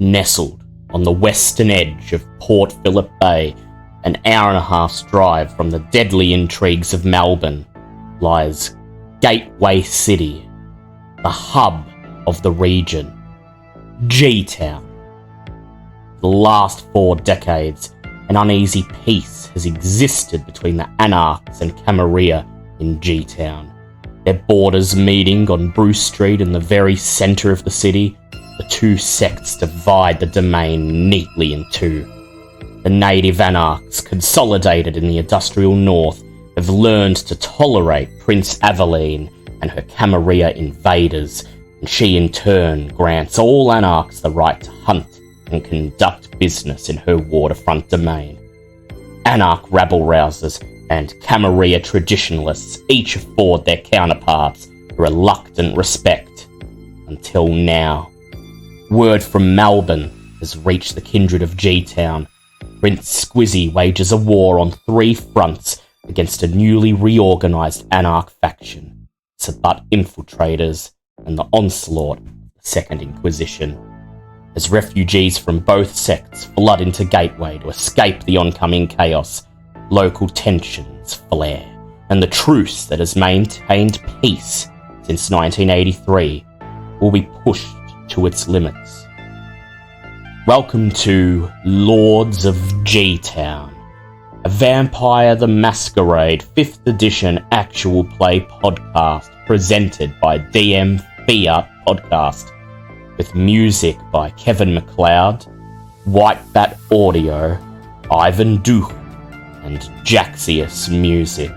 Nestled on the western edge of Port Phillip Bay, an hour and a half's drive from the deadly intrigues of Melbourne, lies Gateway City, the hub of the region, G-Town. For the last 4 decades, an uneasy peace has existed between the Anarchs and Camarilla in G-Town, their borders meeting on Bruce Street in the very centre of the city. The two sects divide the domain neatly in two. The native Anarchs, consolidated in the industrial north, have learned to tolerate Prince Aveline and her Camarilla invaders, and she in turn grants all Anarchs the right to hunt and conduct business in her waterfront domain. Anarch rabble-rousers and Camarilla traditionalists each afford their counterparts a reluctant respect. Until now. Word from Melbourne has reached the kindred of G-Town. Prince Squizzy wages a war on 3 fronts against a newly reorganised Anarch faction, Sabbat infiltrators, and the onslaught of the Second Inquisition. As refugees from both sects flood into Gateway to escape the oncoming chaos, local tensions flare, and the truce that has maintained peace since 1983 will be pushed to its limits. Welcome to Lords of G-Town, a Vampire the Masquerade 5th edition actual play podcast presented by DM Fiat Podcast, with music by Kevin MacLeod, White Bat Audio, Ivan Duch, and Jaxius Music.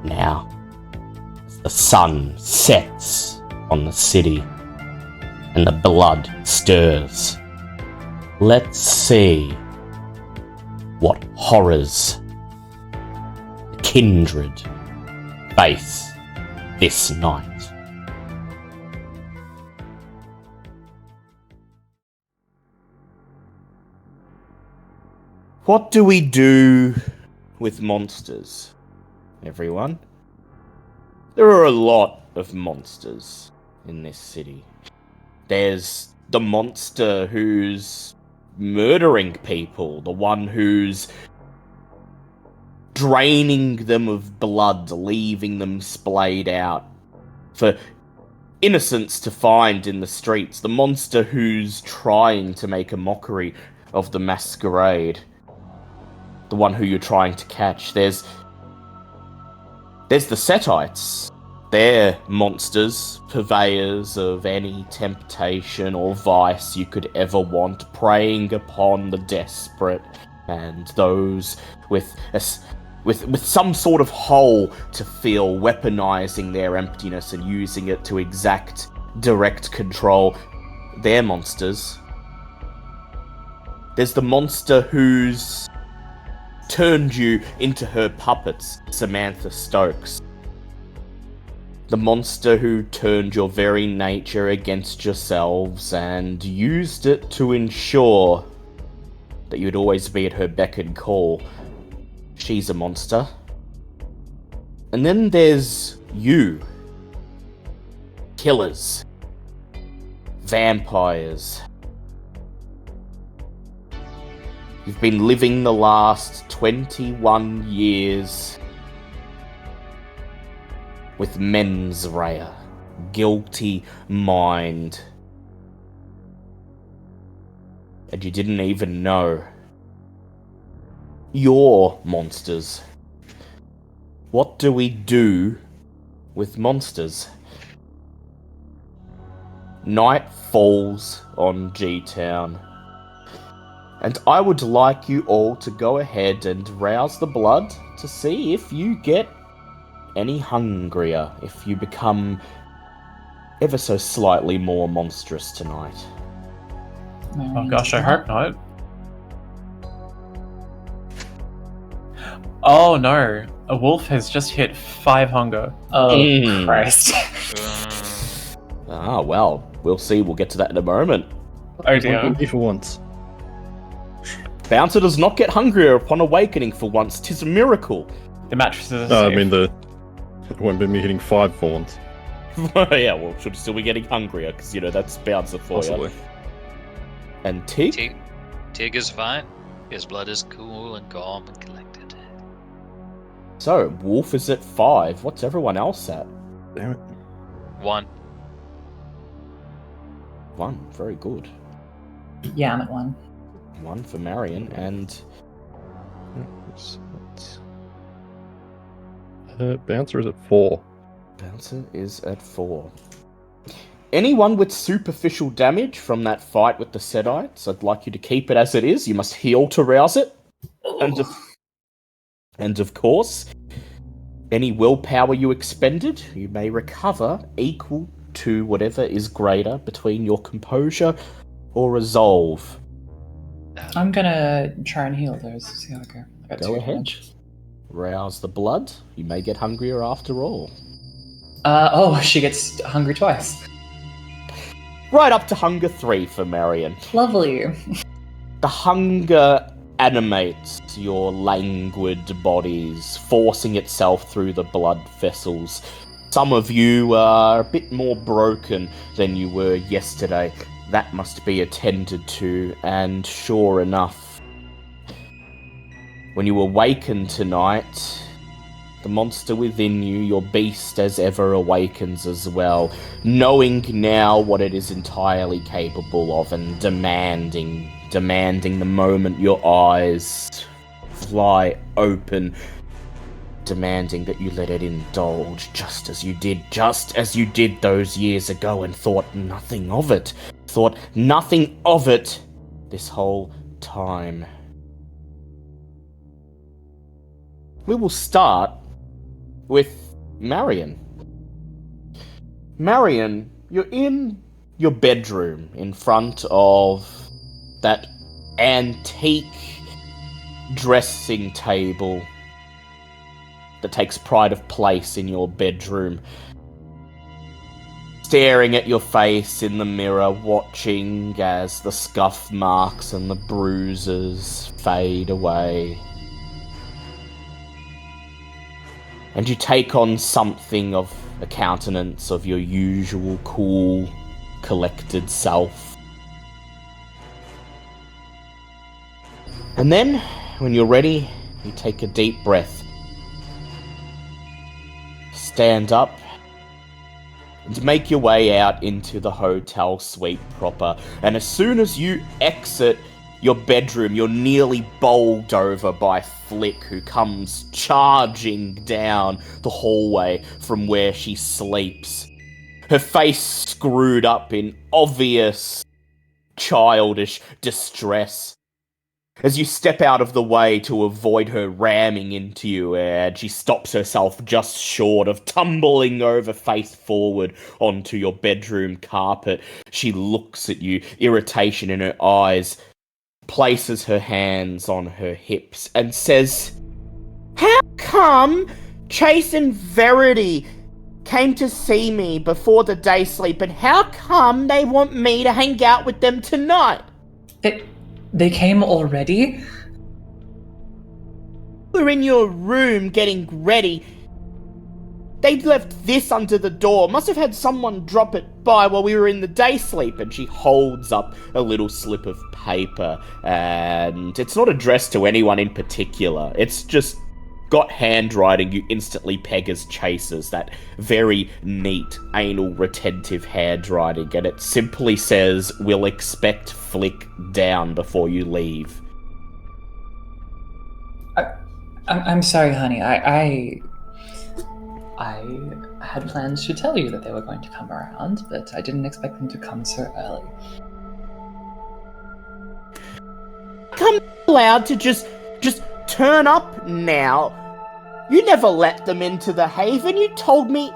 Now, as the sun sets on the city and the blood stirs, let's see what horrors the kindred face this night. What do we do with monsters, everyone? There are a lot of monsters in this city. There's the monster who's murdering people, the one who's draining them of blood, leaving them splayed out for innocents to find in the streets, the monster who's trying to make a mockery of the Masquerade, the one who you're trying to catch. There's the Setites. They're monsters, purveyors of any temptation or vice you could ever want, preying upon the desperate and those with some sort of hole to fill, weaponizing their emptiness and using it to exact direct control. They're monsters. There's the monster who's turned you into her puppets, Samantha Stokes. The monster who turned your very nature against yourselves and used it to ensure that you'd always be at her beck and call. She's a monster. And then there's you. Killers. Vampires. You've been living the last 21 years with mens rea, guilty mind. And you didn't even know. You're monsters. What do we do with monsters? Night falls on G-Town. And I would like you all to go ahead and rouse the blood to see if you get any hungrier, if you become ever so slightly more monstrous tonight. Oh gosh, I hope not. Oh no, a wolf has just hit 5 hunger. Oh Christ. Ah, well, we'll see. We'll get to that in a moment. Oh dear. For once. Bouncer does not get hungrier upon awakening for once. 'Tis a miracle. The mattresses are No, I safe. mean it won't be me hitting 5 for once. Yeah, well, should still be getting hungrier, because, that's bouncer for Possibly. you. And Tig? Tig is fine. His blood is cool and calm and collected. So, Wolf is at 5. What's everyone else at? Damn it. 1. 1. Very good. Yeah, I'm at 1. 1 for Marion, and... Bouncer is at 4. Bouncer is at 4. Anyone with superficial damage from that fight with the Sedites, I'd like you to keep it as it is. You must heal to rouse it. And of course, any willpower you expended, you may recover equal to whatever is greater between your composure or resolve. I'm gonna try and heal those. See how I go. I got Go 2 ahead. damage. Rouse the blood. You may get hungrier after all. She gets hungry twice. Right up to hunger 3 for Marion. Lovely. The hunger animates your languid bodies, forcing itself through the blood vessels. Some of you are a bit more broken than you were yesterday. That must be attended to, and sure enough, when you awaken tonight, the monster within you, your beast as ever, awakens as well, knowing now what it is entirely capable of and demanding the moment your eyes fly open, demanding that you let it indulge just as you did those years ago and thought nothing of it this whole time. We will start with Marion. Marion, you're in your bedroom in front of that antique dressing table that takes pride of place in your bedroom. Staring at your face in the mirror, watching as the scuff marks and the bruises fade away. And you take on something of a countenance of your usual cool, collected self. And then, when you're ready, you take a deep breath. Stand up and make your way out into the hotel suite proper. And as soon as you exit your bedroom, you're nearly bowled over by Flick, who comes charging down the hallway from where she sleeps. Her face screwed up in obvious childish distress. As you step out of the way to avoid her ramming into you, and she stops herself just short of tumbling over face forward onto your bedroom carpet. She looks at you, irritation in her eyes, places her hands on her hips, and says, "How come Chase and Verity came to see me before the day sleep, and how come they want me to hang out with them tonight?" They came already? We're in your room getting ready. They'd left this under the door. Must have had someone drop it by while we were in the day sleep. And she holds up a little slip of paper. And it's not addressed to anyone in particular. It's just got handwriting you instantly peg as Chase's. That very neat, anal, retentive handwriting. And it simply says, "We'll expect Flick down before you leave." I'm sorry, honey. I had plans to tell you that they were going to come around, but I didn't expect them to come so early. Come allowed to just turn up now. You never let them into the Haven. You told me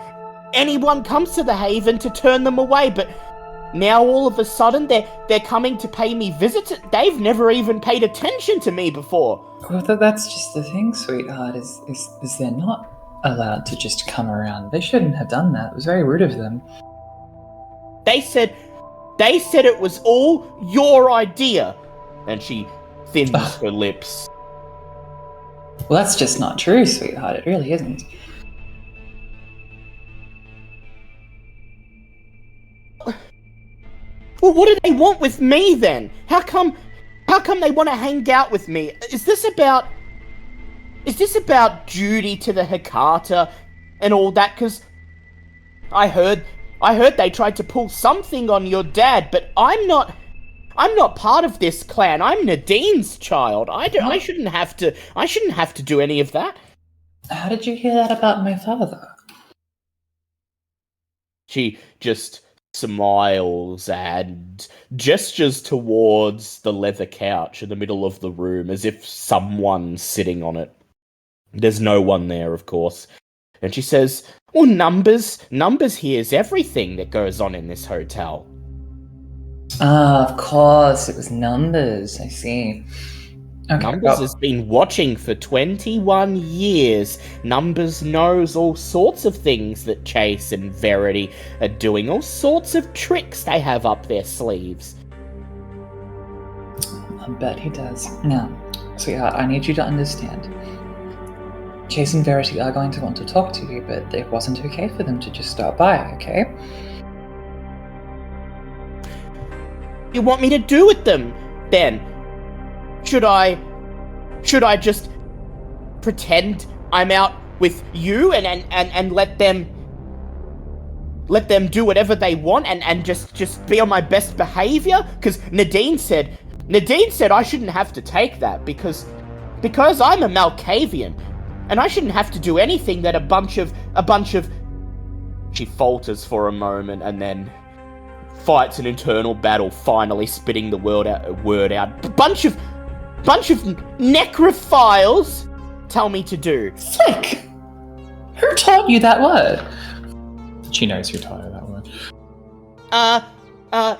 anyone comes to the Haven to turn them away, but now all of a sudden they're coming to pay me visits. They've never even paid attention to me before. Well, that's just the thing, sweetheart, is they're not allowed to just come around. They shouldn't have done that. It was very rude of them. They said it was all your idea. And she thins her lips. Well, that's just not true, sweetheart. It really isn't. Well, what do they want with me then? How come they want to hang out with me? Is this about duty to the Hecata and all that? Because I heard they tried to pull something on your dad, but I'm not part of this clan. I'm Nadine's child. I shouldn't have to do any of that. How did you hear that about my father? She just smiles and gestures towards the leather couch in the middle of the room as if someone's sitting on it. There's no one there, of course. And she says, well, Numbers hears everything that goes on in this hotel. Ah, of course, it was Numbers, I see. Okay, Numbers has been watching for 21 years. Numbers knows all sorts of things that Chase and Verity are doing, all sorts of tricks they have up their sleeves. I bet he does. Now, sweetheart, I need you to understand. Chase and Verity are going to want to talk to you, but it wasn't okay for them to just stop by, okay? You want me to do with them, then? Should I just pretend I'm out with you and let them do whateve they want and just be on my best behavior? Because Nadine said I shouldn't have to take that because I'm a Malkavian and I shouldn't have to do anything that a bunch of She falters for a moment and then fights an internal battle, finally spitting the word out. Bunch of necrophiles tell me to do. Flick! Who taught you that word? She knows who taught her that word.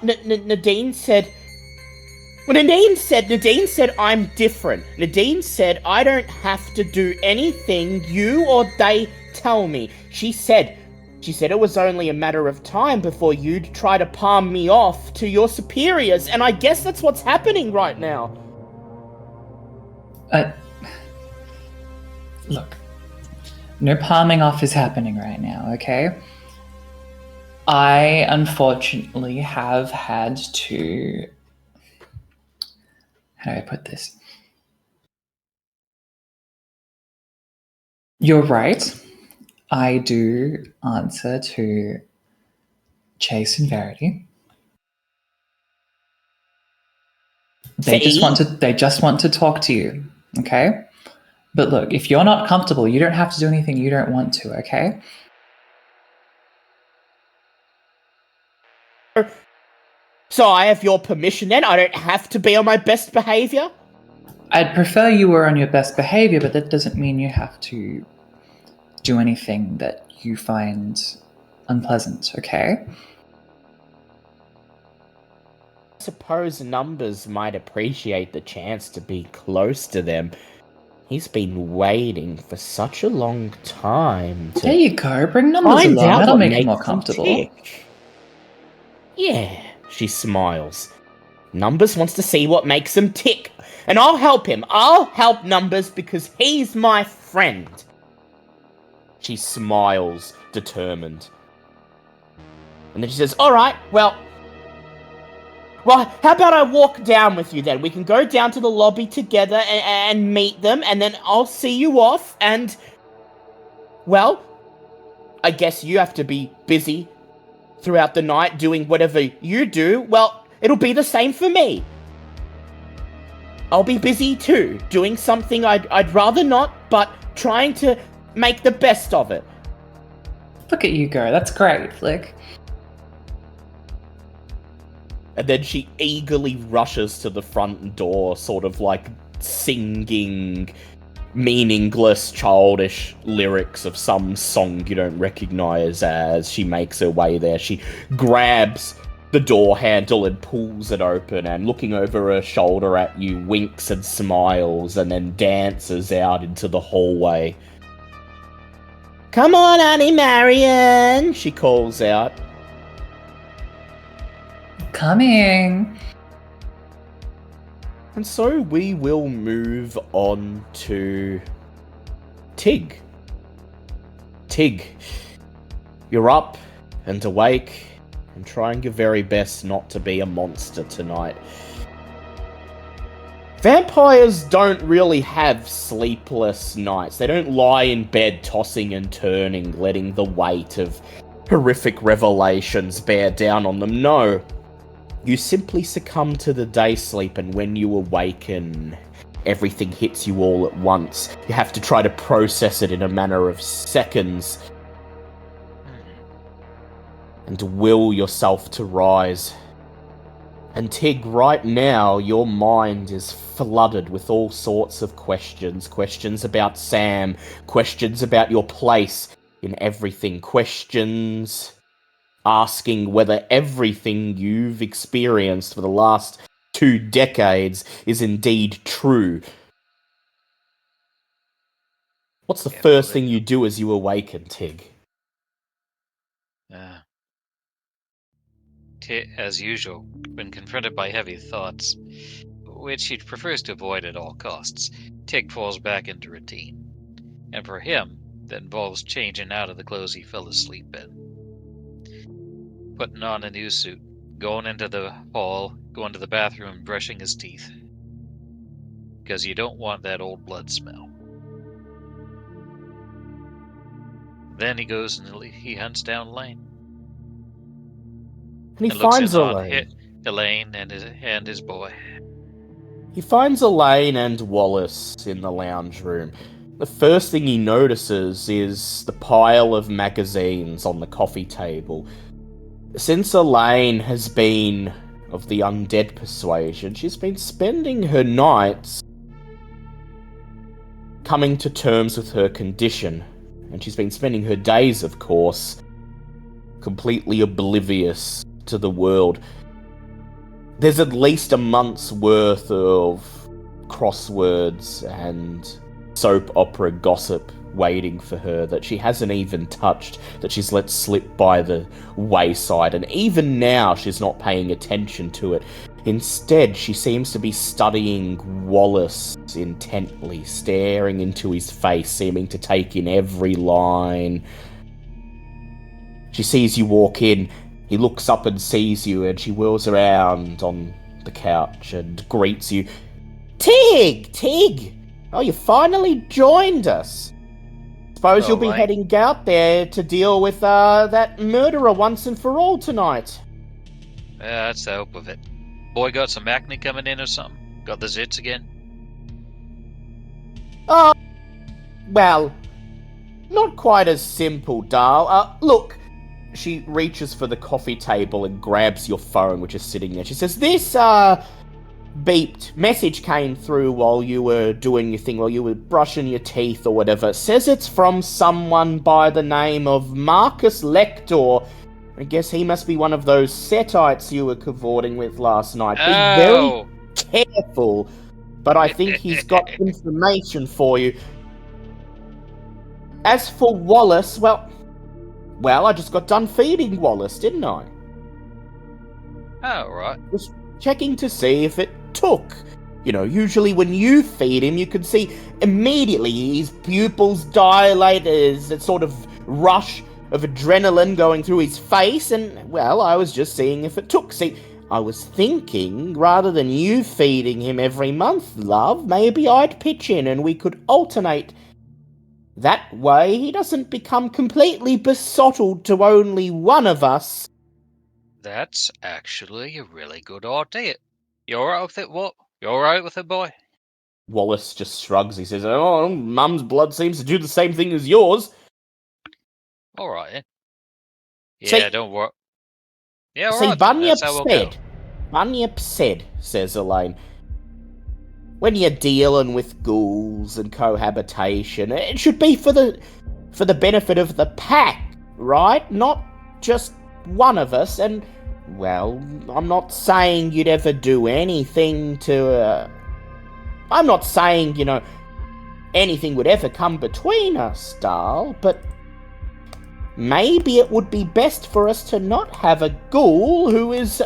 Nadine said... Well, Nadine said I'm different. Nadine said I don't have to do anything you or they tell me. She said it was only a matter of time before you'd try to palm me off to your superiors, and I guess that's what's happening right now. Look, no palming off is happening right now, okay? I unfortunately have had to... How do I put this? You're right. I do answer to Chase and Verity. They just want to talk to you, okay? But look, if you're not comfortable, you don't have to do anything you don't want to, okay? So I have your permission then? I don't have to be on my best behavior? I'd prefer you were on your best behavior, but that doesn't mean you have to do anything that you find unpleasant, okay? I suppose Numbers might appreciate the chance to be close to them. He's been waiting for such a long time to... There you go, bring Numbers along, that'll make him more comfortable. Tick. Yeah, she smiles. Numbers wants to see what makes him tick, and I'll help him. I'll help Numbers because he's my friend. She smiles, determined. And then she says, alright, well, how about I walk down with you then? We can go down to the lobby together and meet them, and then I'll see you off, and... Well, I guess you have to be busy throughout the night doing whatever you do. Well, it'll be the same for me. I'll be busy too, doing something I'd rather not, but trying to make the best of it. Look at you go, that's great, Flick. And then she eagerly rushes to the front door, sort of like singing meaningless, childish lyrics of some song you don't recognize as she makes her way there. She grabs the door handle and pulls it open, and looking over her shoulder at you, winks and smiles, and then dances out into the hallway. Come on, Annie Marion, she calls out. Coming. And so we will move on to Tig. Tig, you're up and awake I'm trying your very best not to be a monster tonight. Vampires don't really have sleepless nights. They don't lie in bed tossing and turning, letting the weight of horrific revelations bear down on them. No. You simply succumb to the day sleep, and when you awaken, everything hits you all at once. You have to try to process it in a manner of seconds and will yourself to rise. And Tig, right now, your mind is flooded with all sorts of questions. Questions about Sam, questions about your place in everything, questions asking whether everything you've experienced for the last 2 decades is indeed true. What's the first thing you do as you awaken, Tig? As usual, when confronted by heavy thoughts, which he prefers to avoid at all costs, Tig falls back into routine. And for him, that involves changing out of the clothes he fell asleep in. Putting on a new suit, going into the hall, going to the bathroom, brushing his teeth. Because you don't want that old blood smell. Then he goes and he hunts down Elaine. And he finds Elaine and his boy. He finds Elaine and Wallace in the lounge room. The first thing he notices is the pile of magazines on the coffee table. Since Elaine has been of the undead persuasion, she's been spending her nights coming to terms with her condition. And she's been spending her days, of course, completely oblivious to the world. There's at least a month's worth of crosswords and soap opera gossip waiting for her that she hasn't even touched, that she's let slip by the wayside, and even now she's not paying attention to it. Instead, she seems to be studying Wallace intently, staring into his face, seeming to take in every line. She sees you walk in, he looks up and sees you, and she whirls around on the couch and greets you. Tig! Oh, you finally joined us. Suppose you'll be heading out there to deal with that murderer once and for all tonight. That's the hope of it. Boy got some acne coming in or something? Got the zits again? Well, not quite as simple, Darl. Look, she reaches for the coffee table and grabs your phone, which is sitting there. She says, this, beeped. Message came through while you were doing your thing, while you were brushing your teeth or whatever. It says it's from someone by the name of Marcus Lector. I guess he must be one of those Setites you were cavorting with last night. Be very careful, but I think he's got information for you. As for Wallace, well, I just got done feeding Wallace, didn't I? Oh, right. Just checking to see if it took. You know, usually when you feed him, you can see immediately his pupils dilate, there's a sort of rush of adrenaline going through his face, and, well, I was just seeing if it took. See, I was thinking, rather than you feeding him every month, love, maybe I'd pitch in and we could alternate. That way he doesn't become completely besottled to only one of us. That's actually a really good idea. You alright with it, what? You alright with it, boy? Wallace just shrugs. He says, oh, Mum's blood seems to do the same thing as yours. Alright, then. Yeah, don't worry. Yeah, alright. See, Bunyip said, says Elaine, when you're dealing with ghouls and cohabitation, it should be for the benefit of the pack, right? Not just one of us. And, well, I'm not saying you'd ever do anything to... I'm not saying, you know, anything would ever come between us, Darl, but maybe it would be best for us to not have a ghoul who is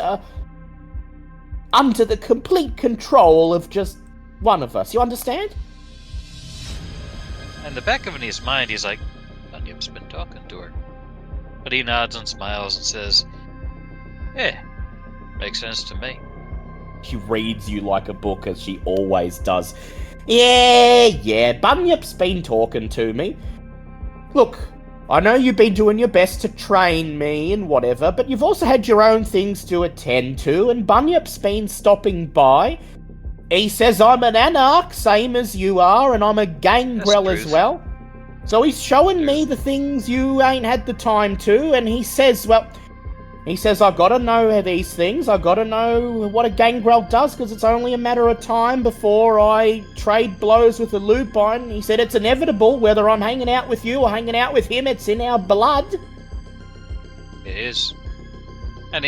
under the complete control of just one of us. You understand? In the back of his mind, he's like, Bunyip's been talking to her. But he nods and smiles and says, Yeah, makes sense to me. She reads you like a book, as she always does. Yeah, Bunyip's been talking to me. Look, I know you've been doing your best to train me and whatever, but you've also had your own things to attend to, and Bunyip's been stopping by. He says I'm an anarch, same as you are, and I'm a gangrel as well. So he's showing me the things you ain't had the time to, and he says, I gotta know these things, I gotta know what a gangrel does, because it's only a matter of time before I trade blows with a lupine. He said it's inevitable, whether I'm hanging out with you or hanging out with him, it's in our blood. It is. And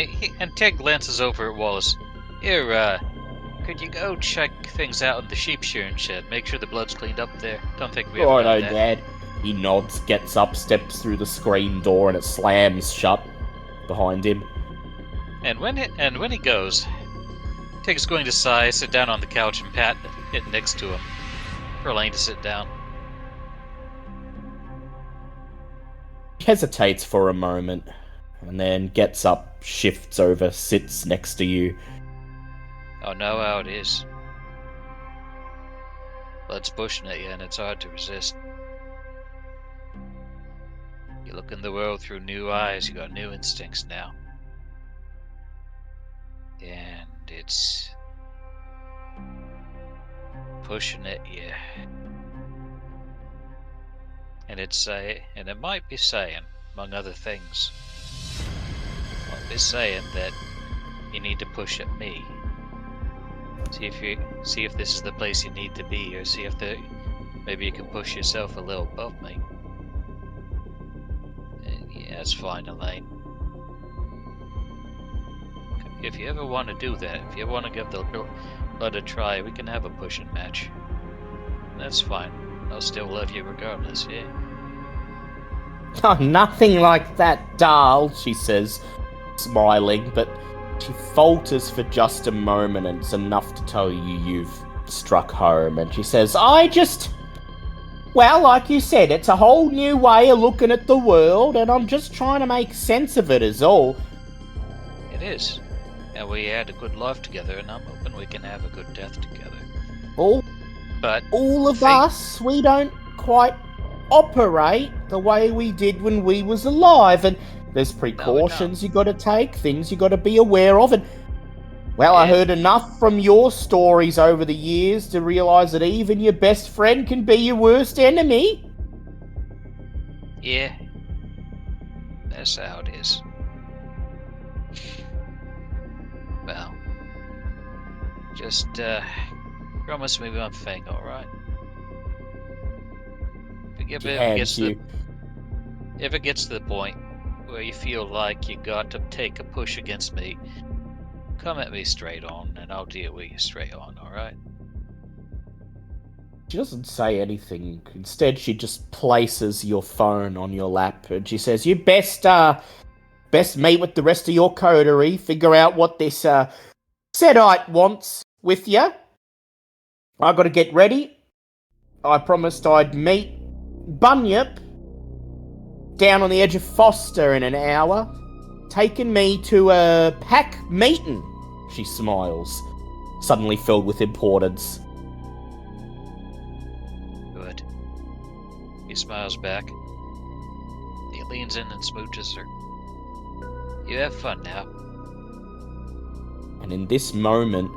Ted glances over at Wallace. Here, could you go check things out in the sheep shearing shed? Make sure the blood's cleaned up there. Don't think we ever done that. Dad. He nods, gets up, steps through the screen door, and it slams shut behind him. And when he goes, Tig's going to sigh, sit down on the couch, and pat it next to him for Elaine to sit down. He hesitates for a moment, and then gets up, shifts over, sits next to you. I know how it is. Blood's pushing at you, and it's hard to resist. You look in the world through new eyes, you got new instincts now. And it's pushing at you. And it might be saying, among other things, might be saying that you need to push at me. See if this is the place you need to be, or see if maybe you can push yourself a little above me. And yeah, that's fine, Elaine. If you ever want to do that, if you want to give the blood a try, we can have a pushing match. That's fine. I'll still love you regardless, yeah? Oh, nothing like that, Darl, she says, smiling, but she falters for just a moment, and it's enough to tell you you've struck home. And she says, well, like you said, it's a whole new way of looking at the world, and I'm just trying to make sense of it is all. It is. And we had a good life together, and I'm hoping we can have a good death together. But all of us, we don't quite operate the way we did when we was alive, and there's precautions you got to take, things you got to be aware of, and well, I heard enough from your stories over the years to realise that even your best friend can be your worst enemy. Yeah, that's how it is. Well, just promise me one thing, alright? If it gets to the point where you feel like you got to take a push against me, come at me straight on, and I'll deal with you straight on, alright? She doesn't say anything. Instead, she just places your phone on your lap, and she says, you best meet with the rest of your coterie, figure out what this Sedite wants with you. I gotta get ready. I promised I'd meet Bunyip down on the edge of Foster in an hour, taking me to a pack meeting. She smiles, suddenly filled with importance. Good. He smiles back. He leans in and smooches her. You have fun now. And in this moment,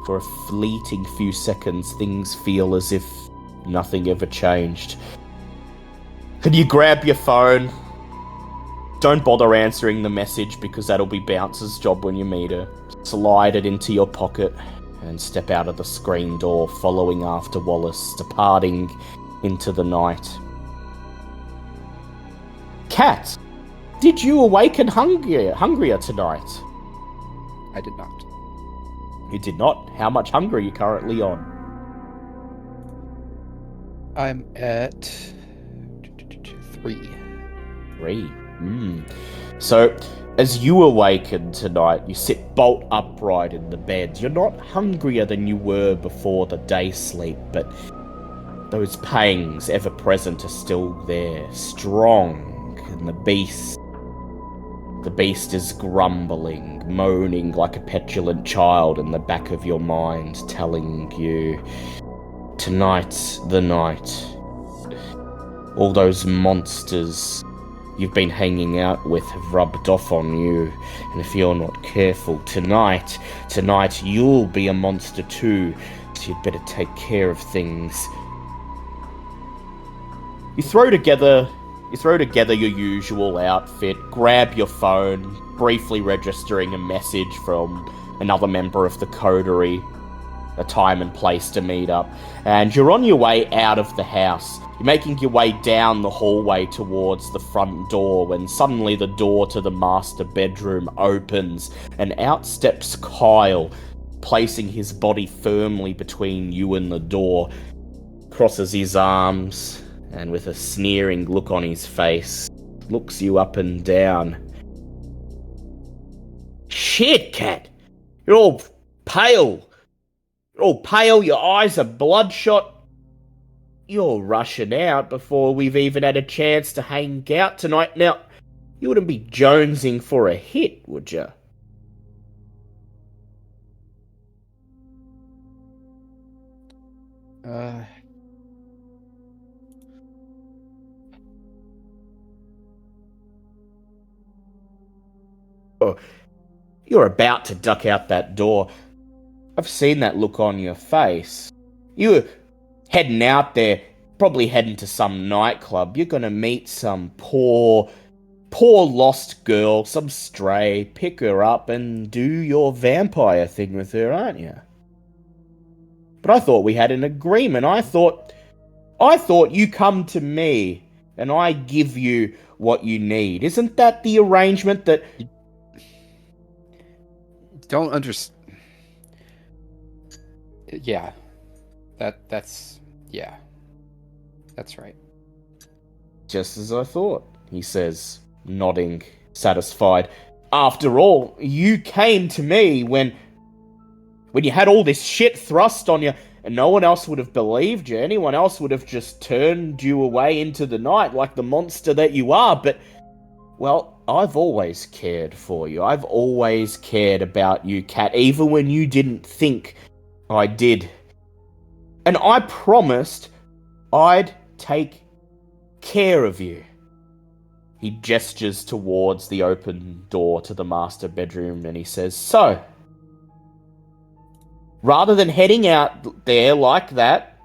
for a fleeting few seconds, things feel as if nothing ever changed. Could you grab your phone? Don't bother answering the message, because that'll be Bouncer's job when you meet her. Slide it into your pocket and step out of the screen door, following after Wallace, departing into the night. Kat, did you awaken hungrier tonight? I did not. You did not? How much hunger are you currently on? I'm at 3. 3. So, as you awaken tonight, you sit bolt upright in the bed. You're not hungrier than you were before the day sleep, but those pangs ever present are still there, strong, and the beast The beast is grumbling, moaning like a petulant child in the back of your mind, telling you, tonight's the night. All those monsters you've been hanging out with have rubbed off on you, and if you're not careful, tonight you'll be a monster too, so you'd better take care of things. You throw together your usual outfit, grab your phone, briefly registering a message from another member of the coterie, a time and place to meet up, and you're on your way out of the house. You're making your way down the hallway towards the front door when suddenly the door to the master bedroom opens and out steps Kyle, placing his body firmly between you and the door, crosses his arms, and with a sneering look on his face, looks you up and down. Shit, Cat! You're all pale! Your eyes are bloodshot. You're rushing out before we've even had a chance to hang out tonight. Now, you wouldn't be jonesing for a hit, would you? Oh, you're about to duck out that door. I've seen that look on your face. You were heading out there, probably heading to some nightclub. You're gonna meet some poor lost girl, some stray, pick her up and do your vampire thing with her, aren't you? But I thought we had an agreement. I thought you come to me and I give you what you need. Isn't that the arrangement that... Don't understand. Yeah. That's right. Just as I thought, he says, nodding, satisfied. After all, you came to me when you had all this shit thrust on you, and no one else would have believed you. Anyone else would have just turned you away into the night like the monster that you are. But, well, I've always cared for you. I've always cared about you, Cat, even when you didn't think I did. And I promised I'd take care of you. He gestures towards the open door to the master bedroom and he says, so, rather than heading out there like that,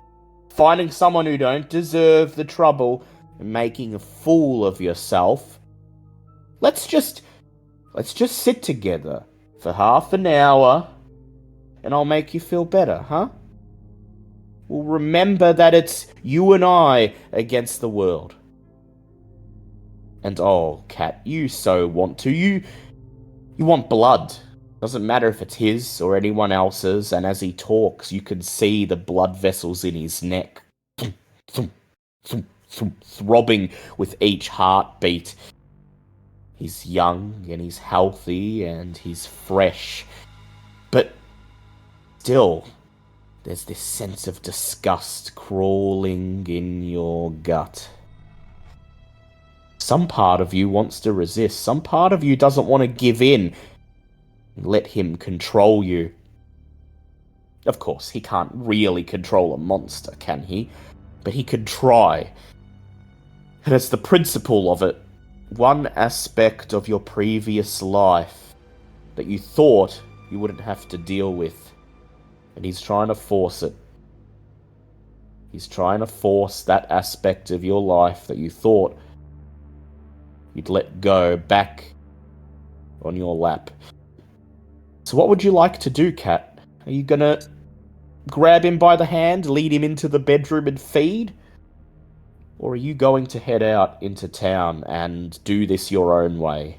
finding someone who don't deserve the trouble and making a fool of yourself, let's just sit together for half an hour and I'll make you feel better, huh? Well, remember that it's you and I against the world. And oh, Cat, you so want to. You want blood. Doesn't matter if it's his or anyone else's, and as he talks, you can see the blood vessels in his neck throbbing with each heartbeat. He's young, and he's healthy, and he's fresh. But still, there's this sense of disgust crawling in your gut. Some part of you wants to resist. Some part of you doesn't want to give in and let him control you. Of course, he can't really control a monster, can he? But he could try. And it's the principle of it. One aspect of your previous life that you thought you wouldn't have to deal with. And he's trying to force it. He's trying to force that aspect of your life that you thought you'd let go back on your lap. So what would you like to do, Cat? Are you gonna grab him by the hand, lead him into the bedroom and feed? Or are you going to head out into town and do this your own way?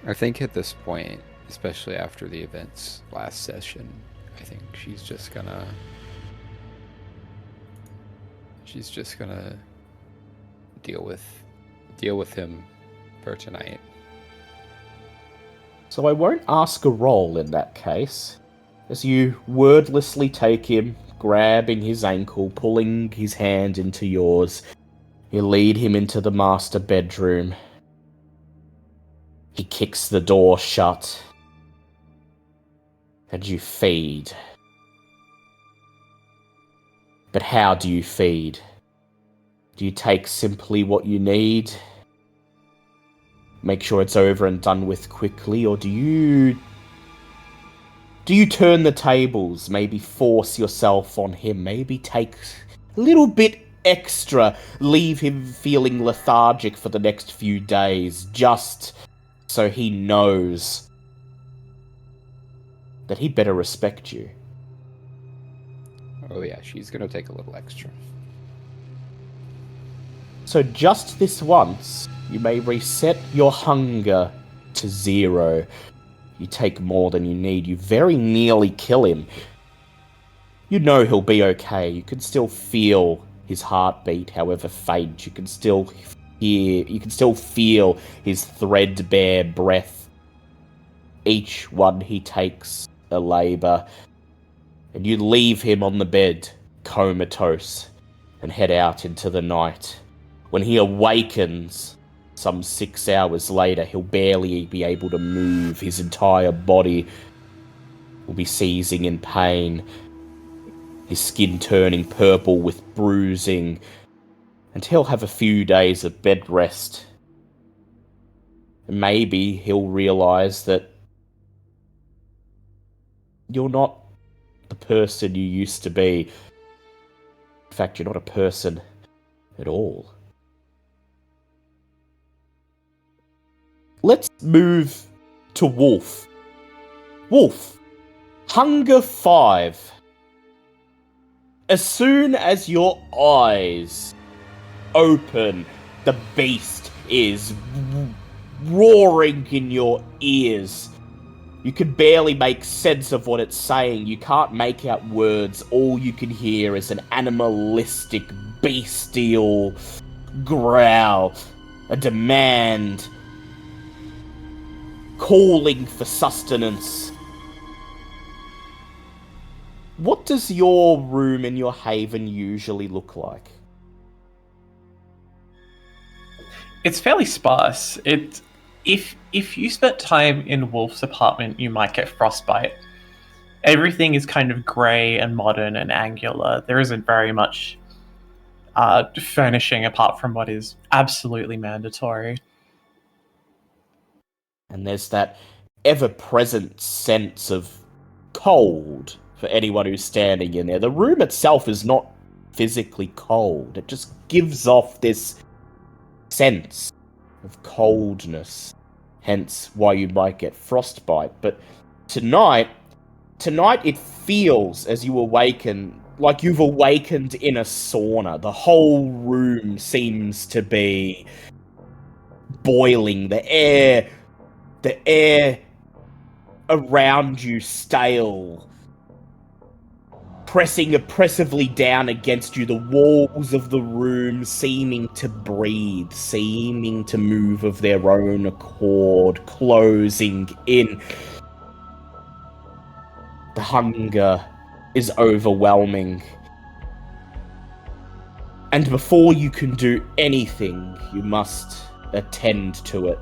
I think at this point, especially after the events last session, I think she's just gonna deal with him for tonight. So I won't ask a roll in that case, as you wordlessly take him, grabbing his ankle, pulling his hand into yours. You lead him into the master bedroom. He kicks the door shut. And you feed. But how do you feed? Do you take simply what you need? Make sure it's over and done with quickly, or do you turn the tables, maybe force yourself on him, maybe take a little bit extra, leave him feeling lethargic for the next few days, just so he knows that he better respect you? Oh yeah, she's gonna take a little extra. So just this once, you may reset your hunger to 0. You take more than you need. You very nearly kill him. You know he'll be okay. You can still feel his heartbeat, however faint. You can still feel his threadbare breath. Each one he takes a labor. And you leave him on the bed, comatose, and head out into the night. When he awakens, some 6 hours later, he'll barely be able to move. His entire body will be seizing in pain. His skin turning purple with bruising. And he'll have a few days of bed rest. And maybe he'll realize that you're not the person you used to be. In fact, you're not a person at all. Let's move to Wolf. Wolf, hunger 5. As soon as your eyes open, the beast is roaring in your ears. You can barely make sense of what it's saying. You can't make out words. All you can hear is an animalistic, bestial growl, a demand, calling for sustenance. What does your room in your haven usually look like? It's fairly sparse. If you spent time in Wolf's apartment, you might get frostbite. Everything is kind of grey and modern and angular. There isn't very much furnishing apart from what is absolutely mandatory. And there's that ever-present sense of cold for anyone who's standing in there. The room itself is not physically cold. It just gives off this sense of coldness. Hence why you might get frostbite. But tonight it feels, as you awaken, like you've awakened in a sauna. The whole room seems to be boiling. The air around you stale, pressing oppressively down against you, the walls of the room seeming to breathe, seeming to move of their own accord, closing in. The hunger is overwhelming. And before you can do anything, you must attend to it.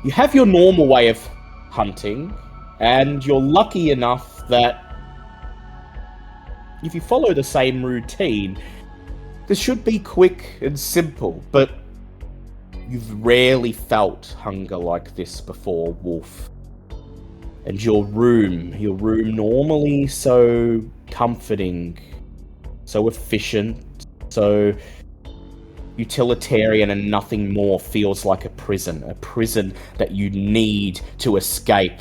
You have your normal way of hunting, and you're lucky enough that if you follow the same routine, this should be quick and simple, but you've rarely felt hunger like this before, Wolf. And your room normally so comforting, so efficient, so utilitarian and nothing more, feels like a prison that you need to escape.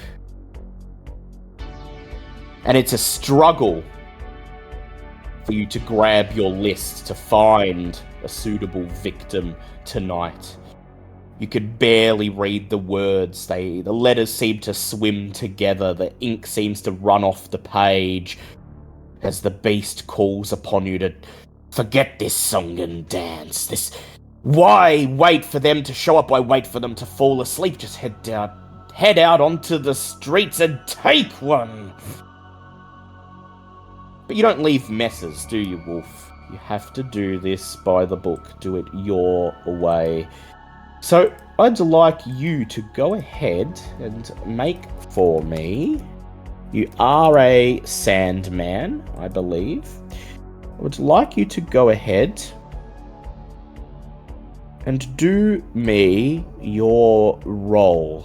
And it's a struggle for you to grab your list to find a suitable victim tonight. You could barely read the words. The letters seem to swim together. The ink seems to run off the page as the beast calls upon you to forget this song and dance. Why wait for them to show up? Why wait for them to fall asleep? Just head out onto the streets and take one. But you don't leave messes, do you, Wolf? You have to do this by the book. Do it your way. So, I'd like you to go ahead and make for me. You are a Sandman, I believe. I would like you to go ahead and do me your roll,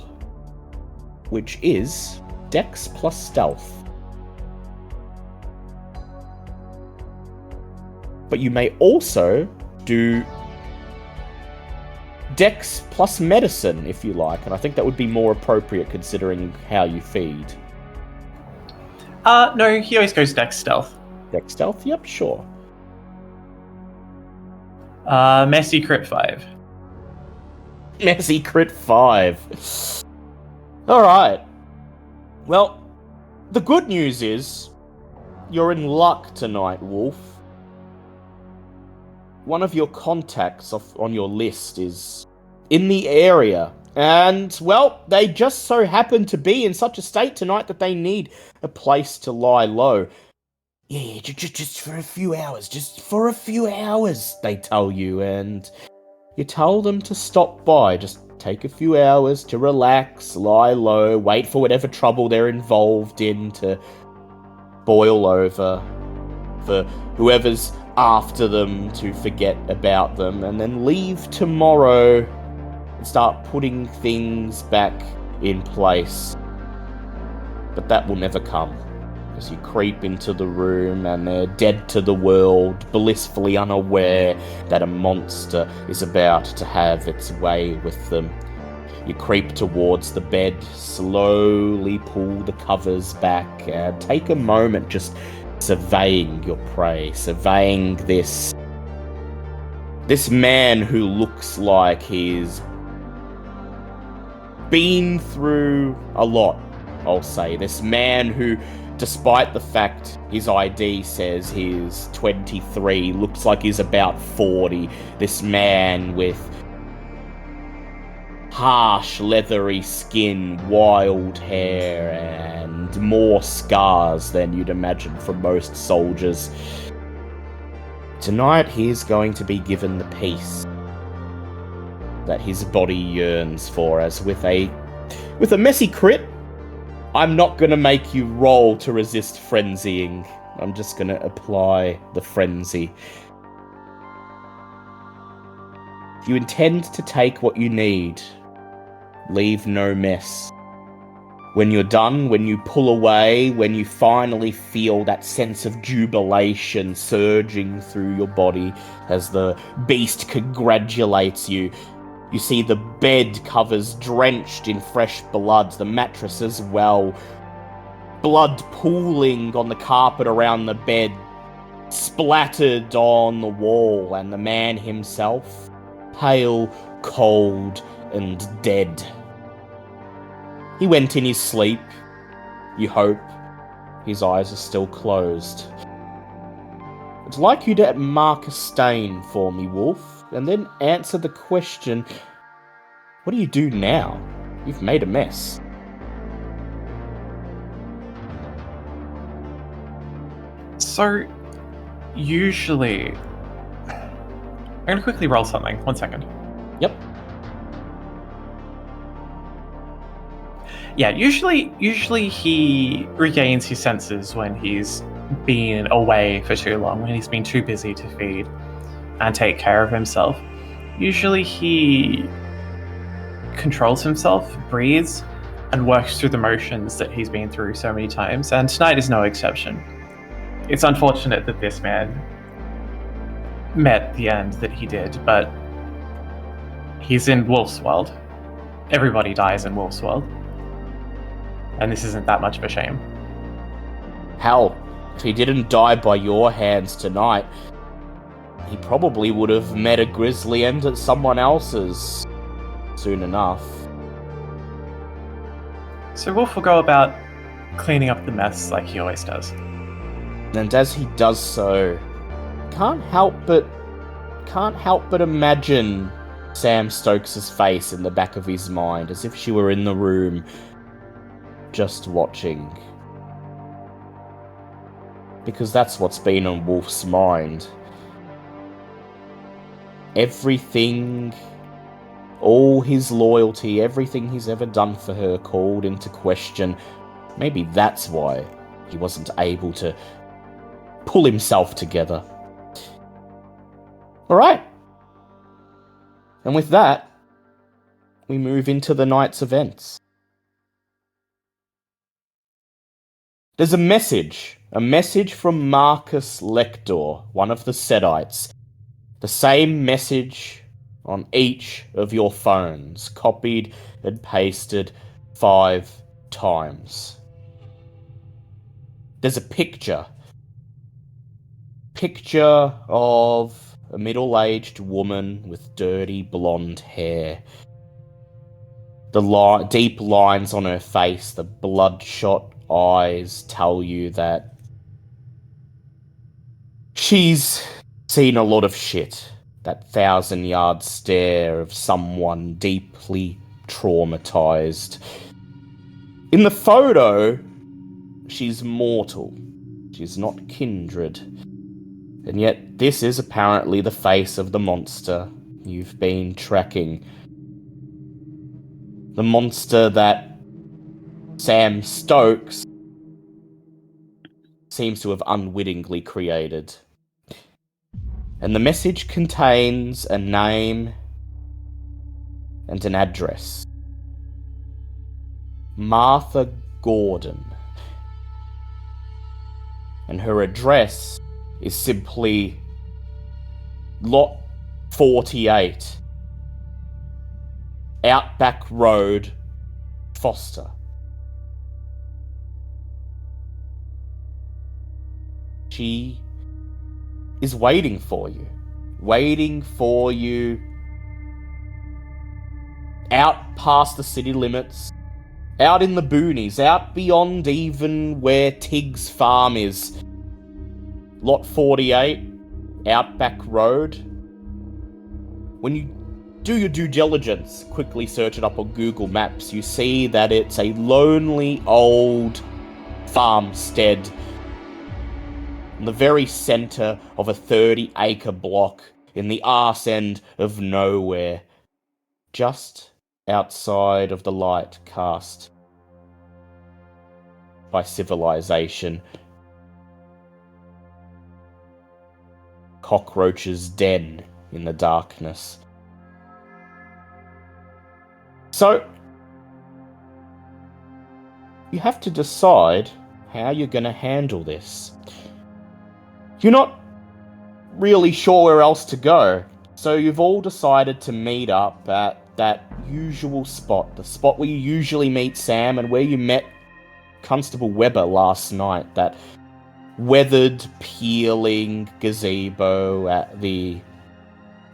which is Dex plus Stealth. But you may also do Dex plus Medicine, if you like, and I think that would be more appropriate considering how you feed. No, he always goes Dex Stealth. Dex Stealth? Yep, sure. Messy crit 5. Messy crit 5. Alright. Well, the good news is, you're in luck tonight, Wolf. One of your contacts on your list is in the area. And, well, they just so happen to be in such a state tonight that they need a place to lie low. Yeah, just for a few hours. Just for a few hours, they tell you. And you tell them to stop by. Just take a few hours to relax, lie low, wait for whatever trouble they're involved in to boil over. For whoever's after them to forget about them, and then leave tomorrow and start putting things back in place. But that will never come, as you creep into the room and they're dead to the world, blissfully unaware that a monster is about to have its way with them. You creep towards the bed, slowly pull the covers back, and take a moment just surveying your prey, surveying this man who looks like he's been through a lot, I'll say. This man who, despite the fact his ID says he's 23, looks like he's about 40. This man with harsh, leathery skin, wild hair, and more scars than you'd imagine from most soldiers. Tonight, he's going to be given the peace that his body yearns for, as with a messy crit, I'm not going to make you roll to resist frenzying. I'm just going to apply the frenzy. If you intend to take what you need, leave no mess. When you're done, when you pull away, when you finally feel that sense of jubilation surging through your body as the beast congratulates you, you see the bed covers drenched in fresh blood, the mattress as well, blood pooling on the carpet around the bed, splattered on the wall, and the man himself, pale, cold, and dead. He went in his sleep. You hope his eyes are still closed. I'd like you to mark a stain for me, Wolf, and then answer the question, what do you do now? You've made a mess. So, usually... I'm going to quickly roll something. 1 second. Yep. Yeah, usually he regains his senses when he's been away for too long, when he's been too busy to feed and take care of himself. Usually he controls himself, breathes, and works through the motions that he's been through so many times, and tonight is no exception. It's unfortunate that this man met the end that he did, but he's in Wolf's World. Everybody dies in Wolf's World. And this isn't that much of a shame. Hell, if he didn't die by your hands tonight, he probably would have met a grisly end at someone else's soon enough. So Wolf will go about cleaning up the mess like he always does. And as he does so, can't help but imagine Sam Stokes' face in the back of his mind, as if she were in the room, just watching. because that's what's been on Wolf's mind. Everything, all his loyalty, everything he's ever done for her called into question. Maybe that's why he wasn't able to pull himself together. Alright. And with that, we move into the night's events. There's a message from Marcus Lector, one of the Sedites. The same message on each of your phones, copied and pasted 5 times. There's a picture of a middle-aged woman with dirty blonde hair. The deep lines on her face, the bloodshot eyes tell you that she's seen a lot of shit. That 1,000-yard stare of someone deeply traumatized. In the photo, she's mortal. She's not kindred. And yet, this is apparently the face of the monster you've been tracking. The monster that Sam Stokes seems to have unwittingly created. And the message contains a name and an address. Martha Gordon. And her address is simply Lot 48, Outback Road, Foster. She is waiting for you out past the city limits, out in the boonies, out beyond even where Tig's farm is. Lot 48, Outback Road. When you do your due diligence, quickly search it up on Google Maps, you see that it's a lonely old farmstead in the very center of a 30-acre block in the arse end of nowhere, just outside of the light cast by civilization. Cockroach's den in the darkness. So, you have to decide how you're going to handle this. You're not really sure where else to go, so you've all decided to meet up at that usual spot, the spot where you usually meet Sam and where you met Constable Webber last night, that weathered, peeling gazebo at the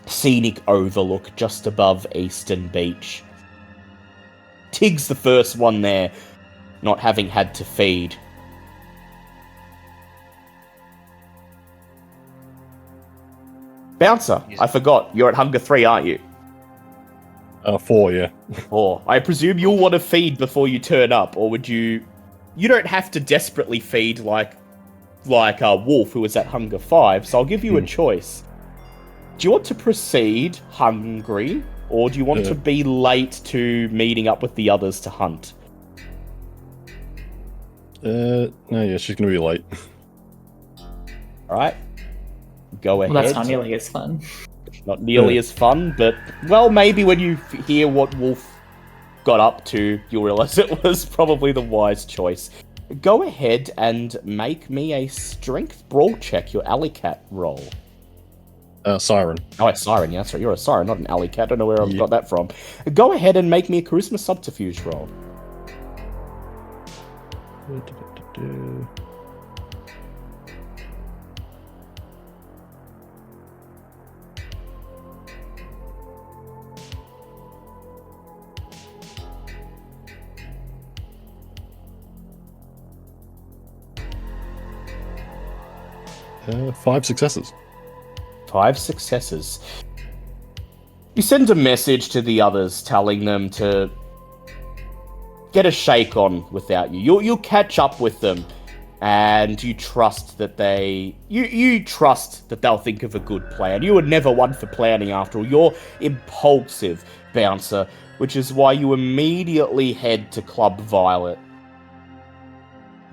scenic overlook just above Eastern Beach. Tig's the first one there, not having had to feed. Bouncer, I forgot, you're at Hunger 3, aren't you? 4, yeah. 4. I presume you'll want to feed before you turn up, or would you... You don't have to desperately feed like Wolf, who was at Hunger 5, so I'll give you a choice. Do you want to proceed hungry, or do you want to be late to meeting up with the others to hunt? No, yeah, she's gonna be late. Alright. Go ahead. Well, that's not nearly as fun. Not nearly as fun, but, well, maybe when you hear what Wolf got up to, you'll realize it was probably the wise choice. Go ahead and make me a strength brawl check, your alley cat roll. Siren. Oh, it's Siren, yeah, that's right. You're a Siren, not an alley cat. I don't know where I've got that from. Go ahead and make me a charisma subterfuge roll. 5 successes. 5 successes. You send a message to the others telling them to get a shake on without you. You'll catch up with them and you trust that you trust that they'll think of a good plan. You were never one for planning after all. You're impulsive, Bouncer, which is why you immediately head to Club Violet.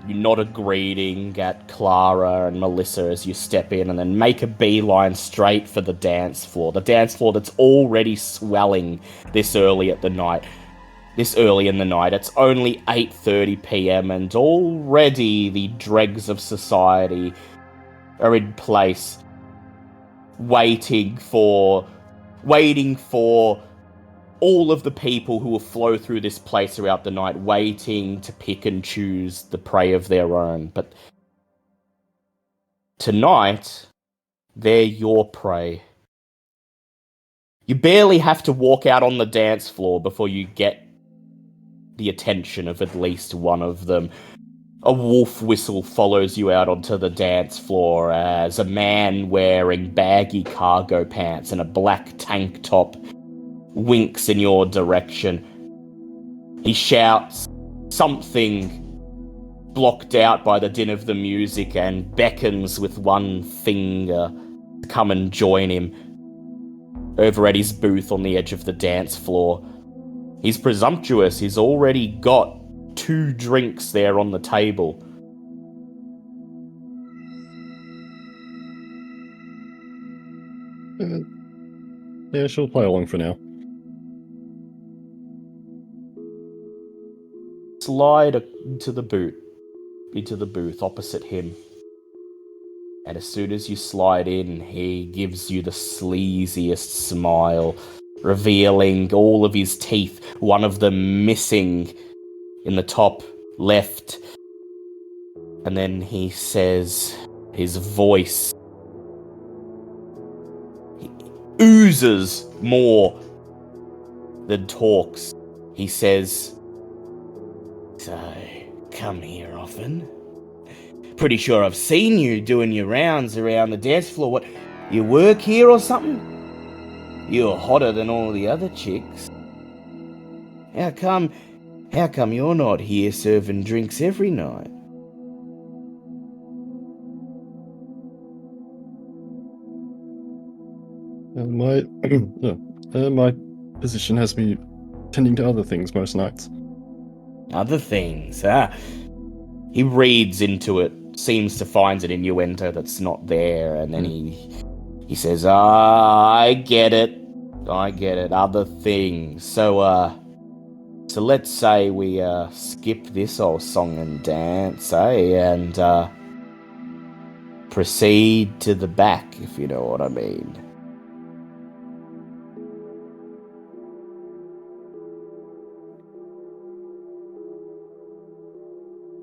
You nod a greeting at Clara and Melissa as you step in, and then make a beeline straight for the dance floor. The dance floor that's already swelling this early in the night. It's only 8:30 p.m. and already the dregs of society are in place, waiting for all of the people who will flow through this place throughout the night, waiting to pick and choose the prey of their own. But tonight, they're your prey. You barely have to walk out on the dance floor before you get the attention of at least one of them. A wolf whistle follows you out onto the dance floor as a man wearing baggy cargo pants and a black tank top winks in your direction. He shouts something blocked out by the din of the music and beckons with one finger to come and join him over at his booth on the edge of the dance floor. He's presumptuous. He's already got 2 drinks there on the table. Yeah, she'll play along for now. Slide into the booth opposite him. And as soon as you slide in, he gives you the sleaziest smile, revealing all of his teeth, one of them missing in the top left. And then he says, his voice oozes more than talks. He says, "So, come here often? Pretty sure I've seen you doing your rounds around the dance floor. What, you work here or something? You're hotter than all the other chicks. How come you're not here serving drinks every night?" My position has me tending to other things most nights. Other things, He reads into it, seems to find an innuendo that's not there, and then he says, I get it, other things. So let's say we skip this old song and dance, and proceed to the back, if you know what I mean.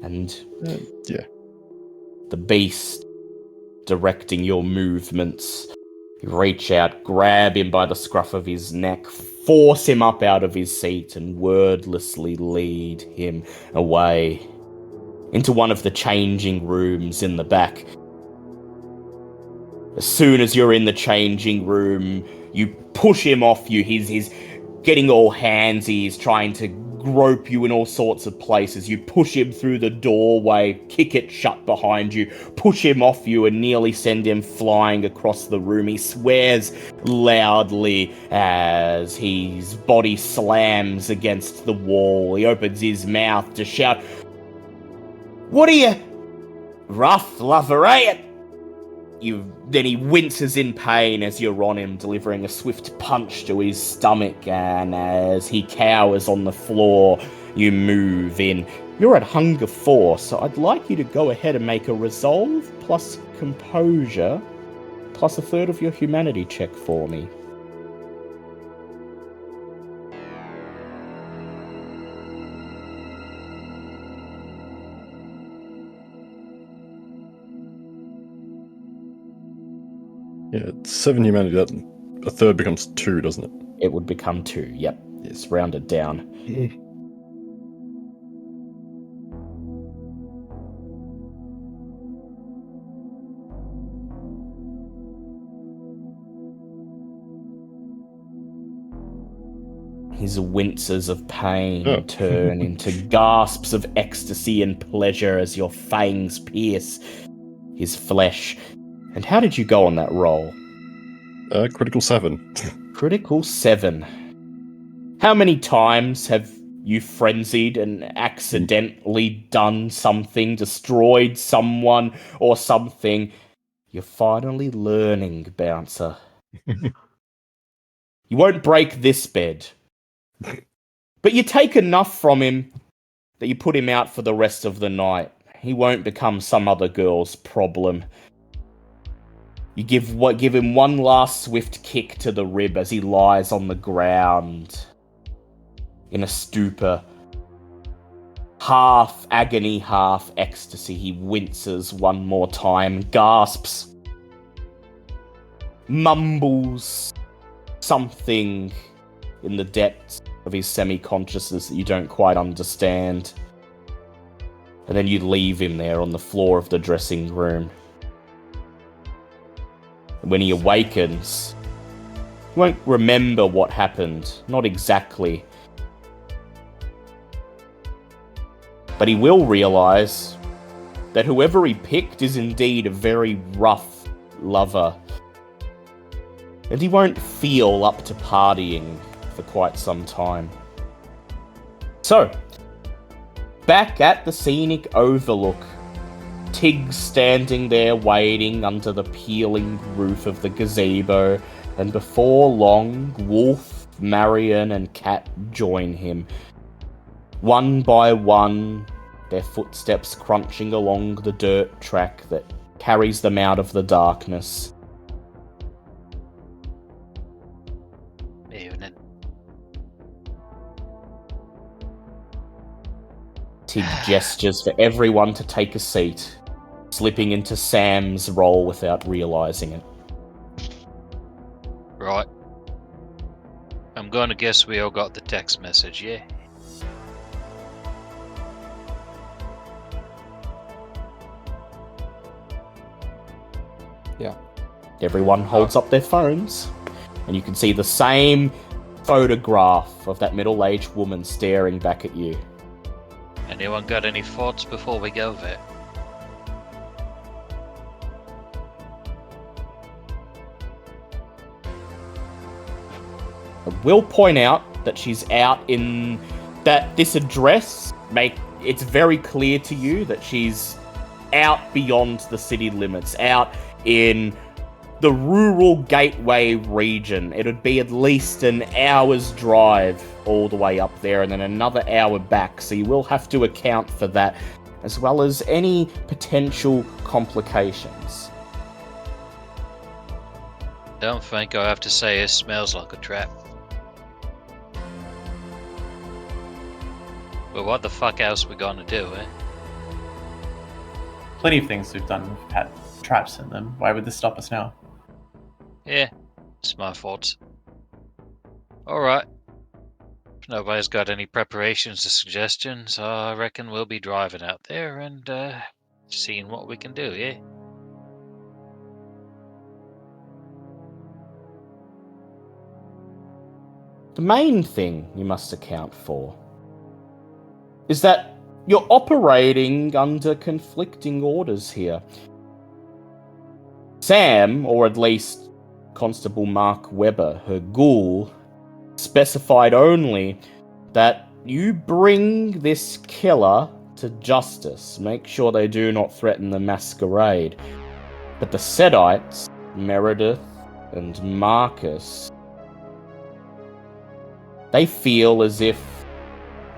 And Yeah. the beast directing your movements. You reach out, grab him by the scruff of his neck, force him up out of his seat, and wordlessly lead him away into one of the changing rooms in the back. As soon as you're in the changing room, you push him off you. He's getting all handsy. He's trying to grope you in all sorts of places. You push him through the doorway, kick it shut behind you, push him off you, and nearly send him flying across the room. He swears loudly as his body slams against the wall. He opens his mouth to shout, "What are you? Rough lover, ain't it?" Then he winces in pain as you're on him, delivering a swift punch to his stomach, and as he cowers on the floor, you move in. You're at hunger 4, so I'd like you to go ahead and make a resolve plus composure plus a third of your humanity check for me. Yeah, it's 7 humanity. That a third becomes 2, doesn't it? It would become 2, yep. It's rounded down. his winces of pain Oh. turn into gasps of ecstasy and pleasure as your fangs pierce his flesh. And how did you go on that roll? Critical 7. Critical 7. How many times have you frenzied and accidentally done something, destroyed someone or something? You're finally learning, Bouncer. You won't break this bed. But you take enough from him that you put him out for the rest of the night. He won't become some other girl's problem. You give him one last swift kick to the rib as he lies on the ground in a stupor. Half agony, half ecstasy. He winces one more time, gasps, mumbles something in the depths of his semi-consciousness that you don't quite understand. And then you leave him there on the floor of the dressing room. And when he awakens, he won't remember what happened. Not exactly. But he will realise that whoever he picked is indeed a very rough lover. And he won't feel up to partying for quite some time. So, back at the scenic overlook, Tig's standing there waiting under the peeling roof of the gazebo, and before long, Wolf, Marion, and Cat join him. One by one, their footsteps crunching along the dirt track that carries them out of the darkness. Evening. Tig gestures for everyone to take a seat, slipping into Sam's role without realising it. Right. I'm gonna guess we all got the text message, yeah? Yeah. Everyone holds up their phones, and you can see the same photograph of that middle-aged woman staring back at you. Anyone got any thoughts before we go there? I will point out that she's out in that this address it's very clear to you that she's out beyond the city limits, out in the rural gateway region. It would be at least an hour's drive all the way up there and then another hour back, so you will have to account for that, as well as any potential complications. Don't think I have to say it smells like a trap. But what the fuck else we gonna do, eh? Plenty of things we've done have had traps in them. Why would this stop us now? Yeah, it's my fault. Alright. If nobody's got any preparations or suggestions, I reckon we'll be driving out there and seeing what we can do, yeah? The main thing you must account for is that you're operating under conflicting orders here. Sam, or at least Constable Mark Webber, her ghoul, specified only that you bring this killer to justice. Make sure they do not threaten the Masquerade. But the Sedites, Meredith and Marcus, they feel as if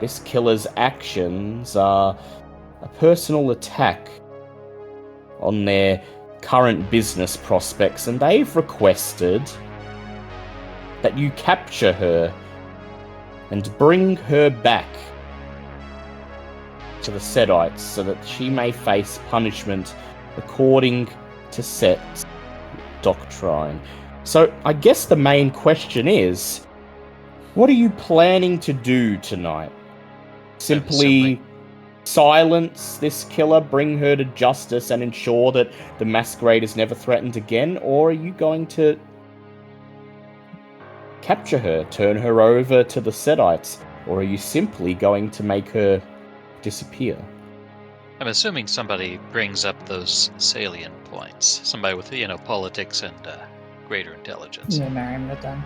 this killer's actions are a personal attack on their current business prospects, and they've requested that you capture her and bring her back to the Sedites so that she may face punishment according to Set's doctrine. So I guess the main question is, what are you planning to do tonight? Simply silence this killer, bring her to justice, and ensure that the Masquerade is never threatened again? Or are you going to capture her, turn her over to the Sedites, or are you simply going to make her disappear? I'm assuming somebody brings up those salient points. Somebody with, politics and greater intelligence. No, Marion would have done.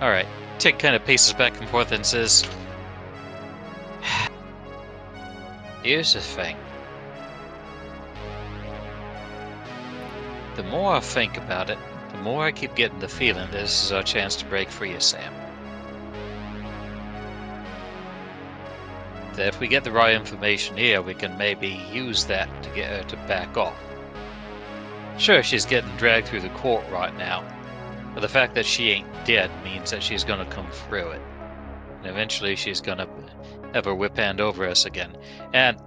All right. Tig kind of paces back and forth and says, here's the thing. The more I think about it, the more I keep getting the feeling this is our chance to break free of Sam. That if we get the right information here, we can maybe use that to get her to back off. Sure, she's getting dragged through the court right now, but the fact that she ain't dead means that she's gonna come through it. And eventually she's gonna have her whip hand over us again. And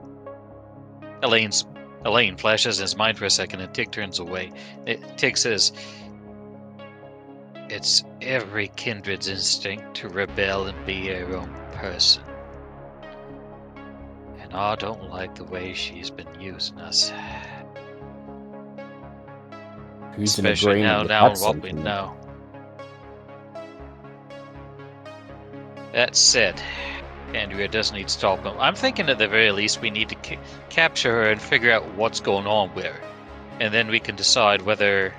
Elaine flashes in his mind for a second, and Tig turns away. Tig says, it's every kindred's instinct to rebel and be her own person. And I don't like the way she's been using us. Who's in Especially agreement now with that what we sentiment? know. That said, Andrea does need to talk. I'm thinking at the very least we need to capture her and figure out what's going on with her. And then we can decide whether,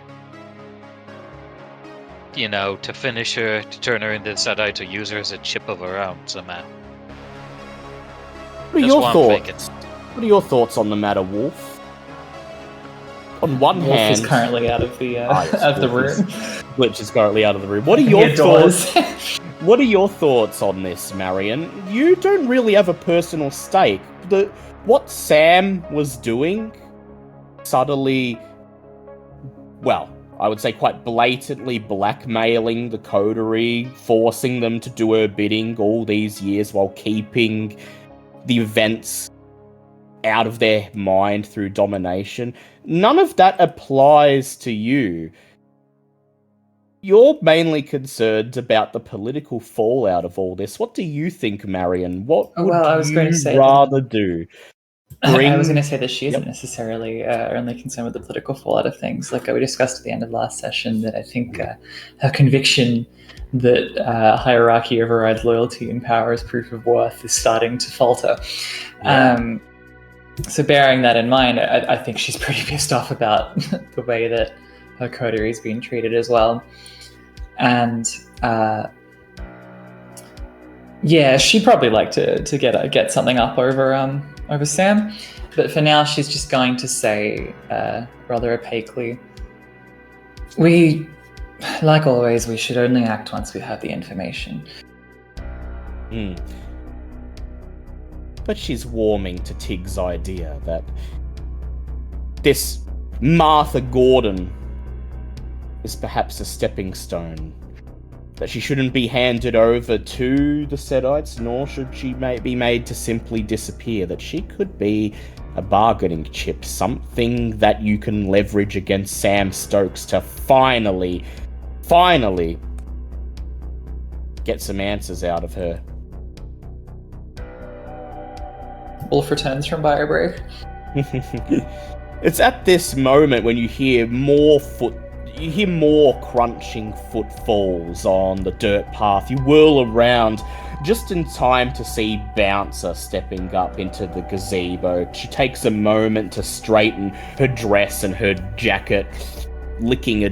to finish her, to turn her into the Sadite, to use her as a chip of her own somehow. What are That's your what I'm thoughts? What are your thoughts on the matter, Wolf? On one Wolf hand, is currently out of the yes, of the Wolf room. Glitch is currently out of the room. What are He your adores. thoughts? What are your thoughts on this, Marion? You don't really have a personal stake. What Sam was doing, subtly, well, I would say quite blatantly blackmailing the coterie, forcing them to do her bidding all these years while keeping the events out of their mind through domination. None of that applies to you. You're mainly concerned about the political fallout of all this. What do you think, Marion? What would I was going to say rather do? I was going to say that she isn't Yep. necessarily only concerned with the political fallout of things. Like we discussed at the end of last session, that I think her conviction that hierarchy overrides loyalty and power as proof of worth is starting to falter. Yeah. So bearing that in mind, I think she's pretty pissed off about the way that her coterie is being treated as well. And she'd probably like to get something up over Sam, but for now she's just going to say rather opaquely, we, like always, we should only act once we have the information. But she's warming to Tig's idea that this Martha Gordon is perhaps a stepping stone. That she shouldn't be handed over to the Sedites, nor should she be made to simply disappear. That she could be a bargaining chip, something that you can leverage against Sam Stokes to finally get some answers out of her. Wolf returns from bio break. It's at this moment when you hear more crunching footfalls on the dirt path. You whirl around just in time to see Bouncer stepping up into the gazebo. She takes a moment to straighten her dress and her jacket, licking a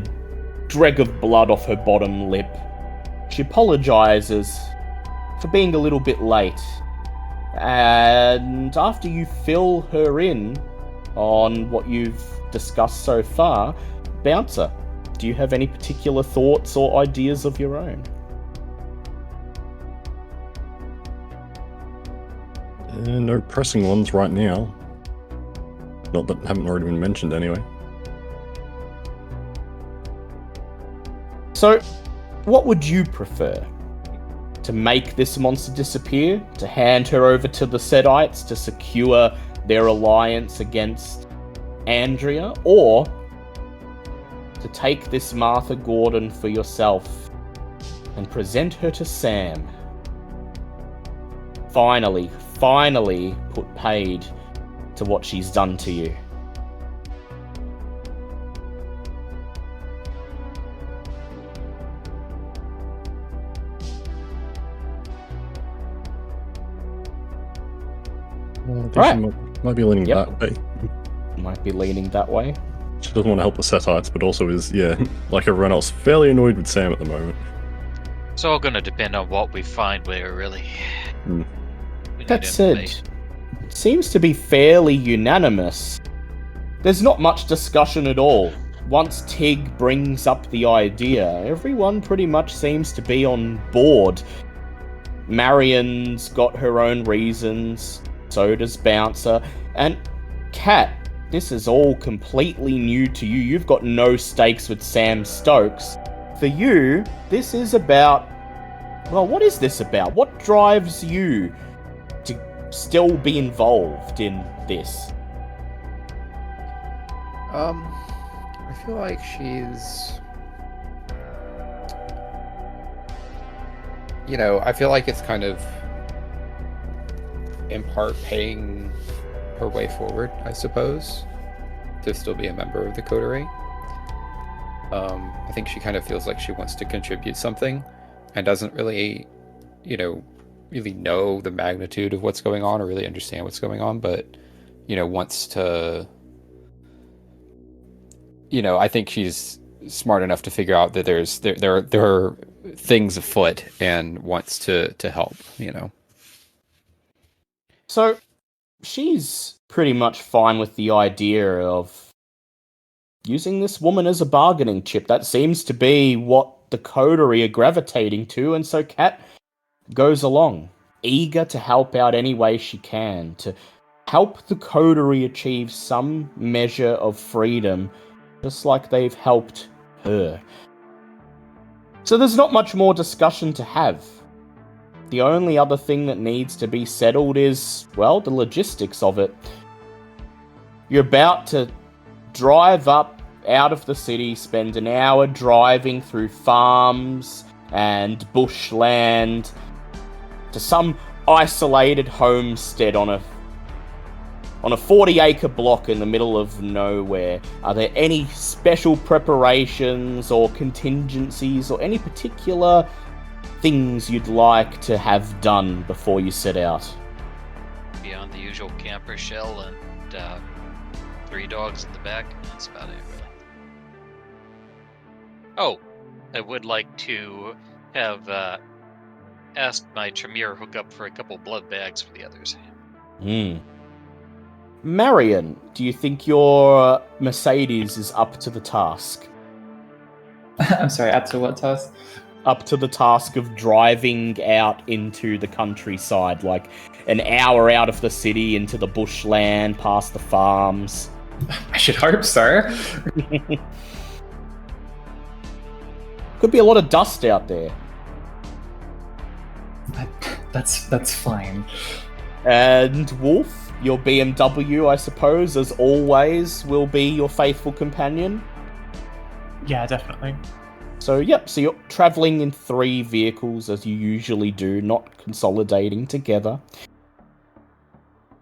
dreg of blood off her bottom lip. She apologizes for being a little bit late. And after you fill her in on what you've discussed so far, Bouncer, do you have any particular thoughts or ideas of your own? No pressing ones right now. Not that haven't already been mentioned anyway. So, what would you prefer? To make this monster disappear? To hand her over to the Sedites to secure their alliance against Andrea? Or to take this Martha Gordon for yourself and present her to Sam? Finally put paid to what she's done to you. I think Right. she might be leaning Yep. that way. Might be leaning that way. She doesn't want to help the Setites, but also is, like everyone else, fairly annoyed with Sam at the moment. It's all gonna depend on what we find there, really. Hmm. We need That said, information. it seems to be fairly unanimous. There's not much discussion at all. Once Tig brings up the idea, everyone pretty much seems to be on board. Marion's got her own reasons, so does Bouncer, and Kat, this is all completely new to you. You've got no stakes with Sam Stokes. For you, this is about... Well, what is this about? What drives you to still be involved in this? I feel like she's... I feel like it's kind of, in part, paying her way forward, I suppose, to still be a member of the coterie. I think she kind of feels like she wants to contribute something and doesn't really, really know the magnitude of what's going on or really understand what's going on, but, wants to... I think she's smart enough to figure out that there are things afoot and wants to help, So, she's pretty much fine with the idea of using this woman as a bargaining chip. That seems to be what the coterie are gravitating to, and so Kat goes along, eager to help out any way she can, to help the coterie achieve some measure of freedom, just like they've helped her. So there's not much more discussion to have. The only other thing that needs to be settled is, well, the logistics of it. You're about to drive up out of the city, spend an hour driving through farms and bushland to some isolated homestead on a 40-acre block in the middle of nowhere. Are there any special preparations or contingencies or any particular things you'd like to have done before you set out? Beyond the usual camper shell and 3 dogs in the back, that's about it, really. Oh, I would like to have asked my Tremere hookup for a couple blood bags for the others. Marion, do you think your Mercedes is up to the task? I'm sorry, up to what task? Up to the task of driving out into the countryside, like an hour out of the city into the bushland, past the farms. I should hope so. Could be a lot of dust out there. That's fine. And Wolf, your BMW, I suppose, as always, will be your faithful companion. Yeah, definitely. So, yep, so you're traveling in 3 vehicles as you usually do, not consolidating together.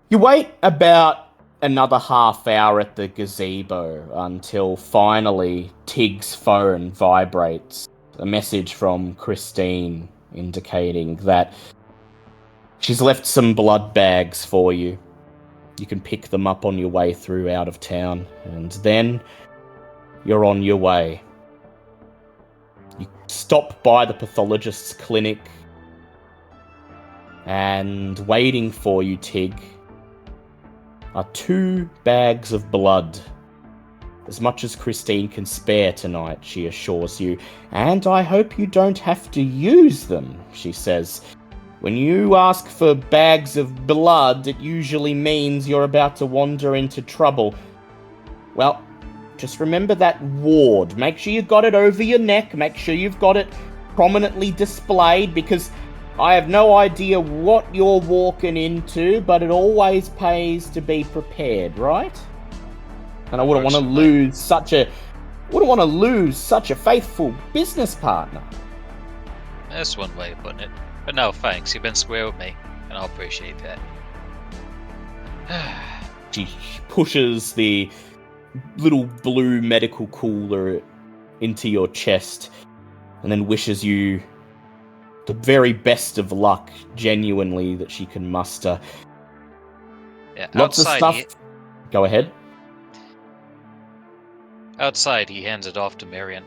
You wait about another half hour at the gazebo until finally Tig's phone vibrates. A message from Christine indicating that she's left some blood bags for you. You can pick them up on your way through out of town, and then you're on your way. You stop by the pathologist's clinic, and waiting for you, Tig, are 2 bags of blood. As much as Christine can spare tonight, she assures you. And I hope you don't have to use them, she says. When you ask for bags of blood, it usually means you're about to wander into trouble. Well, just remember that ward. Make sure you've got it over your neck. Make sure you've got it prominently displayed, because I have no idea what you're walking into, but it always pays to be prepared, right? And I wouldn't want to lose such a faithful business partner. That's one way of putting it. But no, thanks. You've been square with me, and I'll appreciate that. She pushes the little blue medical cooler into your chest and then wishes you the very best of luck, genuinely, that she can muster. Yeah, Lots of stuff. Go ahead. Outside, he hands it off to Marion.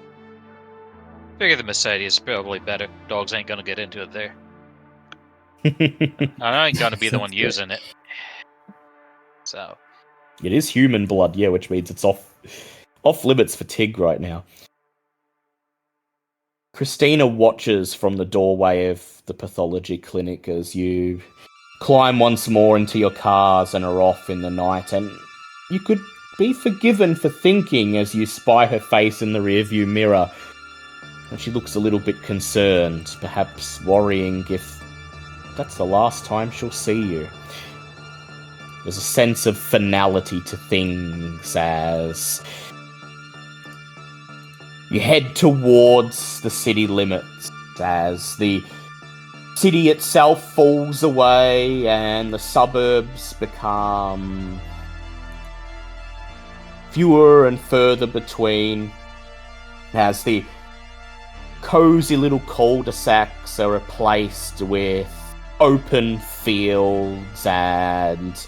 Figure the Mercedes is probably better. Dogs ain't gonna get into it there. I ain't gonna be the one using it. So. It is human blood, yeah, which means it's off limits for Tig right now. Christina watches from the doorway of the pathology clinic as you climb once more into your cars and are off in the night, and you could be forgiven for thinking as you spy her face in the rearview mirror, and she looks a little bit concerned, perhaps worrying if that's the last time she'll see you. There's a sense of finality to things as you head towards the city limits, as the city itself falls away and the suburbs become fewer and further between, as the cozy little cul-de-sacs are replaced with open fields, and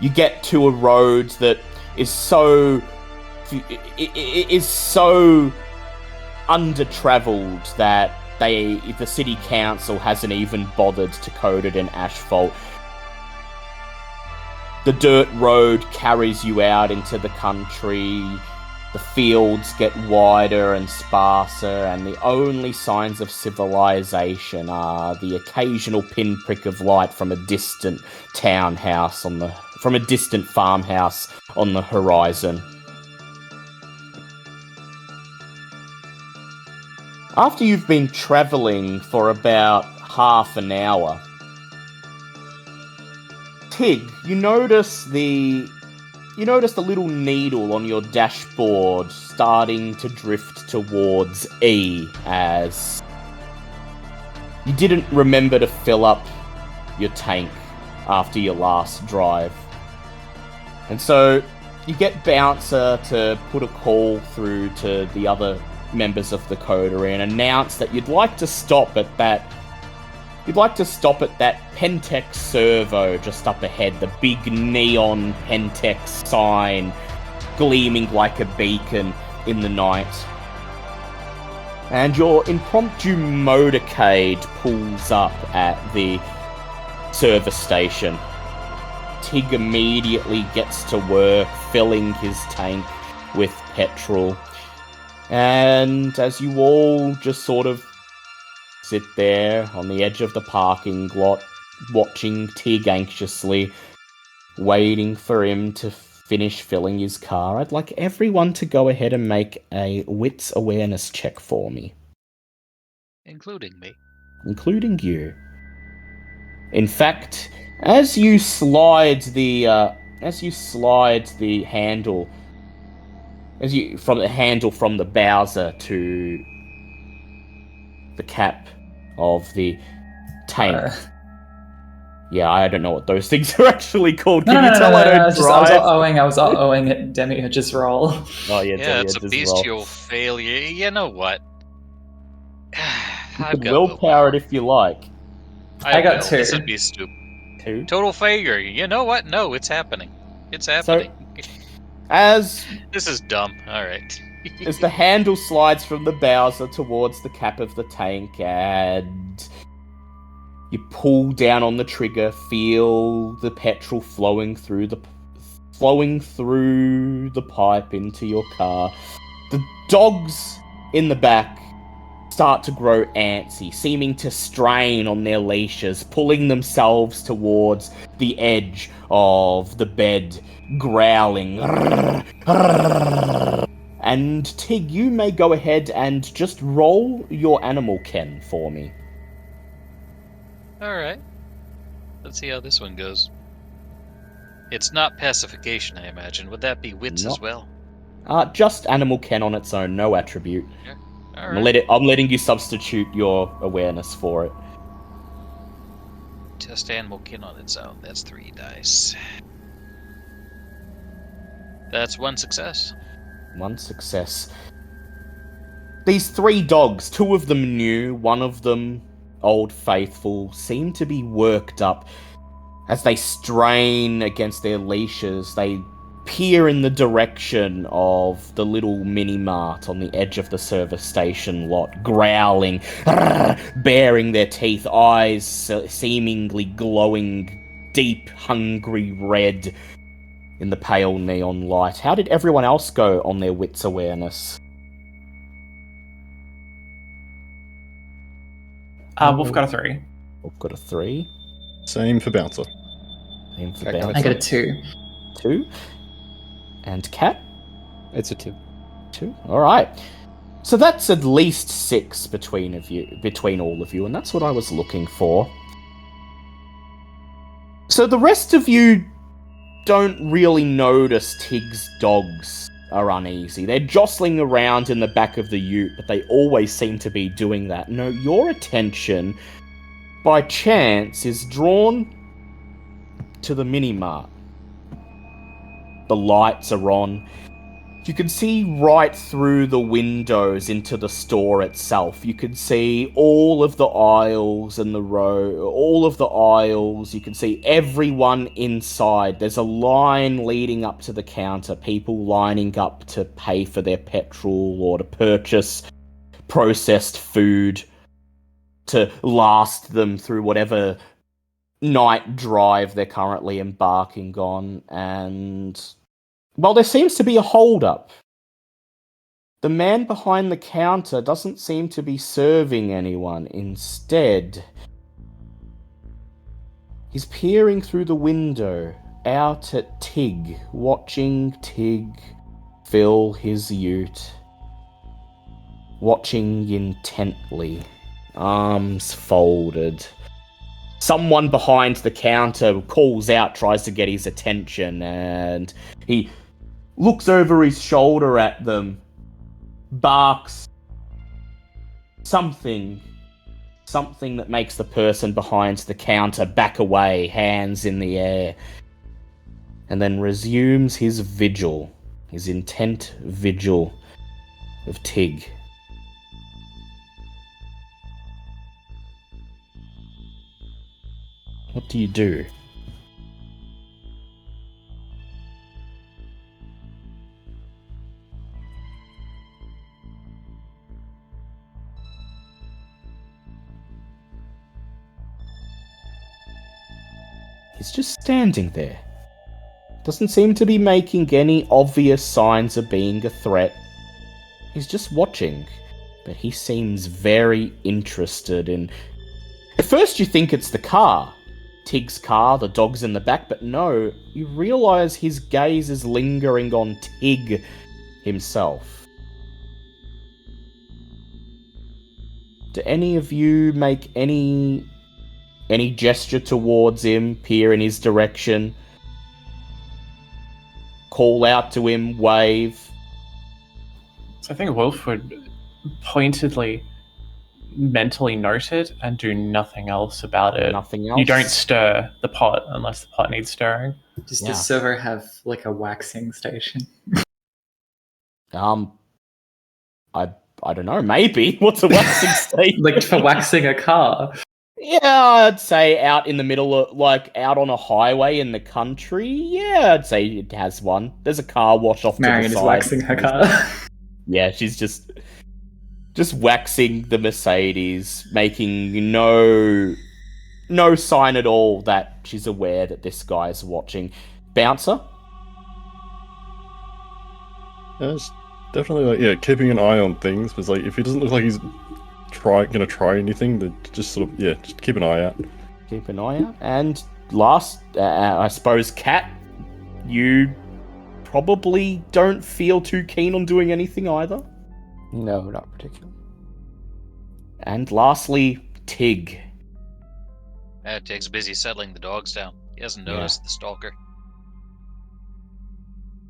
you get to a road that is so under-travelled that the city council hasn't even bothered to coat it in asphalt. The dirt road carries you out into the country. The fields get wider and sparser, and the only signs of civilization are the occasional pinprick of light from a distant farmhouse on the horizon. After you've been travelling for about half an hour, Tig, you notice the little needle on your dashboard starting to drift towards E, as you didn't remember to fill up your tank after your last drive. And so you get Bouncer to put a call through to the other members of the coterie and announce that you'd like to stop at that Pentex servo just up ahead, the big neon Pentex sign gleaming like a beacon in the night. And your impromptu motorcade pulls up at the service station. Tig immediately gets to work filling his tank with petrol. And as you all just sort of sit there on the edge of the parking lot, watching Tig anxiously, waiting for him to finish filling his car, I'd like everyone to go ahead and make a wits awareness check for me. Including me. Including you. In fact, as you slide the handle, from the Bowser to the cap of the tank. Yeah, I don't know what those things are actually called. Can you tell I don't drive? I was owing it Demiurge's roll. Oh yeah, it's a bestial failure. You know what? You can willpower it if you like. I got 2. This would be stupid. 2? Total failure. You know what? No, it's happening. It's happening. As this is dumb. All right. As the handle slides from the Bowser towards the cap of the tank, and you pull down on the trigger, feel the petrol flowing through the pipe into your car. The dogs in the back start to grow antsy, seeming to strain on their leashes, pulling themselves towards the edge of the bed, growling. And Tig, you may go ahead and just roll your animal ken for me. Alright. Let's see how this one goes. It's not pacification, I imagine. Would that be wits as well? Just animal ken on its own, no attribute. Yeah. All right. I'm letting you substitute your awareness for it. Just animal kin on its own. That's 3 dice. That's 1 success. 1 success. These 3 dogs, 2 of them new, 1 of them Old Faithful, seem to be worked up As they strain against their leashes, they peer in the direction of the little mini-mart on the edge of the service station lot, growling, baring their teeth, eyes seemingly glowing deep, hungry red in the pale neon light. How did everyone else go on their wits awareness? Wolf got a 3. We've got a 3. Same for Bouncer. Same for I got a I Bouncer. got a 2. 2. And Cat? It's a 2. 2. Alright. So that's at least 6 between all of you, and that's what I was looking for. So the rest of you don't really notice Tig's dogs are uneasy. They're jostling around in the back of the ute, but they always seem to be doing that. No, your attention, by chance, is drawn to the mini-mart. The lights are on. You can see right through the windows into the store itself. You can see all of the aisles and the row, all of the aisles. You can see everyone inside. There's a line leading up to the counter, people lining up to pay for their petrol or to purchase processed food to last them through whatever night drive they're currently embarking on. And well, there seems to be a hold-up. The man behind the counter doesn't seem to be serving anyone. Instead, he's peering through the window out at Tig, watching Tig fill his ute. Watching intently, arms folded. Someone behind the counter calls out, tries to get his attention, and he looks over his shoulder at them, barks something that makes the person behind the counter back away, hands in the air, and then resumes his vigil, his intent vigil of Tig. What do you do? He's just standing there. Doesn't seem to be making any obvious signs of being a threat. He's just watching, but he seems very interested in... At first you think it's the car. Tig's car, the dog's in the back, but no, you realise his gaze is lingering on Tig himself. Do any of you make any gesture towards him, peer in his direction, call out to him, wave? So I think Wolf would pointedly mentally note it and do nothing else about it. Nothing else? You don't stir the pot unless the pot needs stirring. Does Yeah. the server have like a waxing station? I don't know, maybe. What's a waxing station? Like for waxing a car? Yeah, I'd say out in the middle of, like, out on a highway in the country. Yeah, I'd say it has one. There's a car wash off Marion to the is side. waxing her car. Yeah, she's just waxing the Mercedes, making no sign at all that she's aware that this guy's watching. Bouncer? Yeah, it's definitely like keeping an eye on things. But like if he doesn't look like he's gonna try anything, then just sort of just keep an eye out. Keep an eye out. And last, I suppose, Cat, you probably don't feel too keen on doing anything either. No, not particularly. And lastly, Tig. Tig's busy settling the dogs down. He hasn't noticed the stalker.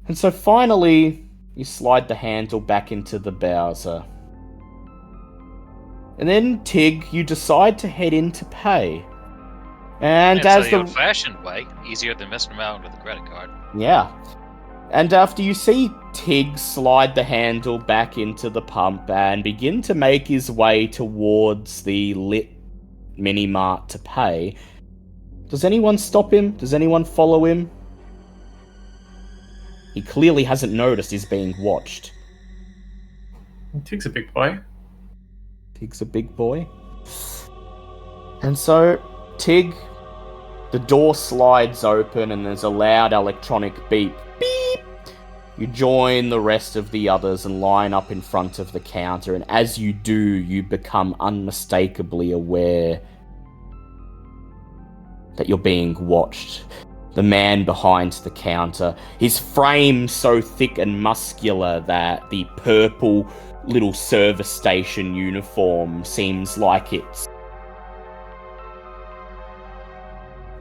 And so finally, you slide the handle back into the Bowser. And then, Tig, you decide to head in to pay. And It's as the the... old-fashioned way, easier than messing around with a credit card. Yeah. And after you see Tig slide the handle back into the pump and begin to make his way towards the lit mini-mart to pay, Does anyone stop him? Does anyone follow him? He clearly hasn't noticed he's being watched. Tig's a big boy. Tig's a big boy. And so, Tig, the door slides open and there's a loud electronic beep. Beep! You join the rest of the others and line up in front of the counter, and as you do, you become unmistakably aware that you're being watched. The man behind the counter, his frame so thick and muscular that the purple little service station uniform seems like it's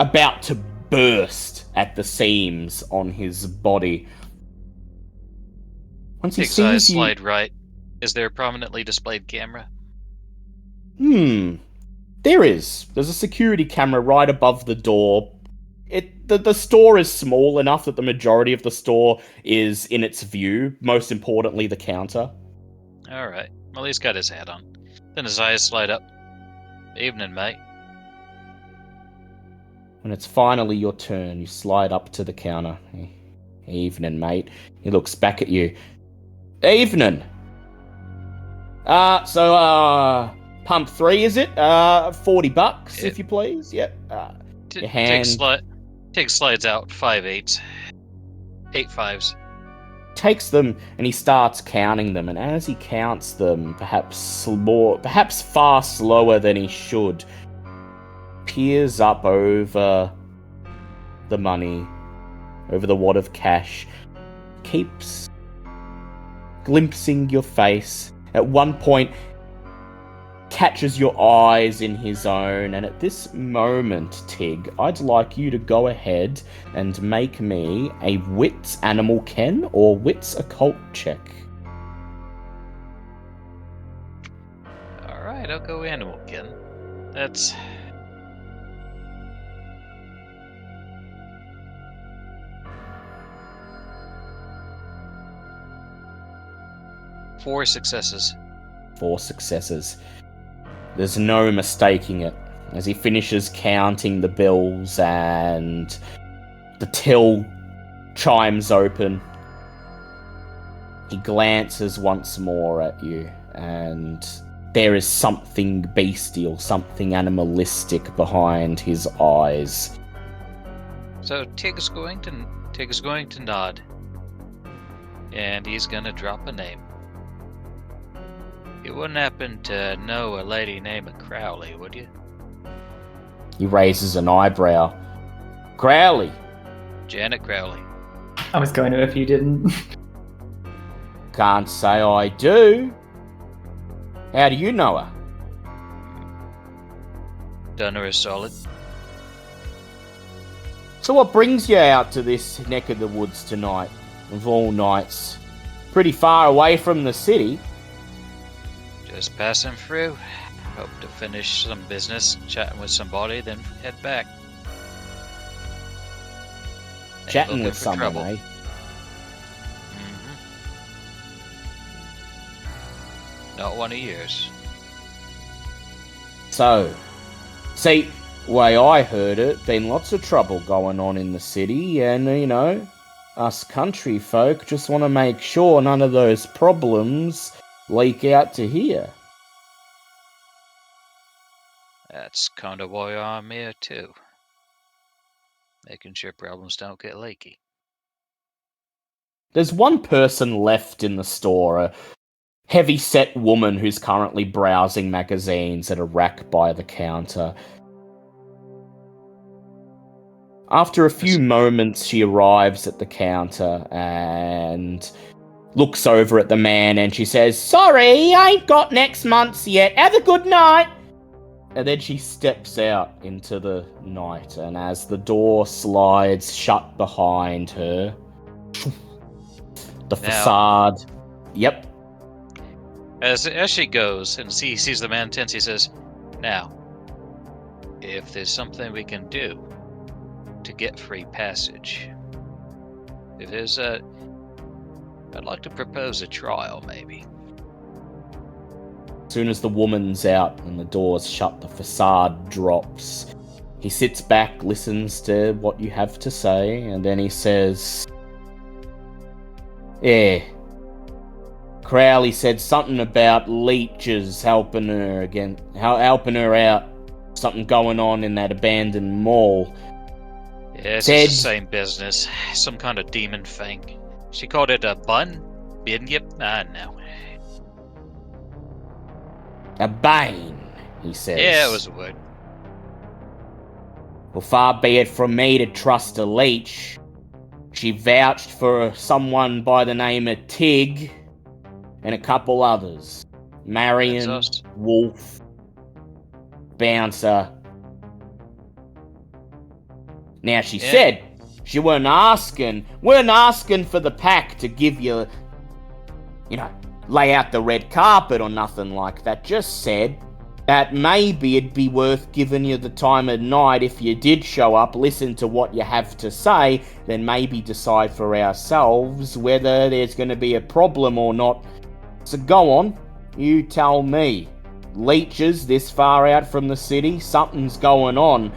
about to burst at the seams on his body. Once he Tig's eyes sees you, slide right. Is there a prominently displayed camera? there is. There's a security camera right above the door. The store is small enough that the majority of the store is in its view. Most importantly, the counter. Alright. Well, he's got his hat on. Then his eyes slide up. Evening, mate. When it's finally your turn, you slide up to the counter. Evening, mate. He looks back at you. Evening. Pump 3, is it? $40, if you please. Yep. Your hand Tig slides out 5 8s. 8 5s. Takes them and he starts counting them, and as he counts them, perhaps far slower than he should, peers up over the money, over the wad of cash, keeps glimpsing your face. At one point, catches your eyes in his own, and at this moment, Tig, I'd like you to go ahead and make me a wits animal ken or wits occult check. Alright, I'll go animal ken. That's... Four successes. 4 successes. There's no mistaking it. As he finishes counting the bills and the till chimes open, he glances once more at you, and there is something bestial, something animalistic behind his eyes. So Tig's going to nod. And he's gonna drop a name. You wouldn't happen to know a lady named Crowley, would you? He raises an eyebrow. Crowley. Janet Crowley. I was going to if you didn't. Can't say I do. How do you know her? Done her a solid. So what brings you out to this neck of the woods tonight, of all nights? Pretty far away from the city. Just passing through. Hope to finish some business, chatting with somebody, then head back. Ain't Chatting looking with for someone, trouble. eh? Not one of yours. So, see, way I heard it, been lots of trouble going on in the city, and, you know, us country folk just want to make sure none of those problems leak out to here. That's kind of why I'm here too. Making sure problems don't get leaky. There's one person left in the store, a heavy-set woman who's currently browsing magazines at a rack by the counter. After a few moments, she arrives at the counter and looks over at the man and she says, "Sorry, I ain't got next month's yet. Have a good night." And then she steps out into the night, and as the door slides shut behind her, the facade... Yep. As she goes and sees the man tense, he says, "Now, if there's something we can do to get free passage, if there's a... I'd like to propose a trial, maybe." As soon as the woman's out and the door's shut, the facade drops. He sits back, listens to what you have to say, and then he says, "Yeah, Crowley said something about leeches helping her helping her out. Something going on in that abandoned mall." Yeah, it's Said- just the same business. Some kind of demon thing. She called it a bun? Yep. No. "A bane," he says. Yeah, it was a word. "Well, far be it from me to trust a leech. She vouched for someone by the name of Tig and a couple others. Marion, That's us. Wolf, Bouncer. Now she Yeah. said she weren't asking for the pack to give you, lay out the red carpet or nothing like that. Just said that maybe it'd be worth giving you the time of night if you did show up, listen to what you have to say, then maybe decide for ourselves whether there's going to be a problem or not. So go on, you tell me. Leeches this far out from the city, something's going on.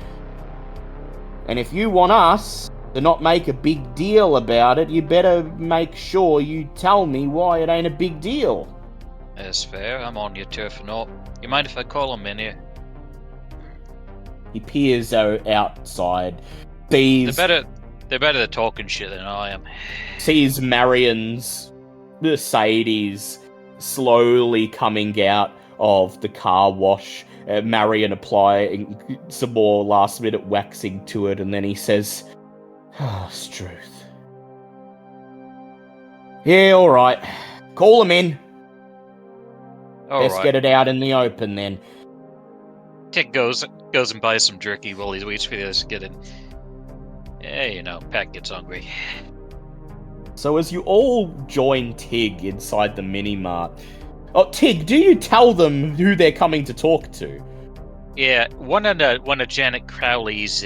And if you want us to not make a big deal about it, you better make sure you tell me why it ain't a big deal." That's fair. I'm on your turf and all. You mind if I call him in here? He peers outside, sees They're better at talking shit than I am. Marion's Mercedes slowly coming out of the car wash. Marion applying some more last minute waxing to it, and then he says, "Struth. Yeah, alright. Call him in. Let's Alright. get it out in the open then." Tick goes and buys some jerky while he waits for the others to get in. Yeah, Pat gets hungry. So as you all join Tig inside the mini-mart... Oh, Tig, do you tell them who they're coming to talk to? Yeah, one of Janet Crowley's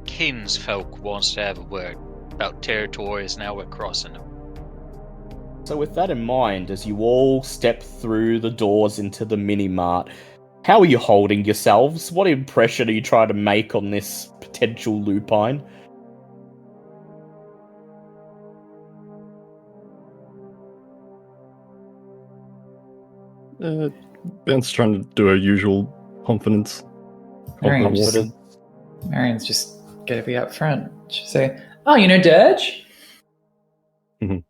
kinsfolk wants to have a word about territories now we're crossing them. So with that in mind, as you all step through the doors into the mini-mart, how are you holding yourselves? What impression are you trying to make on this potential lupine? Ben's trying to do her usual confidence. Marion's just gotta be up front. She'll say, "Oh, Dirge?" The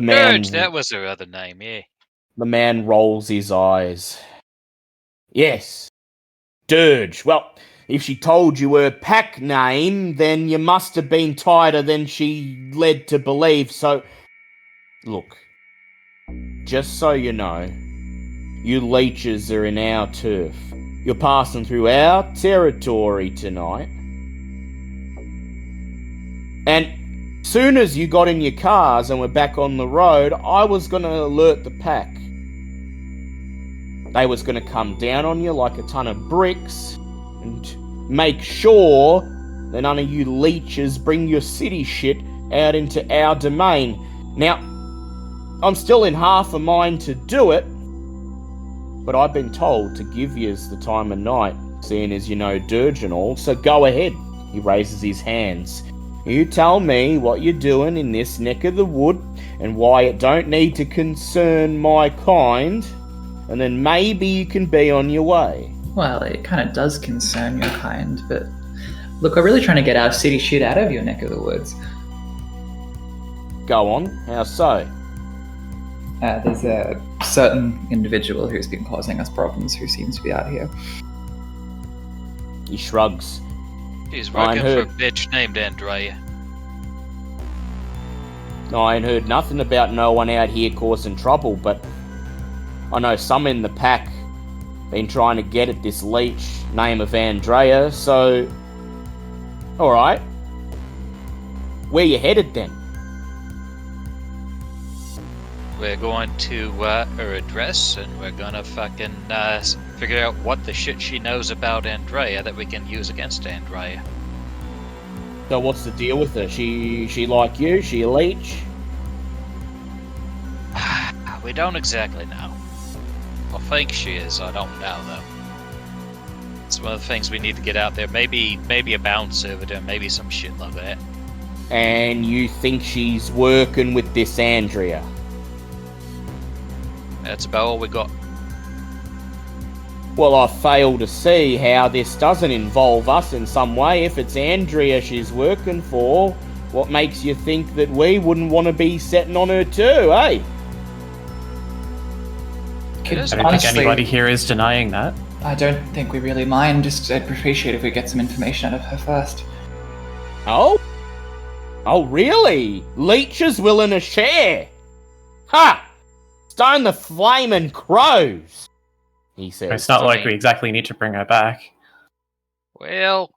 man, Dirge, that was her other name, yeah. The man rolls his eyes. "Yes, Dirge. Well, if she told you her pack name, then you must have been tighter than she led to believe. So, look, just so you know, you leeches are in our turf. You're passing through our territory tonight. And soon as you got in your cars and were back on the road, I was going to alert the pack. They was going to come down on you like a ton of bricks and make sure that none of you leeches bring your city shit out into our domain. Now, I'm still in half a mind to do it, but I've been told to give yous the time of night, seeing as you know Dirge and all, so go ahead." He raises his hands. "You tell me what you're doing in this neck of the wood and why it don't need to concern my kind, and then maybe you can be on your way." Well, it kind of does concern your kind, but look, we're really trying to get our city shit out of your neck of the woods. "Go on, how so?" There's a certain individual who's been causing us problems who seems to be out here. He shrugs. He's I working for a heard. bitch named Andrea. I ain't heard nothing about no one out here causing trouble, but I know some in the pack been trying to get at this leech, name of Andrea, so... Alright. Where you headed then? We're going to her address, and we're gonna fucking figure out what the shit she knows about Andrea that we can use against Andrea. So what's the deal with her? She like you? She a leech? We don't exactly know. I think she is, I don't know though. It's one of the things we need to get out there. Maybe a bound servitor, maybe some shit like that. And you think she's working with this Andrea? That's about all we got. Well, I fail to see how this doesn't involve us in some way. If it's Andrea she's working for, what makes you think that we wouldn't want to be setting on her too, eh? I don't think Honestly, anybody here is denying that. I don't think we really mind. Just I'd appreciate if we get some information out of her first. Oh? Oh, really? Leech is willing to share? Ha! Stone the flaming crows, he says. It's not like we exactly need to bring her back. Well,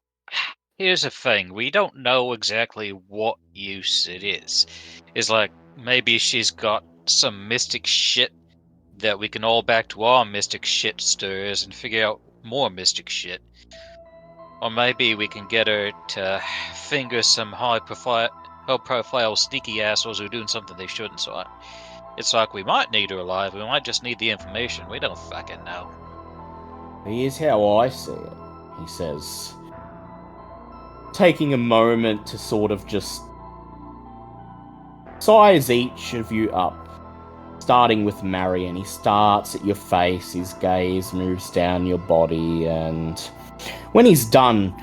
here's the thing. We don't know exactly what use it is. It's like, maybe she's got some mystic shit that we can all back to our mystic shit stirrers and figure out more mystic shit. Or maybe we can get her to finger some high-profile sneaky assholes who are doing something they shouldn't. So it's like we might need her alive. We might just need the information. We don't fucking know. Here's how I see it, he says, taking a moment to sort of just size each of you up. Starting with Marion, he starts at your face, his gaze moves down your body, and when he's done,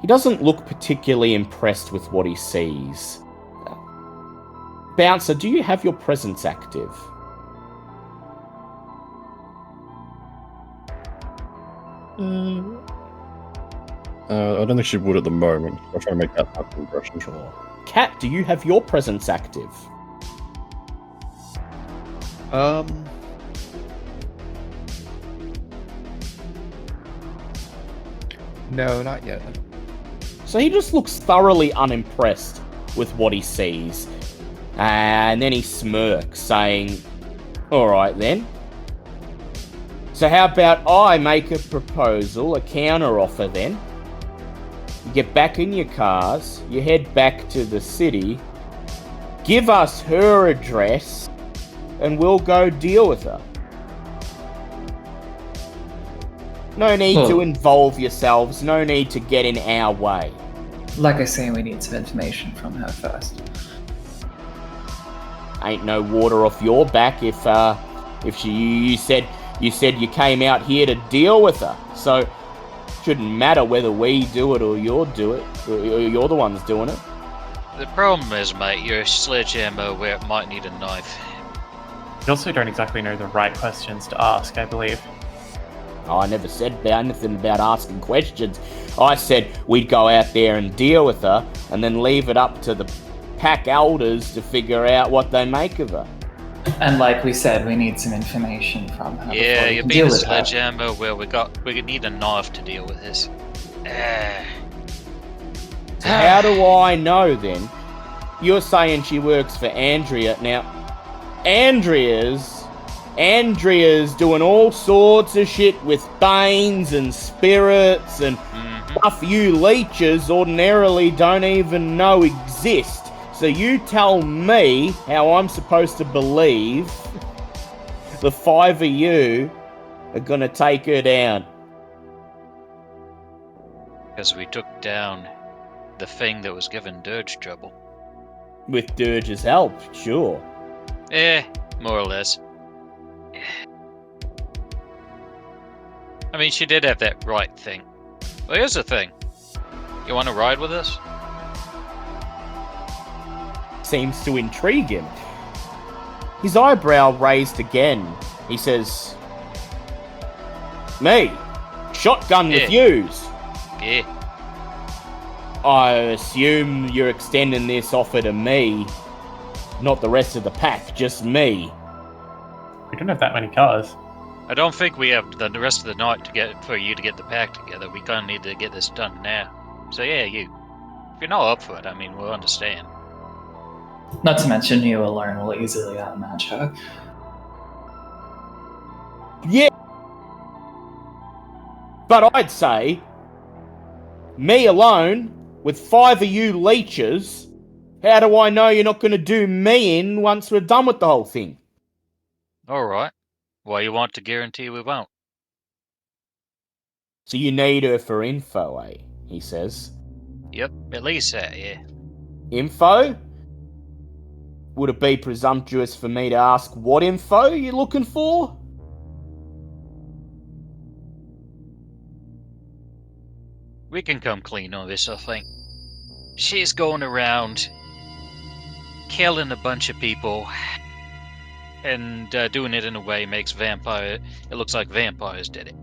he doesn't look particularly impressed with what he sees. Bouncer, do you have your presence active? I don't think she would at the moment. I'll try to make that type of impression. Sure. Cat, do you have your presence active? No, not yet. So he just looks thoroughly unimpressed with what he sees. And then he smirks, saying, "Alright then. So how about I make a proposal, a counter-offer then? You get back in your cars, you head back to the city, give us her address, and we'll go deal with her. No need to involve yourselves, no need to get in our way." Like I say, we need some information from her first. Ain't no water off your back if you said you came out here to deal with her. So shouldn't matter whether we do it or you're the ones doing it. The problem is, mate, your sledgehammer where it might need a knife. You also don't exactly know the right questions to ask, I believe. I never said anything about asking questions. I said we'd go out there and deal with her, and then leave it up to the pack elders to figure out what they make of her. And like we said, we need some information from her. Yeah, before we you're can being deal a with her. sledgehammer where we need a knife to deal with this. So how do I know then? You're saying she works for Andrea. Now, Andrea's doing all sorts of shit with banes and spirits and stuff you leeches ordinarily don't even know exist. So you tell me how I'm supposed to believe the five of you are gonna take her down. Because we took down the thing that was giving Dirge trouble. With Dirge's help, sure. More or less. I mean, she did have that right thing. Well, here's the thing. You want to ride with us? Seems to intrigue him. His eyebrow raised again. He says, "Me? Shotgun with yous?" Yeah. I assume you're extending this offer to me, not the rest of the pack, just me. We don't have that many cars. I don't think we have the rest of the night for you to get the pack together. We kind of need to get this done now. So yeah, you. If you're not up for it, I mean, we'll understand. Not to mention, you alone will easily outmatch her. Yeah. But I'd say, me alone, with five of you leeches, how do I know you're not going to do me in once we're done with the whole thing? Alright. Well, you want to guarantee we won't? So you need her for info, eh? He says. Yep, at least that, yeah. Info? Would it be presumptuous for me to ask what info you're looking for? We can come clean on this, I think. She's going around killing a bunch of people and doing it in a way makes it looks like vampires did it.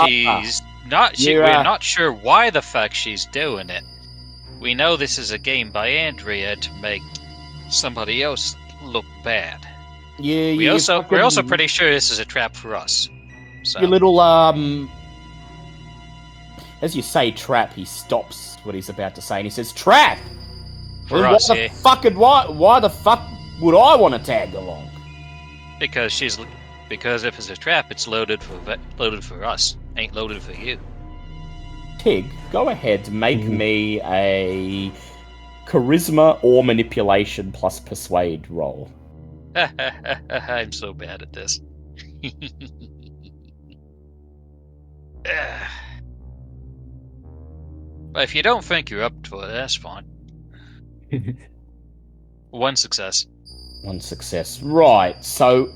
She's not. We're not sure why the fuck she's doing it. We know this is a game by Andrea to make somebody else look bad. Yeah, we're also pretty sure this is a trap for us. So your little as you say trap, he stops what he's about to say and he says trap. for Well, us, yeah. Why the fuck would I want to tag along? Because if it's a trap, it's loaded for us. Ain't loaded for you. Tig, go ahead, make me a charisma or manipulation plus persuade roll. I'm so bad at this. But if you don't think you're up to it, that's fine. One success. One success. Right, so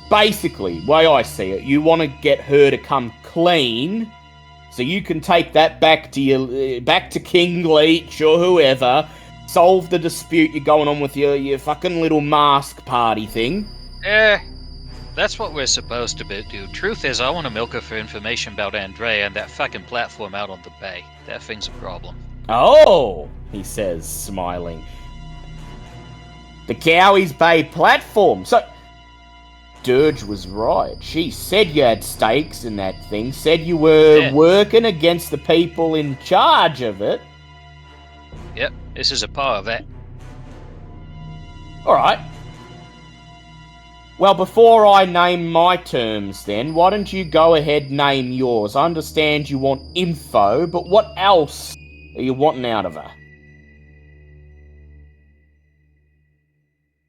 basically, way I see it, you want to get her to come clean, so you can take that back to King Leech or whoever, solve the dispute you're going on with your fucking little mask party thing. That's what we're supposed to do. Truth is, I want to milk her for information about Andrea and that fucking platform out on the bay. That thing's a problem. Oh, he says, smiling. The Cowie's Bay platform. So, Dirge was right. She said you had stakes in that thing, said you were working against the people in charge of it. Yep, this is a part of it. Alright. Well, before I name my terms then, why don't you go ahead and name yours? I understand you want info, but what else are you wanting out of her?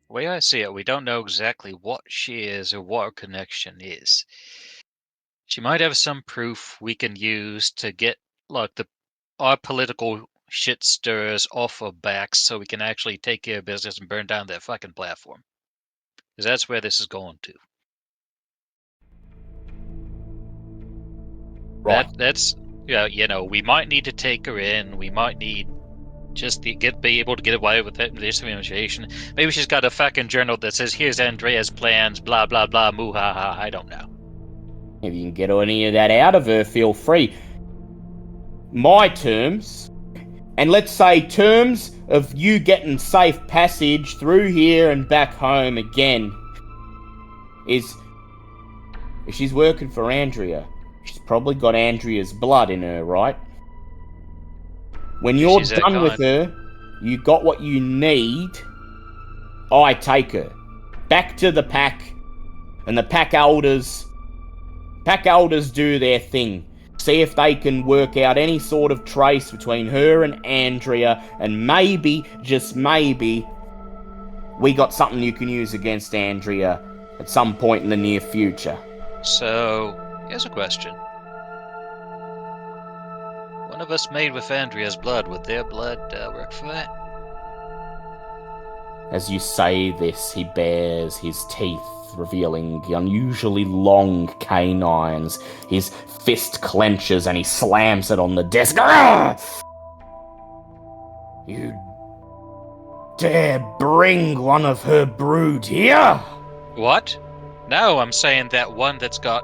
The way I see it, we don't know exactly what she is or what her connection is. She might have some proof we can use to get like our political shit stirrers off our backs so we can actually take care of business and burn down that fucking platform. Because that's where this is going to. Right. That's we might need to take her in. We might need just to be able to get away with it. This information. Maybe she's got a fucking journal that says, "Here's Andrea's plans." Blah blah blah. Moo ha ha. I don't know. If you can get any of that out of her, feel free. My terms, and let's say terms of you getting safe passage through here and back home again, is if she's working for Andrea, she's probably got Andrea's blood in her, right? When you're done with her, you got what you need, I take her back to the pack, and the pack elders do their thing. See if they can work out any sort of trace between her and Andrea, and maybe, just maybe, we got something you can use against Andrea at some point in the near future. So, here's a question. One of us made with Andrea's blood, would their blood work for that? As you say this, he bares his teeth, revealing unusually long canines. His fist clenches and he slams it on the desk. Arrgh! You dare bring one of her brood here? What? No, I'm saying that one that's got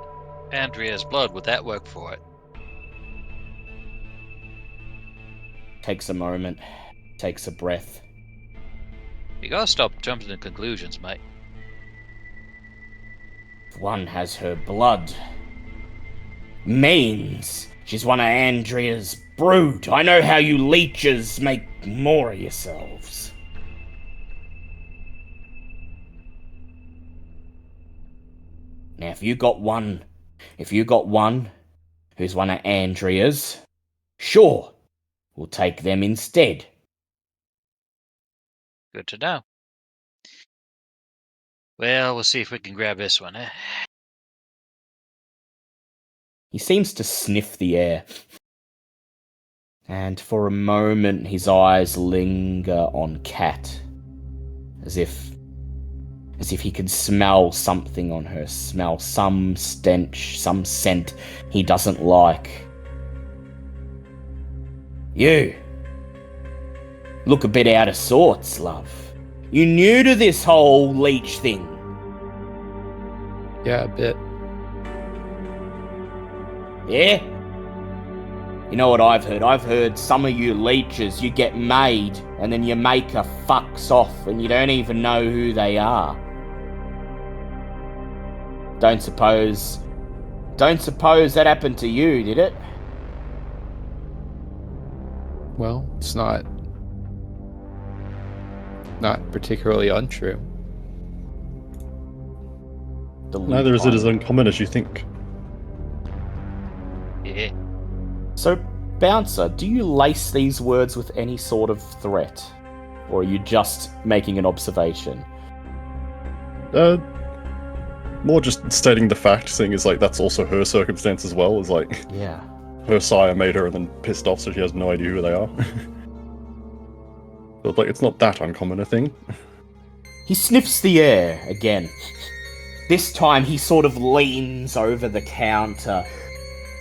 Andrea's blood, would that work for it? Takes a moment, takes a breath. You gotta stop jumping to conclusions, mate. If one has her blood, means she's one of Andrea's brood. I know how you leeches make more of yourselves. Now, if you got one who's one of Andrea's, sure, we'll take them instead. Good to know. Well, we'll see if we can grab this one, eh? He seems to sniff the air. And for a moment, his eyes linger on Kat, as if he could smell something on her, smell some stench, some scent he doesn't like. You look a bit out of sorts, love. You new to this whole leech thing? Yeah, a bit. Yeah? You know what I've heard? I've heard some of you leeches, you get made, and then your maker fucks off, and you don't even know who they are. Don't suppose that happened to you, did it? Well, it's not particularly untrue. Neither is it as uncommon as you think. Yeah. So, Bouncer, do you lace these words with any sort of threat? Or are you just making an observation? More just stating the fact, seeing as like that's also her circumstance as well, is like Yeah. her sire made her and then pissed off so she has no idea who they are. But like it's not that uncommon a thing. He sniffs the air again. This time he sort of leans over the counter,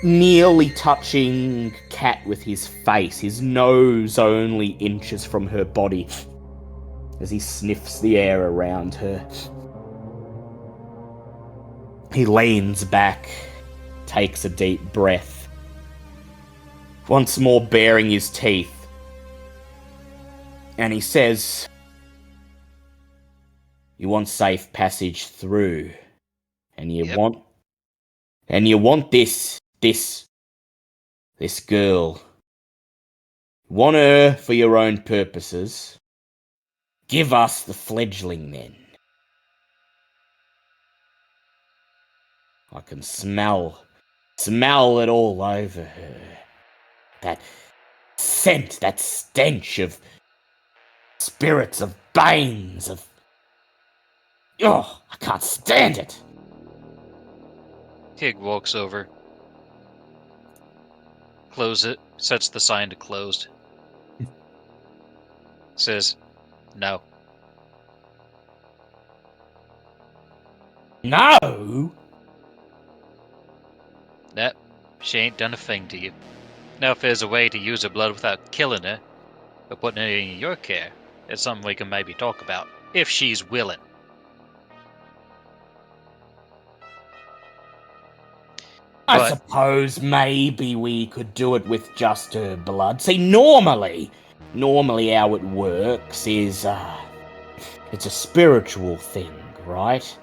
nearly touching Kat with his face, his nose only inches from her body, as he sniffs the air around her. He leans back, takes a deep breath, once more baring his teeth, and he says, "You want safe passage through, and you Yep. want this girl. Want her for your own purposes. Give us the fledgling then. I can smell it all over her. That scent, that stench of spirits, of banes, of... Oh, I can't stand it." Tig walks over, close it, sets the sign to closed. Says, no. No! That she ain't done a thing to you. Now if there's a way to use her blood without killing her, or putting her in your care, it's something we can maybe talk about, if she's willing. I But- suppose maybe we could do it with just her blood. See, normally how it works is, it's a spiritual thing, right?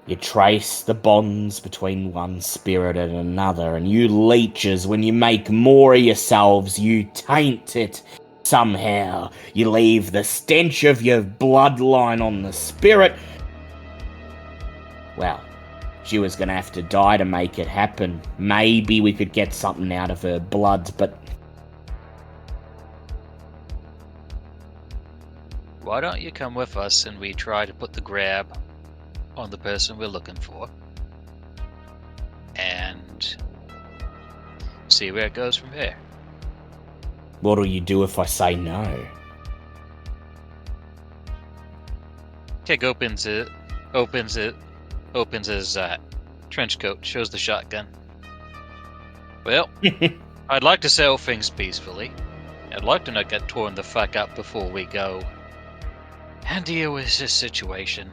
You trace the bonds between one spirit and another, and you leeches, when you make more of yourselves, you taint it somehow. You leave the stench of your bloodline on the spirit. Well, she was gonna have to die to make it happen. Maybe we could get something out of her blood, but... Why don't you come with us and we try to put the grab on the person we're looking for, and see where it goes from there. What'll you do if I say no? Tig opens his trench coat, shows the shotgun. Well, I'd like to settle things peacefully. I'd like to not get torn the fuck up before we go and deal with this situation.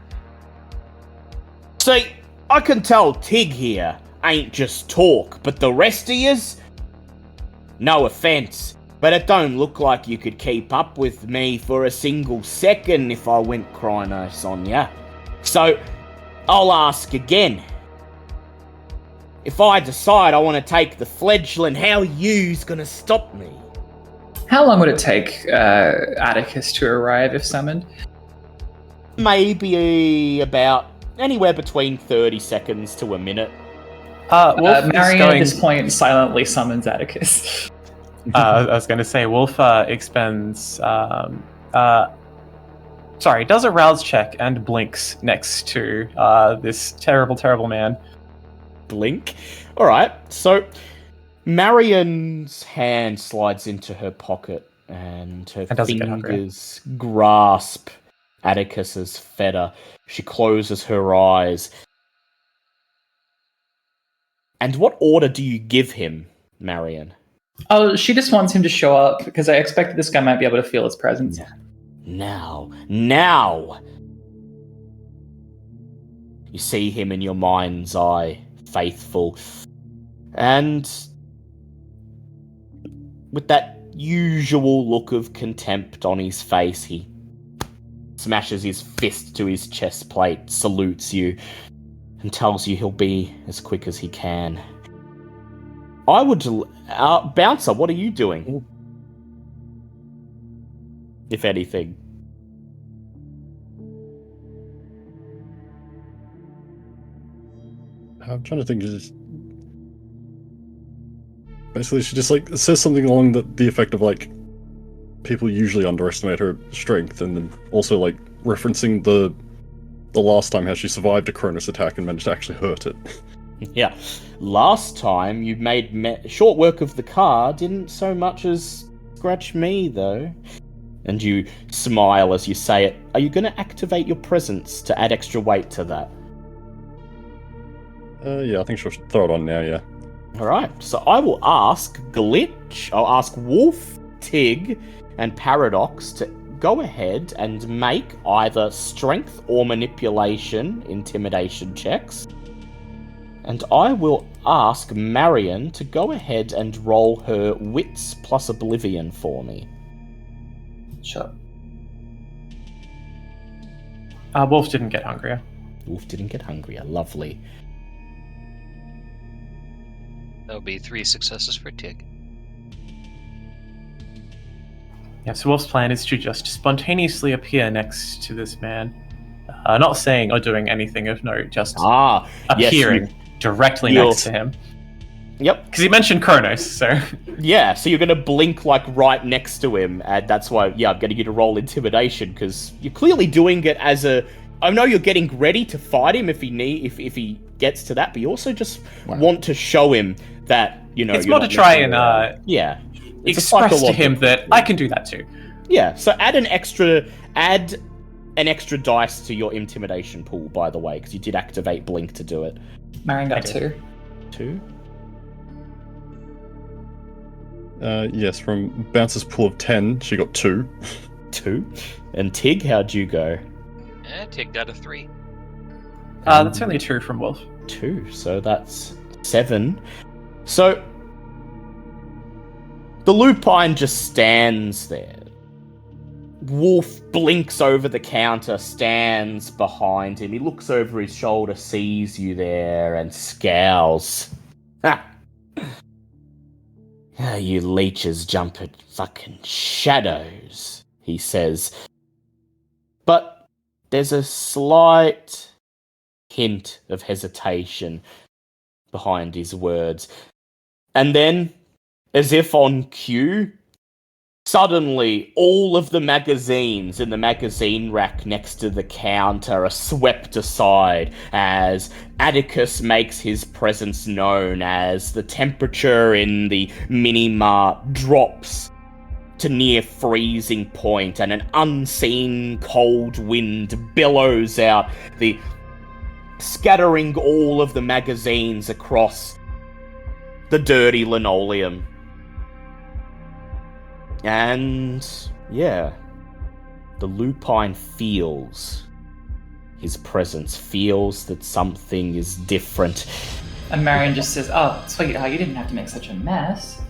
See, I can tell Tig here ain't just talk, but the rest of yous? No offense, but it don't look like you could keep up with me for a single second if I went Krynos on ya. So, I'll ask again. If I decide I want to take the fledgling, how you's gonna stop me? How long would it take Atticus to arrive if summoned? Maybe about anywhere between 30 seconds to a minute. Wolf is Marion going... at this point silently summons Atticus. I was going to say, Wolf expends... does a rouse check and blinks next to this terrible, terrible man. blink. All right, so Marion's hand slides into her pocket and her And doesn't get hungry. fingers grasp Atticus's fetter. She closes her eyes. And what order do you give him, Marion? Oh, she just wants him to show up because I expect that this guy might be able to feel his presence. Now. You see him in your mind's eye, faithful. And with that usual look of contempt on his face, he smashes his fist to his chest plate, salutes you, and tells you he'll be as quick as he can. Bouncer, what are you doing? If anything. I'm trying to think. Basically, she just says something along the effect of people usually underestimate her strength, and then also referencing the last time how she survived a Cronus attack and managed to actually hurt it. Yeah. Last time you made short work of the car, didn't so much as scratch me, though. And you smile as you say it. Are you going to activate your presence to add extra weight to that? Yeah, I think she'll throw it on now, yeah. Alright, so I will ask Glitch, I'll ask Wolf, Tig, and Paradox to go ahead and make either strength or manipulation intimidation checks. And I will ask Marion to go ahead and roll her wits plus oblivion for me. Sure. Wolf didn't get hungrier. Wolf didn't get hungrier, lovely. That would be 3 successes for Tig. Yeah, so Wolf's plan is to just spontaneously appear next to this man. Not saying or doing anything of note, just appearing directly next to him. Yep. Because he mentioned Kronos, so... Yeah, so you're going to blink right next to him, and that's why, I'm getting you to roll intimidation, because you're clearly doing it as a... I know you're getting ready to fight him if he gets to that, but you also just want to show him that, It's more to try and express to him that I can do that too. Yeah, so add an extra dice to your intimidation pool, by the way, because you did activate blink to do it. Marion got 2. 2? Yes, from Bouncer's pool of 10, she got 2. 2? And Tig, how'd you go? Tig got a 3. That's only 2 from Wolf. 2, so that's 7. So, the lupine just stands there. Wolf blinks over the counter, stands behind him. He looks over his shoulder, sees you there, and scowls. Ha! You leeches jump at fucking shadows, he says. But there's a slight hint of hesitation behind his words. And then, as if on cue, suddenly all of the magazines in the magazine rack next to the counter are swept aside as Atticus makes his presence known, as the temperature in the mini-mart drops to near freezing point and an unseen cold wind billows out, scattering all of the magazines across the dirty linoleum. And, the lupine feels his presence, feels that something is different. And Marion just says, "Oh, sweetheart, you didn't have to make such a mess."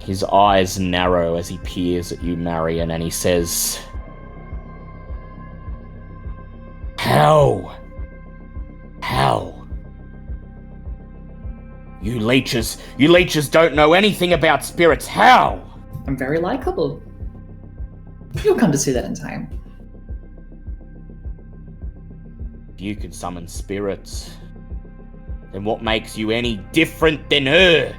His eyes narrow as he peers at you, Marion, and he says, How? You leeches don't know anything about spirits. How? I'm very likable. You'll come to see that in time. If you can summon spirits, then what makes you any different than her?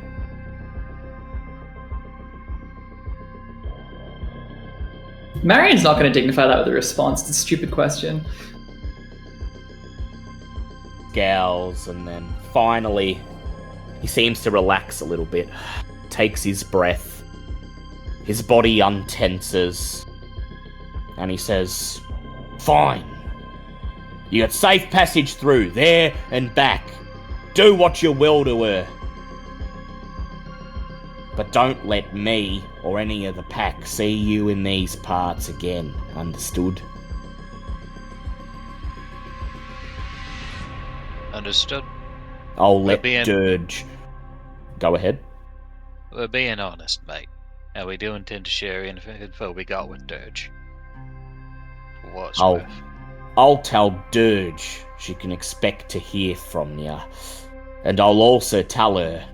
Marion's not going to dignify that with a response. It's a stupid question. scowls, and then finally he seems to relax a little bit, takes his breath, his body untenses, and he says, "Fine. You got safe passage through, there and back. Do what you will to her. But don't let me or any of the pack see you in these parts again, understood?" Understood. I'll let being- Dirge... Go ahead. We're being honest, mate. And we do intend to share info we got with Dirge. For what it's I'll- worth. I'll tell Dirge she can expect to hear from you. And I'll also tell her,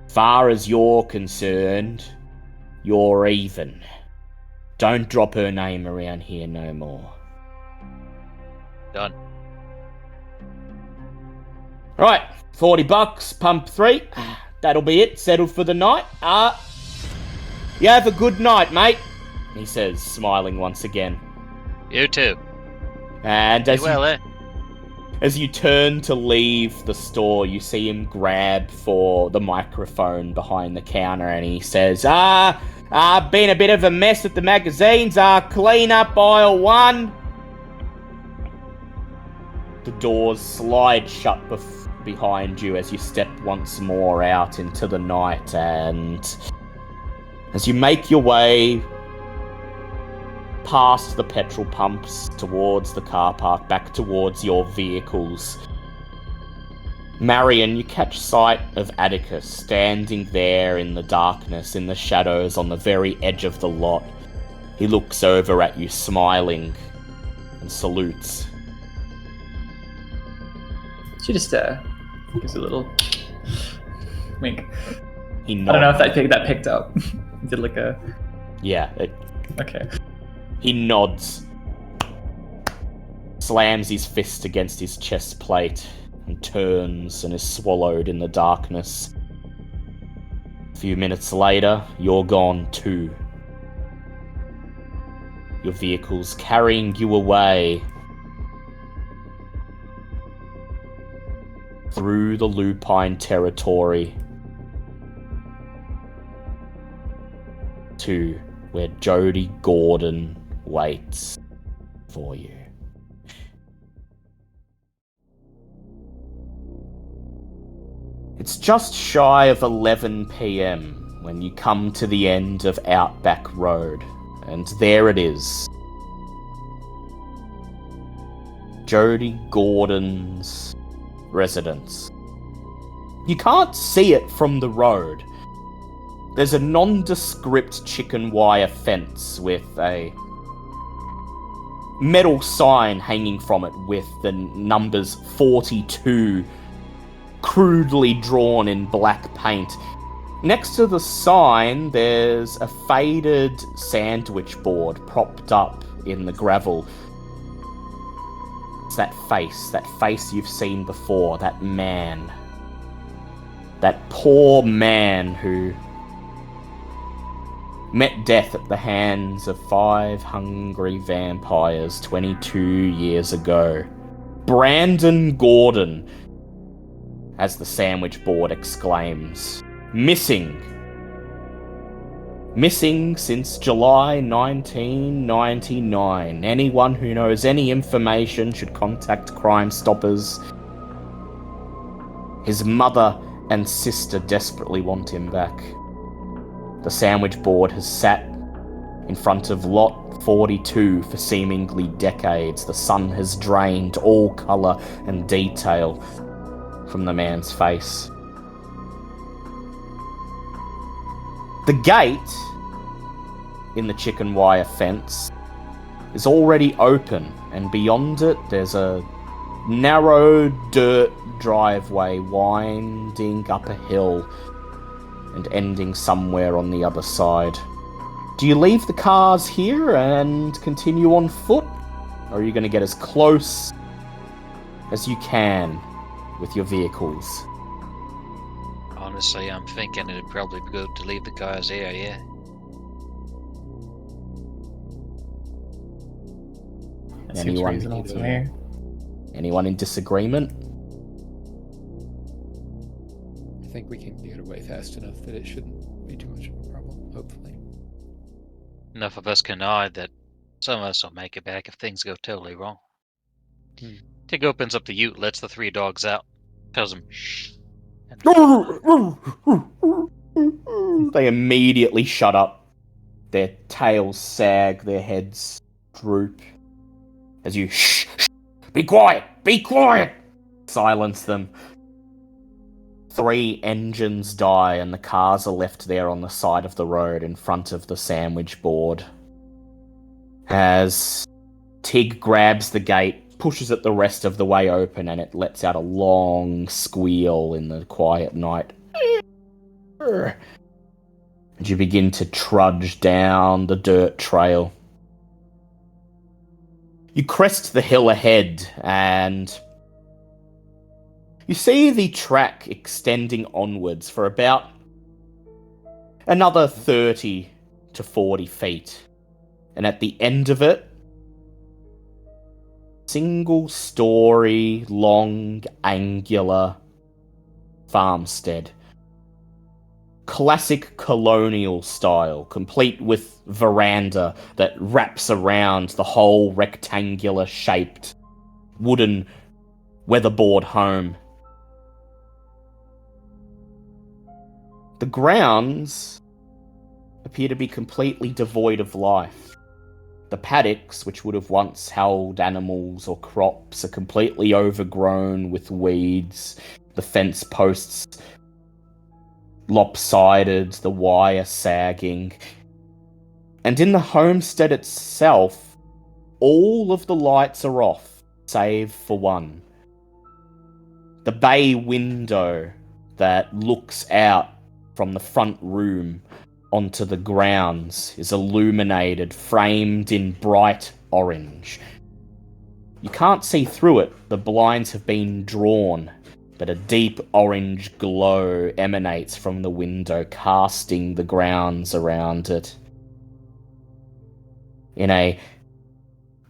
far as you're concerned, you're even. Don't drop her name around here no more. Done. Right, $40, pump 3. That'll be it, settled for the night. You have a good night, mate, he says, smiling once again. You too. And Be well, eh? as you turn to leave the store, you see him grab for the microphone behind the counter, and he says, been a bit of a mess at the magazines. Clean up aisle 1. The doors slide shut behind you as you step once more out into the night, and as you make your way past the petrol pumps towards the car park, back towards your vehicles, Marion, you catch sight of Atticus standing there in the darkness, in the shadows on the very edge of the lot. He looks over at you, smiling, and salutes. She just gives a little wink. He nods. I don't know if that picked up. Did like a... Yeah, Okay. he nods, slams his fist against his chest plate, and turns and is swallowed in the darkness. A few minutes later, you're gone too. Your vehicle's carrying you away through the Lupine territory to where Jody Gordon waits for you. It's just shy of 11 PM when you come to the end of Outback Road, and there it is. Jody Gordon's residence. You can't see it from the road. There's a nondescript chicken wire fence with a metal sign hanging from it with the numbers 42 crudely drawn in black paint. Next to the sign, there's a faded sandwich board propped up in the gravel. It's that face you've seen before, that man. That poor man who met death at the hands of 5 hungry vampires 22 years ago. Brandon Gordon, as the sandwich board exclaims. Missing. Missing since July 1999. Anyone who knows any information should contact Crime Stoppers. His mother and sister desperately want him back. The sandwich board has sat in front of lot 42 for seemingly decades. The sun has drained all colour and detail from the man's face. The gate in the chicken wire fence is already open, and beyond it there's a narrow dirt driveway winding up a hill and ending somewhere on the other side. Do you leave the cars here and continue on foot? Or are you going to get as close as you can with your vehicles? Honestly, I'm thinking it'd probably be good to leave the cars here, yeah. That seems reasonable to me. Anyone in disagreement? I think we can get away fast enough that it shouldn't be too much of a problem, hopefully. Enough of us can nod that some of us will make it back if things go totally wrong. Tig opens up the ute, lets the 3 dogs out, tells them, shh. They immediately shut up. Their tails sag, their heads droop. As you shh, be quiet, silence them. 3 engines die and the cars are left there on the side of the road in front of the sandwich board. As Tig grabs the gate, pushes it the rest of the way open, and it lets out a long squeal in the quiet night. And you begin to trudge down the dirt trail. You crest the hill ahead, and you see the track extending onwards for about another 30 to 40 feet. And at the end of it, single-story, long, angular farmstead. Classic colonial style, complete with veranda that wraps around the whole rectangular-shaped wooden weatherboard home. The grounds appear to be completely devoid of life. The paddocks, which would have once held animals or crops, are completely overgrown with weeds. The fence posts lopsided, the wire sagging. And in the homestead itself, all of the lights are off, save for one. The bay window that looks out from the front room onto the grounds is illuminated, framed in bright orange. You can't see through it, the blinds have been drawn, but a deep orange glow emanates from the window, casting the grounds around it in a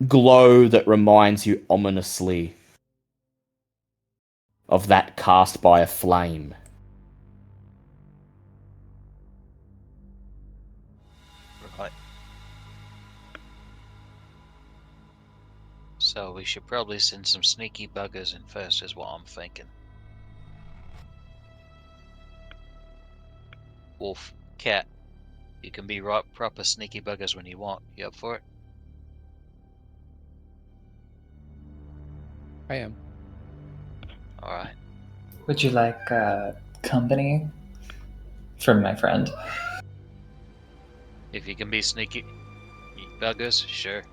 glow that reminds you ominously of that cast by a flame. Right. So we should probably send some sneaky buggers in first, is what I'm thinking. Wolf, Cat, you can be proper sneaky buggers when you want. You up for it? I am. Alright. Would you like company from my friend? If you can be sneaky buggers, sure.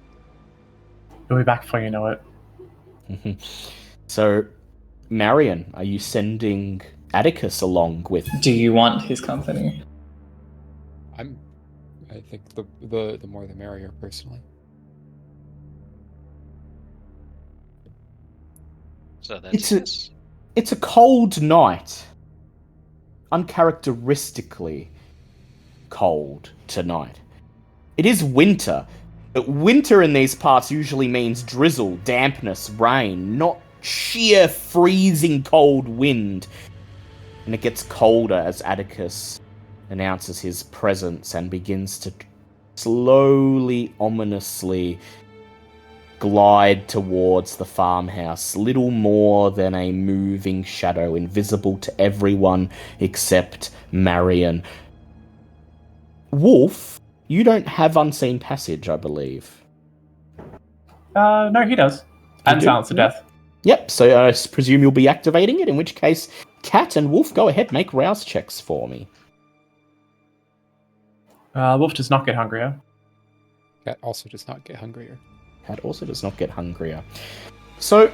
We'll be back before you know it. So, Marion, are you sending Atticus along with? Do you want his company? I think the more the merrier, personally. So that's yes. It's a cold night. Uncharacteristically cold tonight. It is winter, but winter in these parts usually means drizzle, dampness, rain, not sheer freezing cold wind. And it gets colder as Atticus announces his presence and begins to slowly, ominously glide towards the farmhouse, little more than a moving shadow, invisible to everyone except Marion. Wolf, you don't have unseen passage, I believe. No, he does. And do? Silence to Death. Yep, so I presume you'll be activating it, in which case Cat and Wolf, go ahead, make rouse checks for me. Wolf does not get hungrier. Cat also does not get hungrier. Cat also does not get hungrier. So,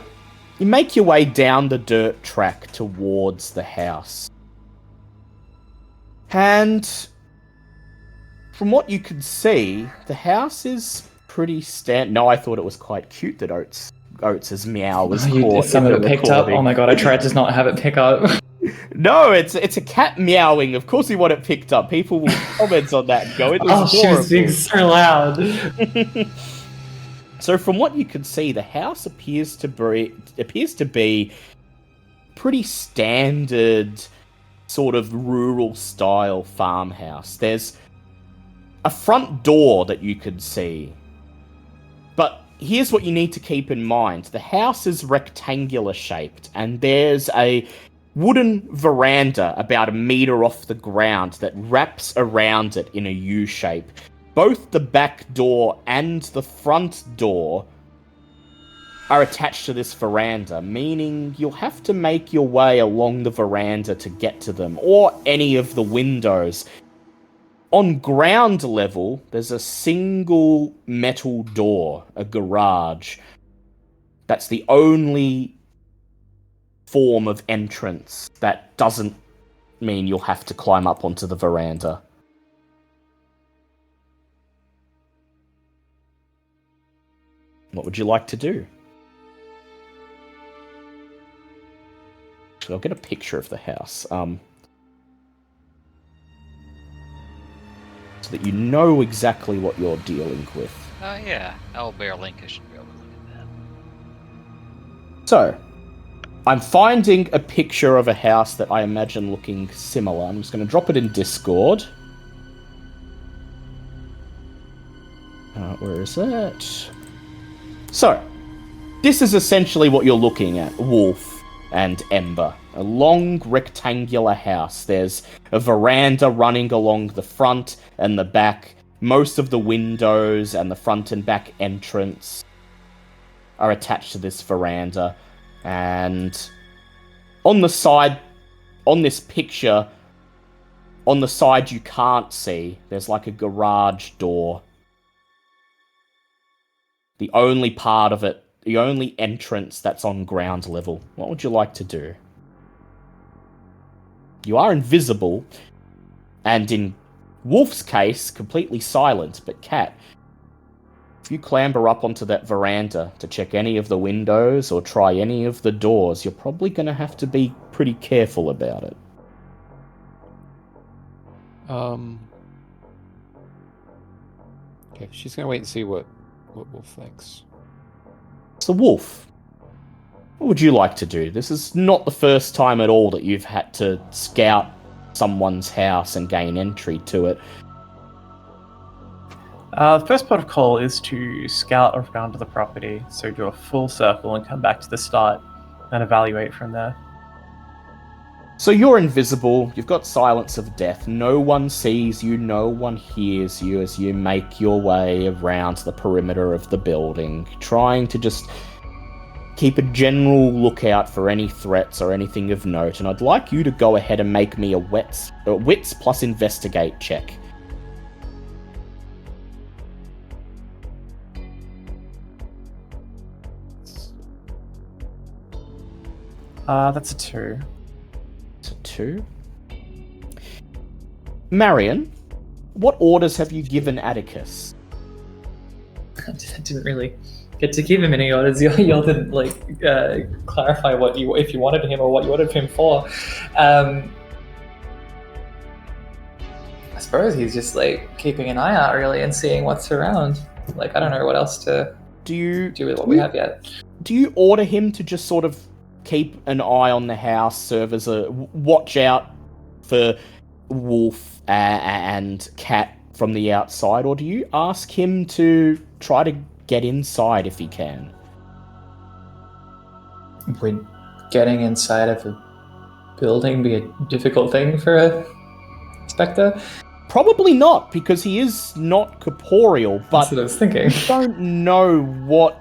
you make your way down the dirt track towards the house. And from what you could see, the house is pretty No, I thought it was quite cute that Oates' meow was caught. Some of it picked up. Oh my god, I tried to not have it pick up. No, it's a cat meowing. Of course we want it picked up. People will comment on that and go, it was she was adorable. being so loud. So from what you can see, the house appears to be pretty standard sort of rural style farmhouse. There's a front door that you could see. But here's what you need to keep in mind. The house is rectangular shaped, and there's a wooden veranda about a meter off the ground that wraps around it in a U shape. Both the back door and the front door are attached to this veranda, meaning you'll have to make your way along the veranda to get to them, or any of the windows. On ground level, there's a single metal door, a garage. That's the only form of entrance that doesn't mean you'll have to climb up onto the veranda. What would you like to do? I'll get a picture of the house, so that you know exactly what you're dealing with. Oh yeah, Owlbear Link, I should be able to look at that. So, I'm finding a picture of a house that I imagine looking similar. I'm just going to drop it in Discord. Where is it? So, this is essentially what you're looking at, Wolf and Ember. A long rectangular house. There's a veranda running along the front and the back. Most of the windows and the front and back entrance are attached to this veranda. And on the side, on this picture, on the side you can't see, there's like a garage door. The only part of it, the only entrance that's on ground level. What would you like to do? You are invisible, and in Wolf's case, completely silent, but Cat, if you clamber up onto that veranda to check any of the windows or try any of the doors, you're probably going to have to be pretty careful about it. Okay, she's gonna wait and see what Wolf thinks. So Wolf, what would you like to do? This is not the first time at all that you've had to scout someone's house and gain entry to it. The first port of call is to scout around the property, so do a full circle and come back to the start and evaluate from there. So you're invisible, you've got silence of death, no one sees you, no one hears you as you make your way around the perimeter of the building, trying to just keep a general lookout for any threats or anything of note, and I'd like you to go ahead and make me a wits plus investigate check. That's a 2. It's a 2. Marion, what orders have you given Atticus? I didn't really get to give him any orders. Y'all didn't clarify if you wanted him or what you wanted him for. I suppose he's just keeping an eye out really and seeing what's around. I don't know what else to do with what we have yet. Do you order him to just sort of keep an eye on the house, serve as a watch out for Wolf and Cat from the outside, or do you ask him to try to get inside if he can? Would getting inside of a building be a difficult thing for a Spectre? Probably not, because he is not corporeal, but that's what I was thinking. You don't know what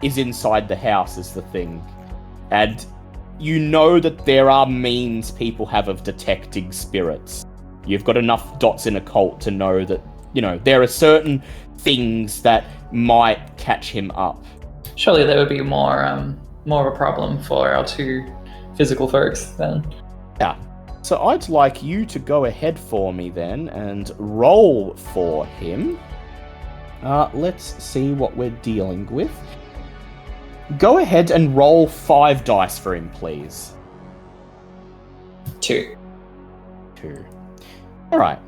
is inside the house is the thing. And you know that there are means people have of detecting spirits. You've got enough dots in a cult to know that, there are certain things that might catch him up. Surely there would be more of a problem for our two physical folks then. Yeah. So I'd like you to go ahead for me then and roll for him. Let's see what we're dealing with. Go ahead and roll 5 dice for him, please. 2. Alright.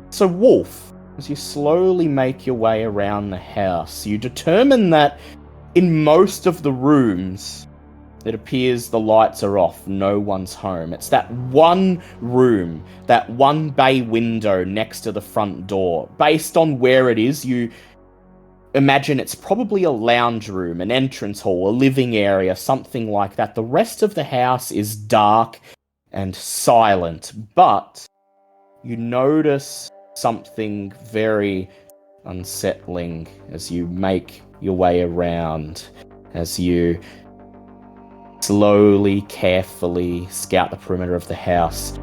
So, Wolf, As you slowly make your way around the house, you determine that in most of the rooms, it appears the lights are off, no one's home. It's that one room, that one bay window next to the front door. Based on where it is, you imagine it's probably a lounge room, an entrance hall, a living area, something like that. The rest of the house is dark and silent, but you notice something very unsettling as you make your way around, as you slowly, carefully scout the perimeter of the house.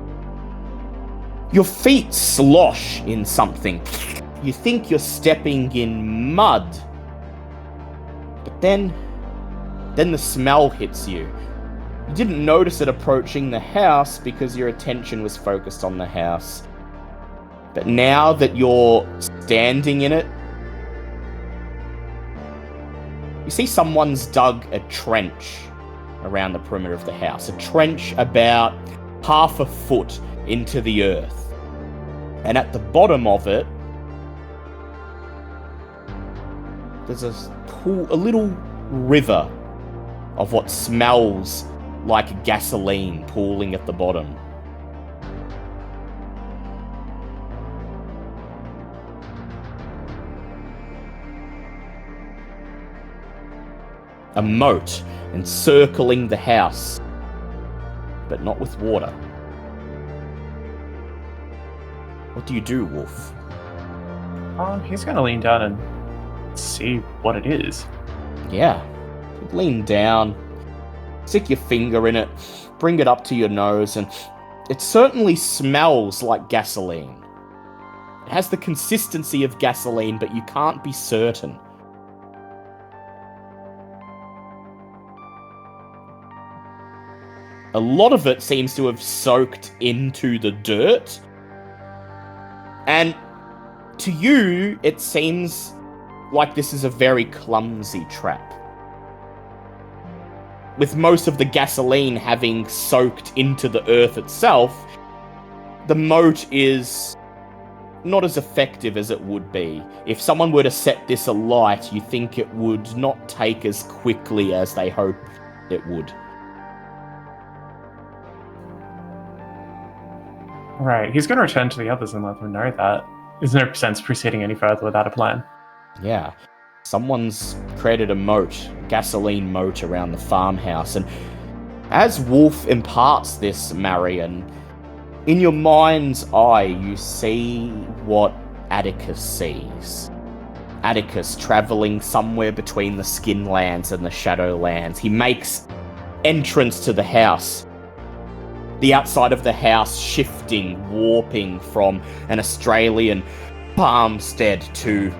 Your feet slosh in something. You think you're stepping in mud. But then the smell hits you. You didn't notice it approaching the house because your attention was focused on the house. But now that you're standing in it, you see someone's dug a trench around the perimeter of the house. A trench about half a foot into the earth. And at the bottom of it, there's a little river of what smells like gasoline pooling at the bottom. A moat encircling the house, but not with water. What do you do, Wolf? He's gonna lean down and see what it is. Yeah. You lean down, stick your finger in it, bring it up to your nose, and it certainly smells like gasoline. It has the consistency of gasoline, but you can't be certain. A lot of it seems to have soaked into the dirt. And to you, it seems like this is a very clumsy trap. With most of the gasoline having soaked into the earth itself, the moat is not as effective as it would be. If someone were to set this alight, you think it would not take as quickly as they hope it would. Right, he's gonna return to the others and let them know that. There's no sense proceeding any further without a plan. Yeah. Someone's created a moat, a gasoline moat around the farmhouse, and as Wolf imparts this, Marion, in your mind's eye, you see what Atticus sees. Atticus travelling somewhere between the Skinlands and the Shadowlands. He makes entrance to the house. The outside of the house shifting, warping from an Australian farmstead to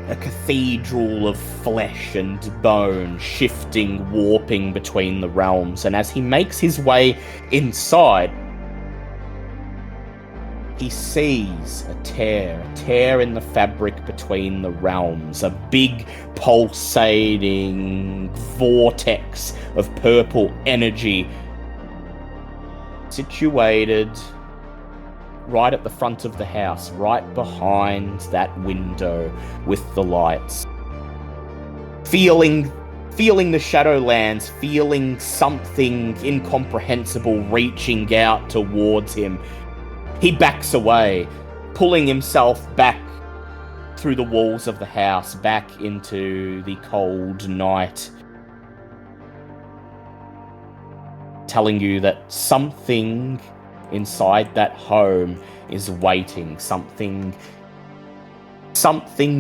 a cathedral of flesh and bone, shifting, warping between the realms. And as he makes his way inside, he sees a tear in the fabric between the realms, a big pulsating vortex of purple energy situated right at the front of the house, right behind that window with the lights. Feeling the Shadowlands, feeling something incomprehensible reaching out towards him. He backs away, pulling himself back through the walls of the house, back into the cold night, telling you that something inside that home is waiting. Something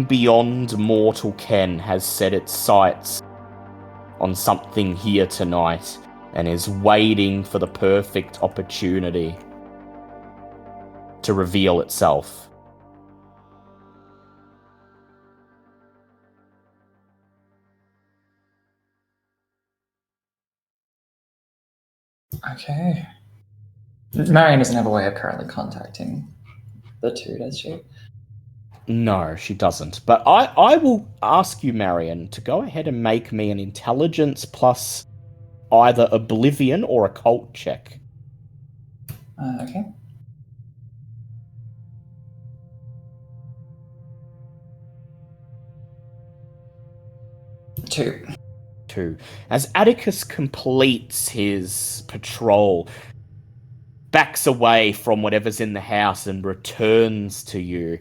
beyond mortal ken has set its sights on something here tonight and is waiting for the perfect opportunity to reveal itself. Okay. Marion doesn't have a way of currently contacting the two, does she? No, she doesn't. But I will ask you, Marion, to go ahead and make me an intelligence plus either oblivion or occult check. Okay. 2. 2. As Atticus completes his patrol, backs away from whatever's in the house and returns to you,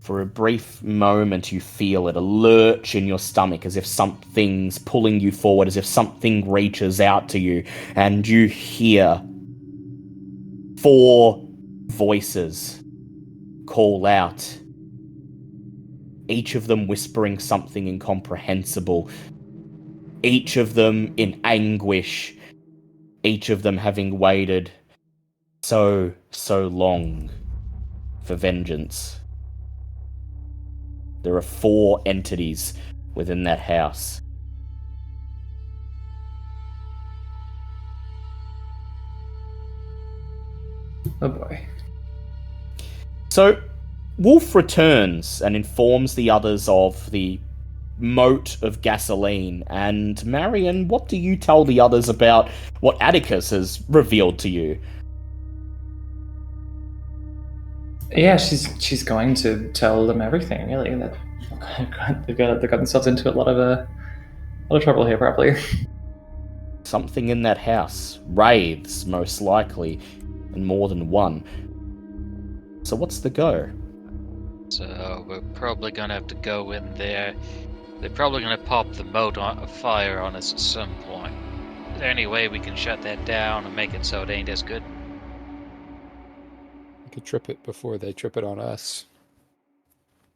for a brief moment you feel it, a lurch in your stomach, as if something's pulling you forward, as if something reaches out to you, and you hear 4 voices call out, each of them whispering something incomprehensible, each of them in anguish, each of them having waited so long for vengeance. There are 4 entities within that house. Oh boy. So, Wolf returns and informs the others of the moat of gasoline. And Marion, what do you tell the others about what Atticus has revealed to you? Yeah, she's going to tell them everything. Really, that they've got themselves into a lot of trouble here, probably. Something in that house. Wraiths, most likely, and more than one. So what's the go? So we're probably gonna have to go in there. They're probably gonna pop the moat on fire on us at some point. Is there any way we can shut that down and make it so it ain't as good? We could trip it before they trip it on us.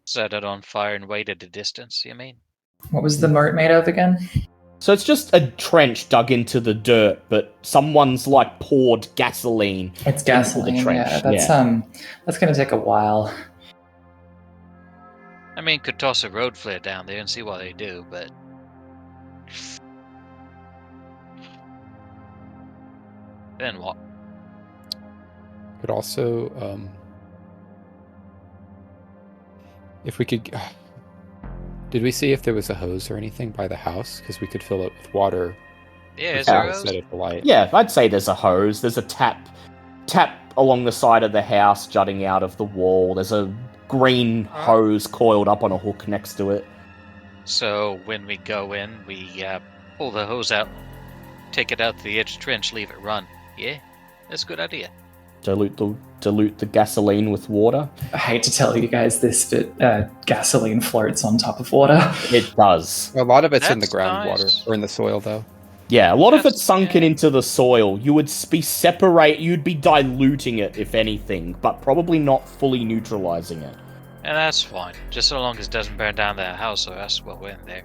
Set it on fire and wait at a distance, you mean? What was the moat made of again? So it's just a trench dug into the dirt, but someone's like poured gasoline. It's into gasoline. the trench. Yeah, that's gonna take a while. I mean, could toss a road flare down there and see what they do, but then what? Could also, if we could, did we see if there was a hose or anything by the house? Because we could fill it with water. Yeah, is before there we a hose? set it alight. Yeah, I'd say there's a hose. There's a tap along the side of the house jutting out of the wall. There's a green hose coiled up on a hook next to it. So when we go in, we pull the hose out, take it out to the edge of the trench, leave it run. Yeah, that's a good idea. Dilute the gasoline with water. I hate to tell you guys this, but gasoline floats on top of water. It does. A lot of it's in the That's groundwater nice. or in the soil, though. Yeah, a lot of That's- it's sunken yeah. into the soil. You would you'd be diluting it, if anything, but probably not fully neutralizing it. And that's fine, just so long as it doesn't burn down that house or us while we're in there.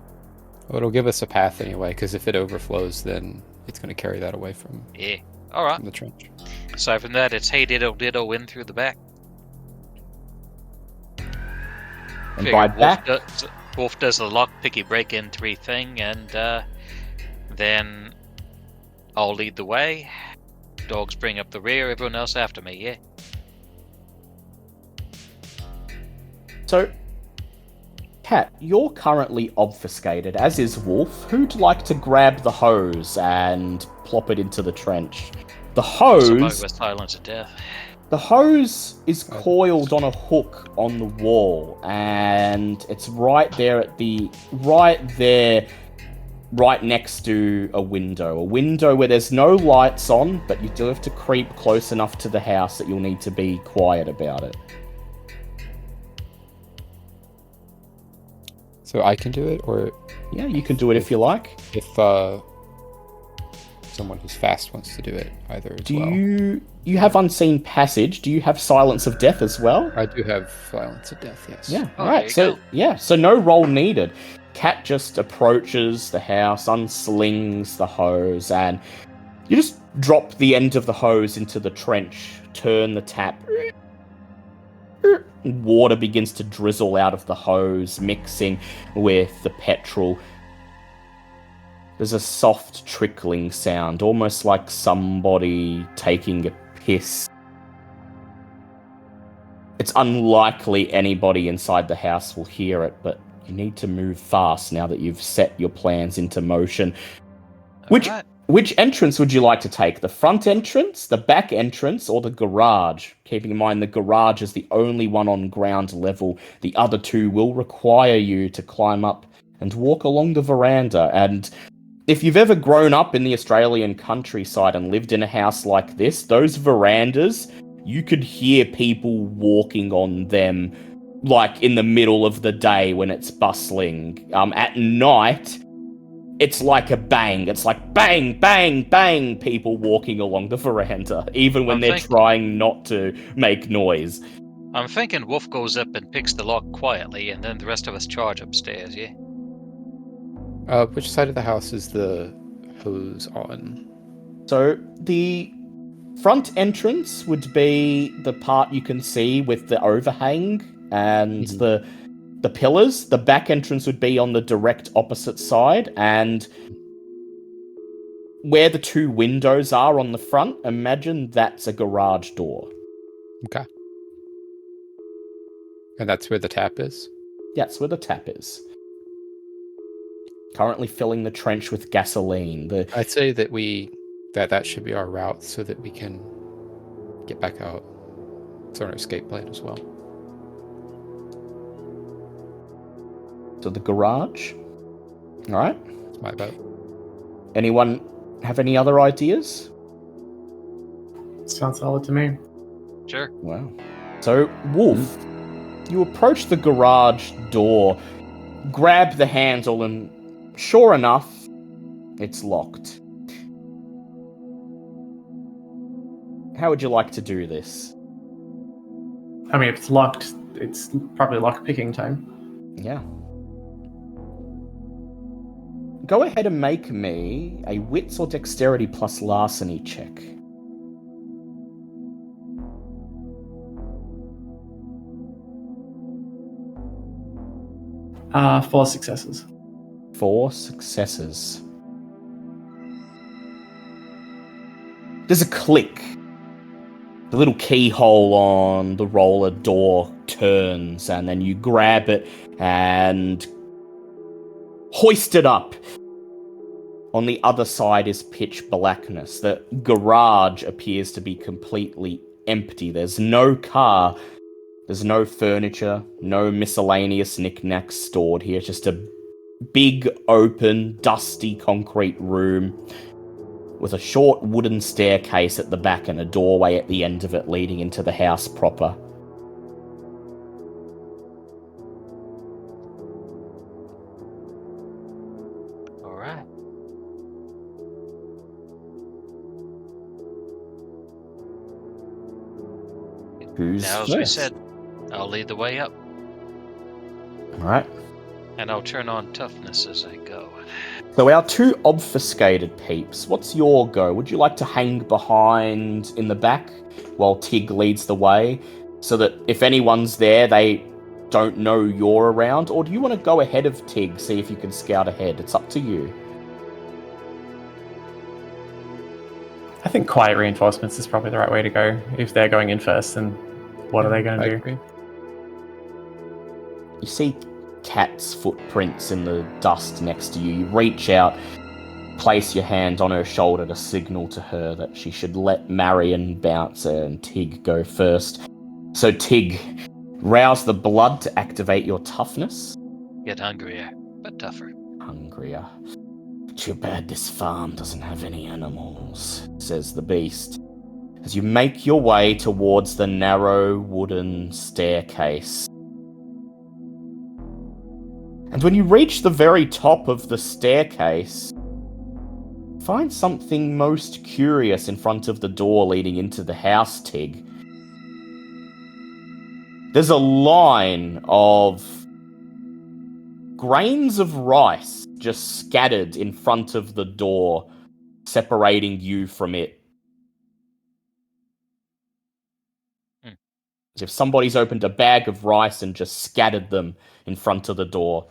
Well, it'll give us a path anyway, because if it overflows, then it's going to carry that away from Yeah. Alright. the trench. Aside from that, it's hey diddle diddle in through the back. And Figure by back, Wolf does the lockpicky break in 3 thing, and then I'll lead the way. Dogs bring up the rear, everyone else after me, yeah? so, Kat, you're currently obfuscated, as is Wolf. Who'd like to grab the hose and plop it into the trench? The Somebody hose... with silence of death. The hose is coiled on a hook on the wall, and it's right there right next to a window where there's no lights on, but you do have to creep close enough to the house that you'll need to be quiet about it. So I can do it, or Yeah, you can do it if you like. if someone who's fast wants to do it, either as well. You have unseen passage? Do you have silence of death as well? I do have silence of death, yes. Yeah, Oh, right. there So you go. so no roll needed. Cat just approaches the house, unslings the hose, and you just drop the end of the hose into the trench, turn the tap. Water begins to drizzle out of the hose, mixing with the petrol. There's a soft trickling sound, almost like somebody taking a piss. It's unlikely anybody inside the house will hear it, but you need to move fast now that you've set your plans into motion. Alright. Which entrance would you like to take? The front entrance, the back entrance, or the garage? Keeping in mind the garage is the only one on ground level. The other 2 will require you to climb up and walk along the veranda. And if you've ever grown up in the Australian countryside and lived in a house like this, those verandas, you could hear people walking on them like in the middle of the day when it's bustling. At night, it's like a bang. It's like bang, bang, bang, people walking along the veranda, even when they're trying not to make noise. I'm thinking Wolf goes up and picks the lock quietly, and then the rest of us charge upstairs, yeah? Which side of the house is the hose on? So the front entrance would be the part you can see with the overhang and the pillars. The back entrance would be on the direct opposite side, and where the two windows are on the front, imagine that's a garage door. Okay. And that's where the tap is? That's where the tap is. Currently filling the trench with gasoline. I'd say that that should be our route so that we can get back out. It's our escape plan as well. So the garage. All right. That's my vote. Anyone have any other ideas? Sounds solid to me. Sure. Wow. So, Wolf, you approach the garage door, grab the handle, and sure enough, it's locked. How would you like to do this? I mean, if it's locked, it's probably lock picking time. Yeah. Go ahead and make me a wits or dexterity plus larceny check. Four successes. 4 successes. There's a click. The little keyhole on the roller door turns, and then you grab it and hoist it up. On the other side is pitch blackness. The garage appears to be completely empty. There's no car. There's no furniture. No miscellaneous knickknacks stored here. It's just a big, open, dusty concrete room with a short wooden staircase at the back and a doorway at the end of it leading into the house proper. All right. Who's Now, as first? we said, I'll lead the way up, Alright. and I'll turn on toughness as I go. So our two obfuscated peeps, what's your go? Would you like to hang behind in the back while Tig leads the way, so that if anyone's there, they don't know you're around? Or do you want to go ahead of Tig, see if you can scout ahead? It's up to you. I think quiet reinforcements is probably the right way to go. If they're going in first, then what are they going I to do? agree. You see Kat's footprints in the dust next to you. You reach out, place your hand on her shoulder to signal to her that she should let Marion, Bouncer, and Tig go first. So Tig, rouse the blood to activate your toughness. Get hungrier, but tougher. Hungrier. Too bad this farm doesn't have any animals, says the beast, as you make your way towards the narrow wooden staircase. And when you reach the very top of the staircase, find something most curious in front of the door leading into the house, Tig. There's a line of grains of rice just scattered in front of the door, separating you from it. As if somebody's opened a bag of rice and just scattered them in front of the door.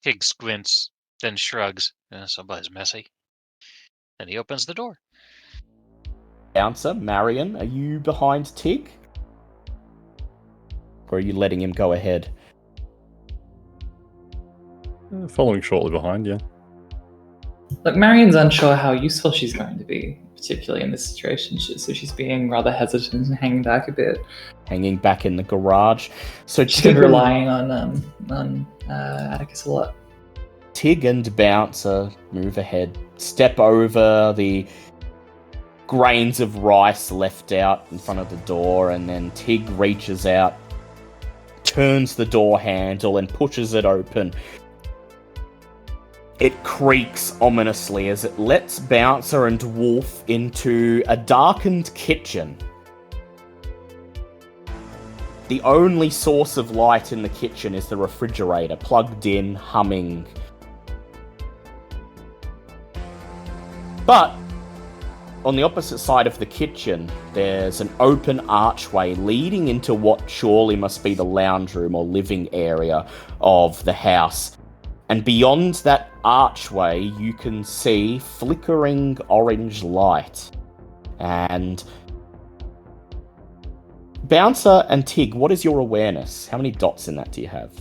Tig squints, then shrugs. Somebody's messy. Then he opens the door. Bouncer, Marion, are you behind Tig? Or are you letting him go ahead? Following shortly behind, yeah. Look, Marion's unsure how useful she's going to be, particularly in this situation, so she's being rather hesitant and hanging back a bit. Hanging back in the garage. So She's been relying on Atticus a lot. Tig and Bouncer move ahead, step over the grains of rice left out in front of the door, and then Tig reaches out, turns the door handle, and pushes it open. It creaks ominously as it lets Bouncer and Wolf into a darkened kitchen. The only source of light in the kitchen is the refrigerator, plugged in, humming. But on the opposite side of the kitchen, there's an open archway leading into what surely must be the lounge room or living area of the house. And beyond that archway, you can see flickering orange light. And Bouncer and Tig, what is your awareness? How many dots in that do you have?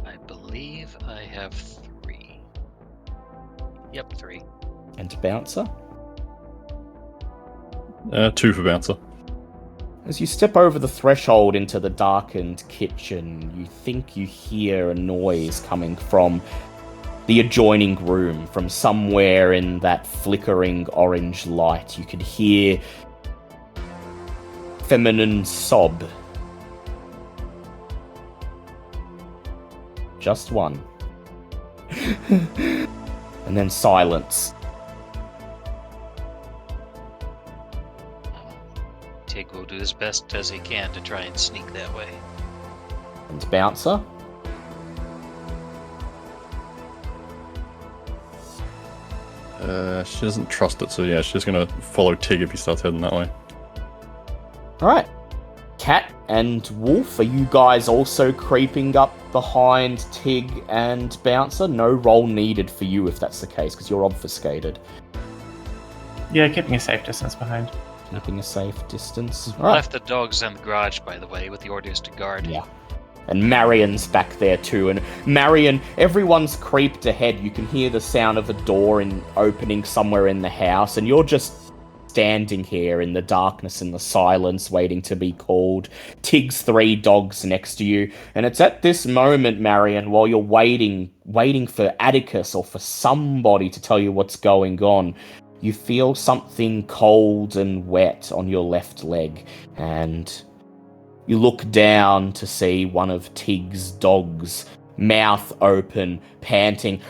I believe I have 3. Yep, 3. And Bouncer? 2 for Bouncer. As you step over the threshold into the darkened kitchen, you think you hear a noise coming from the adjoining room, from somewhere in that flickering orange light. You can hear feminine sob. Just one. And then silence. Tig will do his best as he can to try and sneak that way. And Bouncer? She doesn't trust it, so yeah, she's gonna follow Tig if he starts heading that way. Alright. Cat and Wolf, are you guys also creeping up behind Tig and Bouncer? No roll needed for you if that's the case, because you're obfuscated. Yeah, keeping a safe distance behind. Keeping a safe distance. I left the dogs in the garage, by the way, with the orders to guard. Yeah. And Marion's back there too. And Marion, everyone's creeped ahead. You can hear the sound of a door opening somewhere in the house, and you're just standing here in the darkness and the silence, waiting to be called. Tig's 3 dogs next to you. And it's at this moment, Marion, while you're waiting for Atticus or for somebody to tell you what's going on, you feel something cold and wet on your left leg, and you look down to see one of Tig's dogs, mouth open, panting,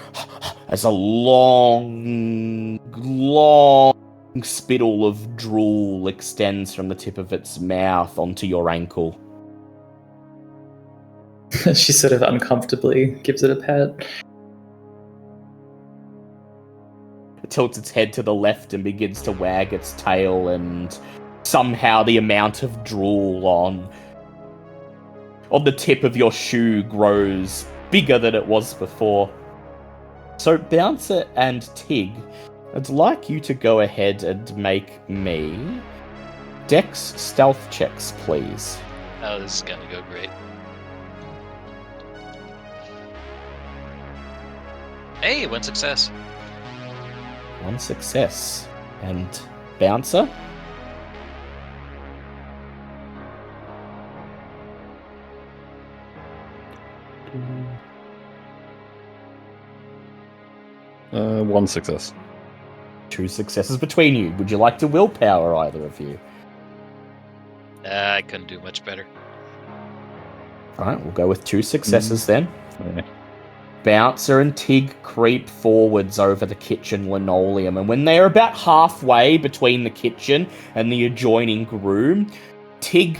as a long spittle of drool extends from the tip of its mouth onto your ankle. She sort of uncomfortably gives it a pet. It tilts its head to the left and begins to wag its tail, and somehow the amount of drool on the tip of your shoe grows bigger than it was before. So Bouncer and Tig, I'd like you to go ahead and make me Dex stealth checks, please. Oh, this is gonna go great. Hey, 1 success. 1 success. And Bouncer? Uh, 1 success. 2 successes between you. Would you like to willpower, either of you? I couldn't do much better. Alright, we'll go with 2 successes then. Yeah. Bouncer and Tig creep forwards over the kitchen linoleum, and when they are about halfway between the kitchen and the adjoining room, Tig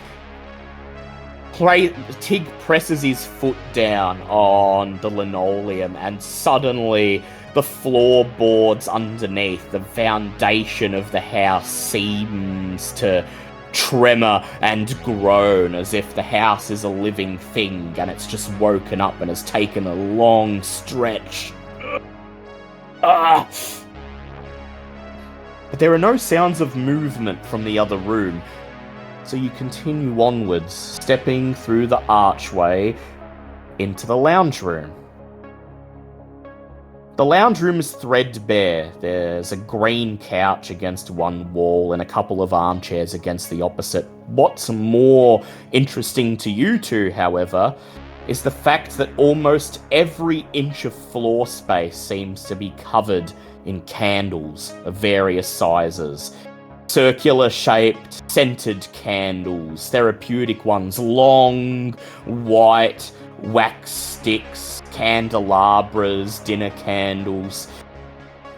presses his foot down on the linoleum, and suddenly the floorboards underneath, the foundation of the house, seems to tremor and groan as if the house is a living thing and it's just woken up and has taken a long stretch. But there are no sounds of movement from the other room, so you continue onwards, stepping through the archway into the lounge room. The lounge room is threadbare. There's a green couch against one wall and a couple of armchairs against the opposite. What's more interesting to you two, however, is the fact that almost every inch of floor space seems to be covered in candles of various sizes. Circular-shaped, scented candles, therapeutic ones, long, white, wax sticks, candelabras, dinner candles.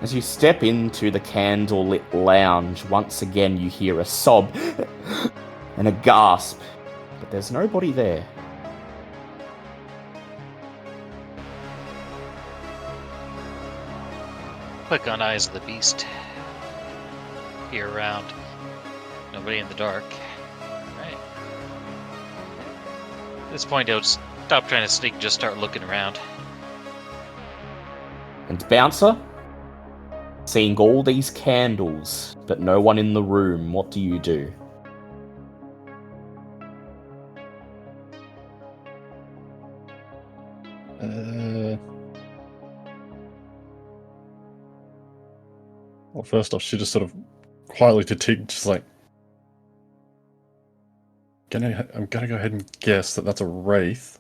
As you step into the candlelit lounge, once again you hear a sob and a gasp, but there's nobody there. Click on Eyes of the Beast. Peer around. Nobody in the dark. Right. At this point, I'll stop trying to sneak and just start looking around. And Bouncer, seeing all these candles, but no one in the room, what do you do? Well, first off, she just sort of quietly to Tig, just like, I'm gonna go ahead and guess that that's a wraith.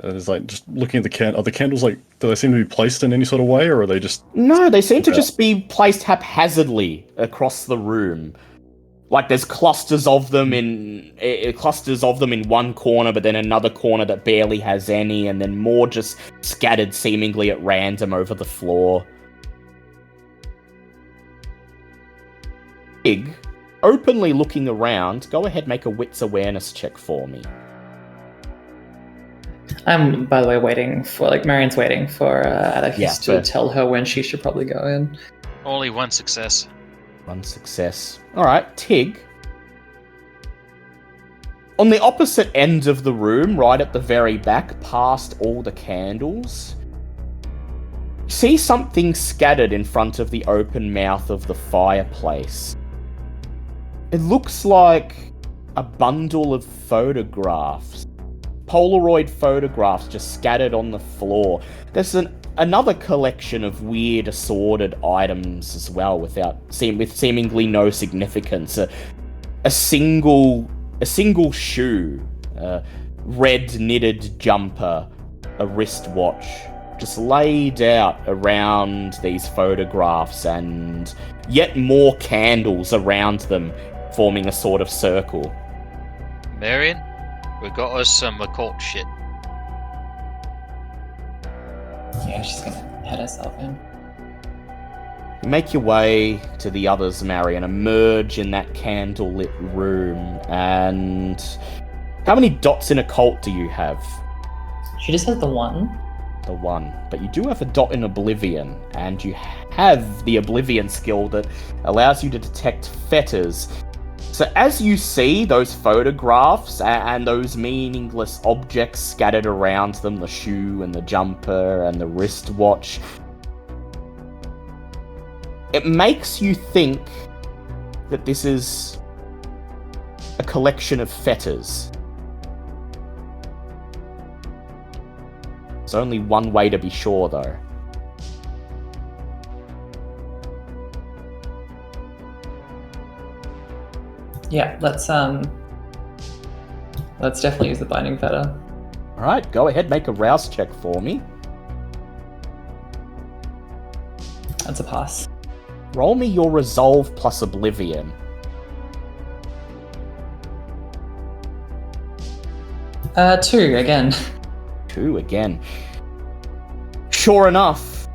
And it's like, just looking at are the candles like, do they seem to be placed in any sort of way, or are they just... No, they seem to just be placed haphazardly across the room. Like there's clusters of them in one corner, but then another corner that barely has any, and then more just scattered seemingly at random over the floor. Tig, openly looking around, go ahead, make a wits awareness check for me. I'm, by the way, Marion's waiting for Atticus to tell her when she should probably go in. Only one success. One success. Alright, Tig. On the opposite end of the room, right at the very back, past all the candles, see something scattered in front of the open mouth of the fireplace. It looks like a bundle of photographs. Polaroid photographs just scattered on the floor. There's another collection of weird assorted items as well with seemingly no significance. A single shoe, a red knitted jumper, a wristwatch, just laid out around these photographs, and yet more candles around them, forming a sort of circle. Marion, we got us some occult shit. Yeah, she's gonna head herself in. You make your way to the others, Marion, emerge in that candlelit room, and how many dots in occult do you have? She just has the one. The one. But you do have a dot in Oblivion, and you have the Oblivion skill that allows you to detect fetters. So as you see those photographs and those meaningless objects scattered around them, the shoe and the jumper and the wristwatch, it makes you think that this is a collection of fetters. There's only one way to be sure, though. Yeah, let's definitely use the binding fetter. Alright, go ahead, make a rouse check for me. That's a pass. Roll me your resolve plus Oblivion. 2 again. 2 again. Sure enough,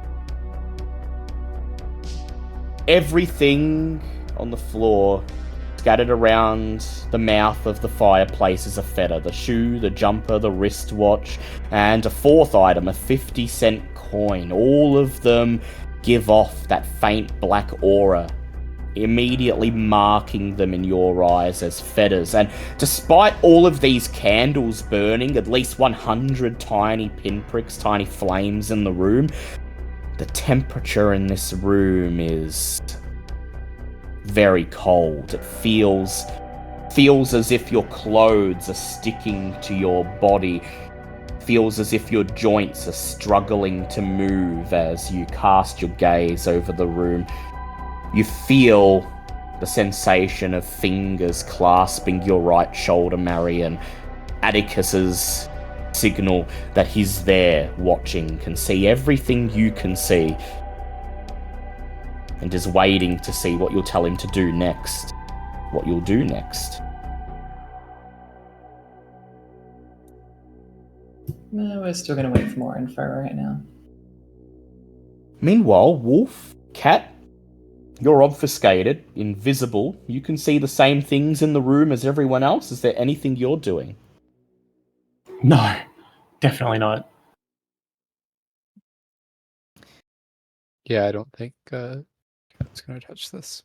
everything on the floor scattered around the mouth of the fireplace is a fetter. The shoe, the jumper, the wristwatch, and a fourth item, a 50-cent coin. All of them give off that faint black aura, immediately marking them in your eyes as fetters. And despite all of these candles burning, at least 100 tiny pinpricks, tiny flames in the room, the temperature in this room is very cold. It feels as if your clothes are sticking to your body. feels as if your joints are struggling to move as you cast your gaze over the room. You feel the sensation of fingers clasping your right shoulder, Marion. Atticus's signal that he's there watching, can see everything you can see, and is waiting to see what you'll tell him to do next. What you'll do next. No, we're still going to wait for more info right now. Meanwhile, Wolf, Cat, you're obfuscated, invisible. You can see the same things in the room as everyone else. Is there anything you're doing? No, definitely not. Yeah, I don't think Cat's going to touch this.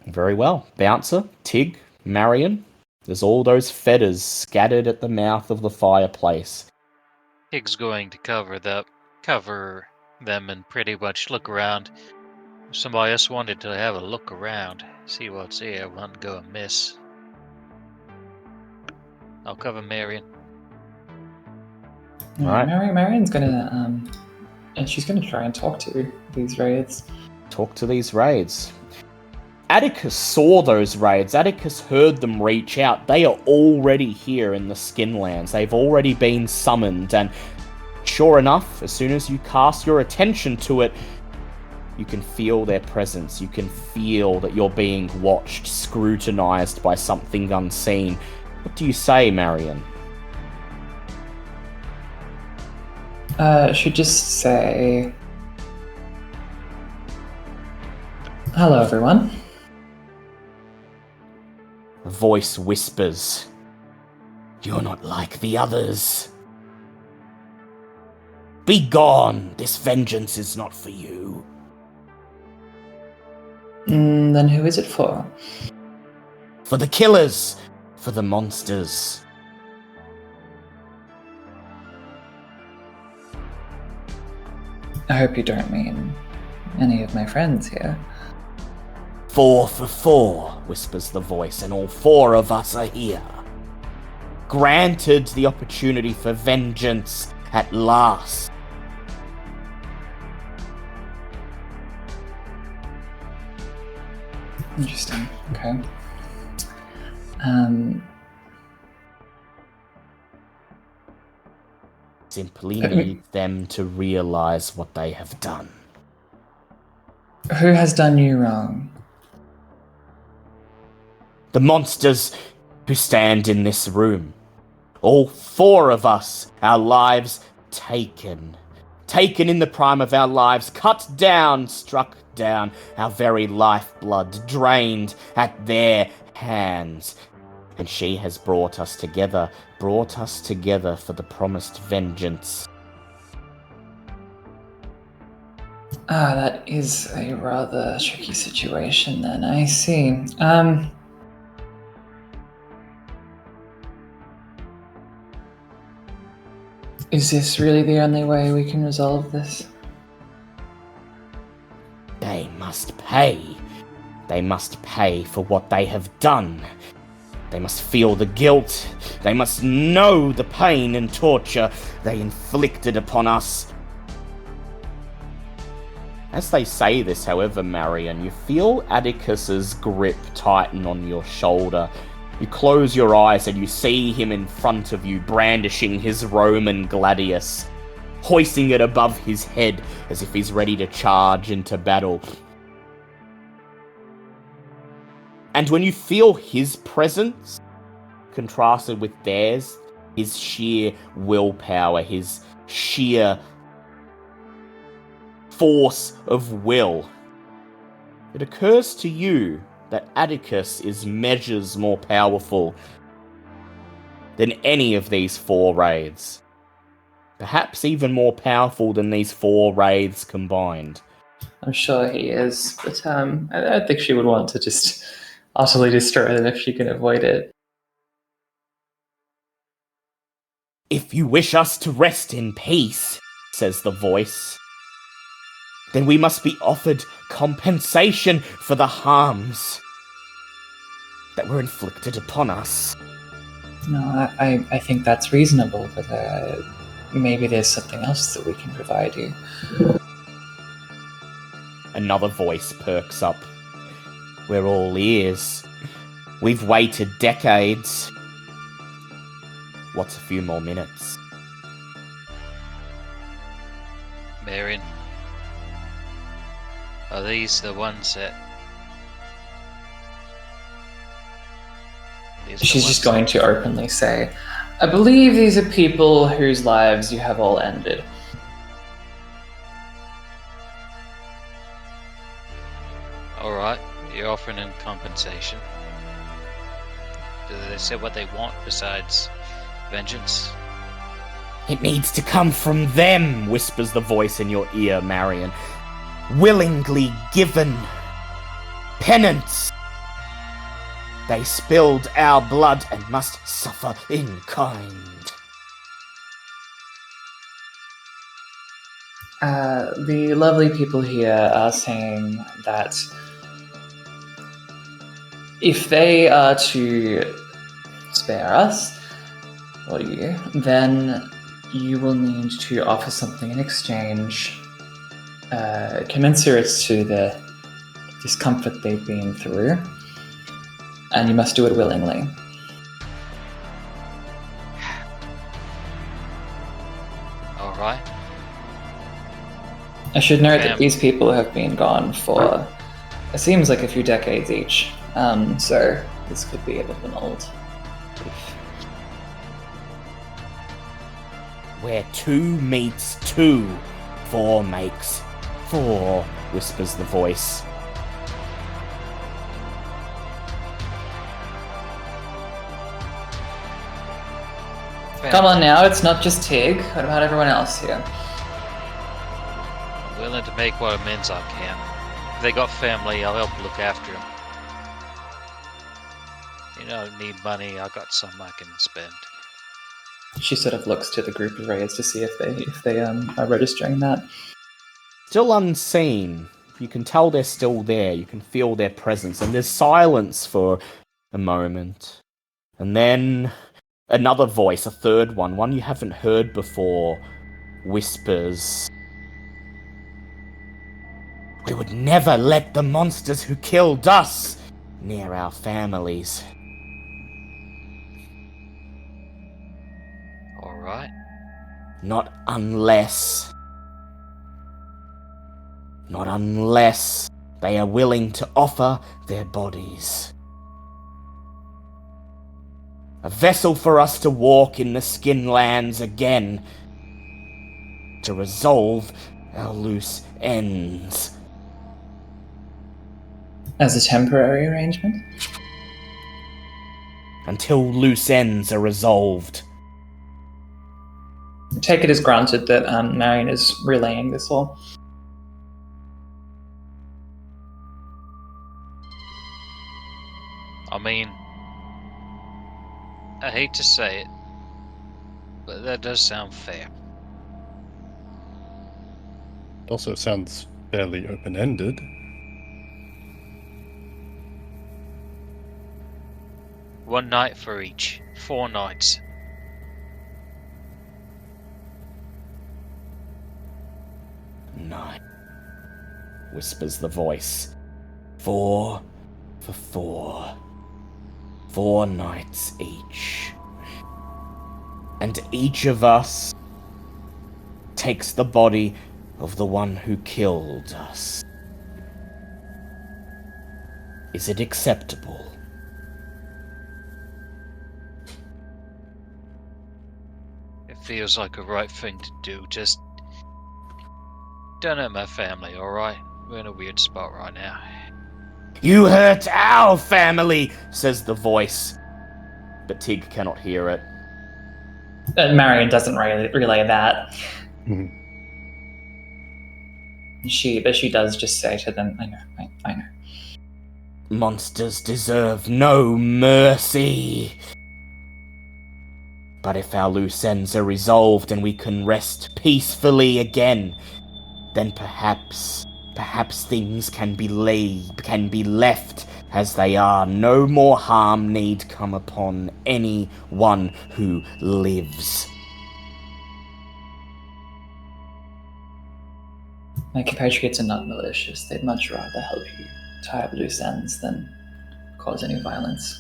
Very well. Bouncer, Tig, Marion. There's all those feathers scattered at the mouth of the fireplace. Tig's going to cover them and pretty much look around. If somebody else wanted to have a look around, see what's here, won't go amiss. I'll cover Marion. Right. Marion's gonna and she's gonna try and talk to these raids. Talk to these raids. Atticus saw those raids. Atticus heard them reach out. They are already here in the Skinlands. They've already been summoned, and sure enough, as soon as you cast your attention to it, you can feel their presence. You can feel that you're being watched, scrutinized by something unseen. What do you say, Marion? Should just say, hello, everyone. A voice whispers, "You're not like the others. Be gone. This vengeance is not for you." Then who is it for? For the killers. For the monsters. I hope you don't mean any of my friends here. 4 for 4, whispers the voice, and all 4 of us are here. Granted the opportunity for vengeance at last. Interesting. Okay. Simply need them to realize what they have done. Who has done you wrong? The monsters who stand in this room. All 4 of us, our lives taken. Taken in the prime of our lives, cut down, struck down, our very lifeblood drained at their hands. And she has brought us together for the promised vengeance. That is a rather tricky situation then, I see. Is this really the only way we can resolve this? They must pay. They must pay for what they have done. They must feel the guilt. They must know the pain and torture they inflicted upon us. As they say this, however, Marion, you feel Atticus's grip tighten on your shoulder. You close your eyes and you see him in front of you, brandishing his Roman gladius, hoisting it above his head as if he's ready to charge into battle. And when you feel his presence, contrasted with theirs, his sheer willpower, his sheer force of will, it occurs to you that Atticus is measures more powerful than any of these 4 wraiths. Perhaps even more powerful than these 4 wraiths combined. I'm sure he is, but I don't think she would want to just utterly destroy them if she can avoid it. "If you wish us to rest in peace," says the voice, "then we must be offered compensation for the harms that were inflicted upon us." No, I think that's reasonable, but maybe there's something else that we can provide you. Another voice perks up. We're all ears. We've waited decades. What's a few more minutes? Marion, are these the ones that... She's just going to openly say, I believe these are people whose lives you have all ended. Alright, you're offering them compensation. Do they say what they want besides vengeance? It needs to come from them, whispers the voice in your ear, Marion. Willingly given. Penance. They spilled our blood and must suffer in kind. The lovely people here are saying that if they are to spare us, or you, then you will need to offer something in exchange commensurate to the discomfort they've been through, and you must do it willingly. Alright. I should note that these people have been gone for, it seems like a few decades each, so this could be a bit of an old beef. Where 2 meets 2, 4 makes 4, whispers the voice. Come on now, it's not just Tig. What about everyone else here? I'm willing to make what amends I can. If they got family, I'll help look after them. You don't need money, I got some I can spend. She sort of looks to the group of raids to see if they are registering that. Still unseen. You can tell they're still there. You can feel their presence. And there's silence for a moment. And then another voice, a third one you haven't heard before, whispers, "We would never let the monsters who killed us near our families." Alright. Not unless they are willing to offer their bodies. A vessel for us to walk in the Skinlands again, to resolve our loose ends. As a temporary arrangement? Until loose ends are resolved. Take it as granted that Marion is relaying this all. I mean, I hate to say it, but that does sound fair. It also sounds fairly open-ended. One night for each. 4 nights. "9," whispers the voice. 4 for 4. 4 nights each. And each of us takes the body of the one who killed us. Is it acceptable? It feels like a right thing to do. Just don't hurt my family, alright? We're in a weird spot right now. "You hurt our family," says the voice. But Tig cannot hear it. Marion doesn't relay that. Mhm. But she does just say to them, I know. "Monsters deserve no mercy. But if our loose ends are resolved and we can rest peacefully again, then perhaps things can be left as they are. No more harm need come upon anyone who lives." My compatriots are not malicious. They'd much rather help you tie up loose ends than cause any violence.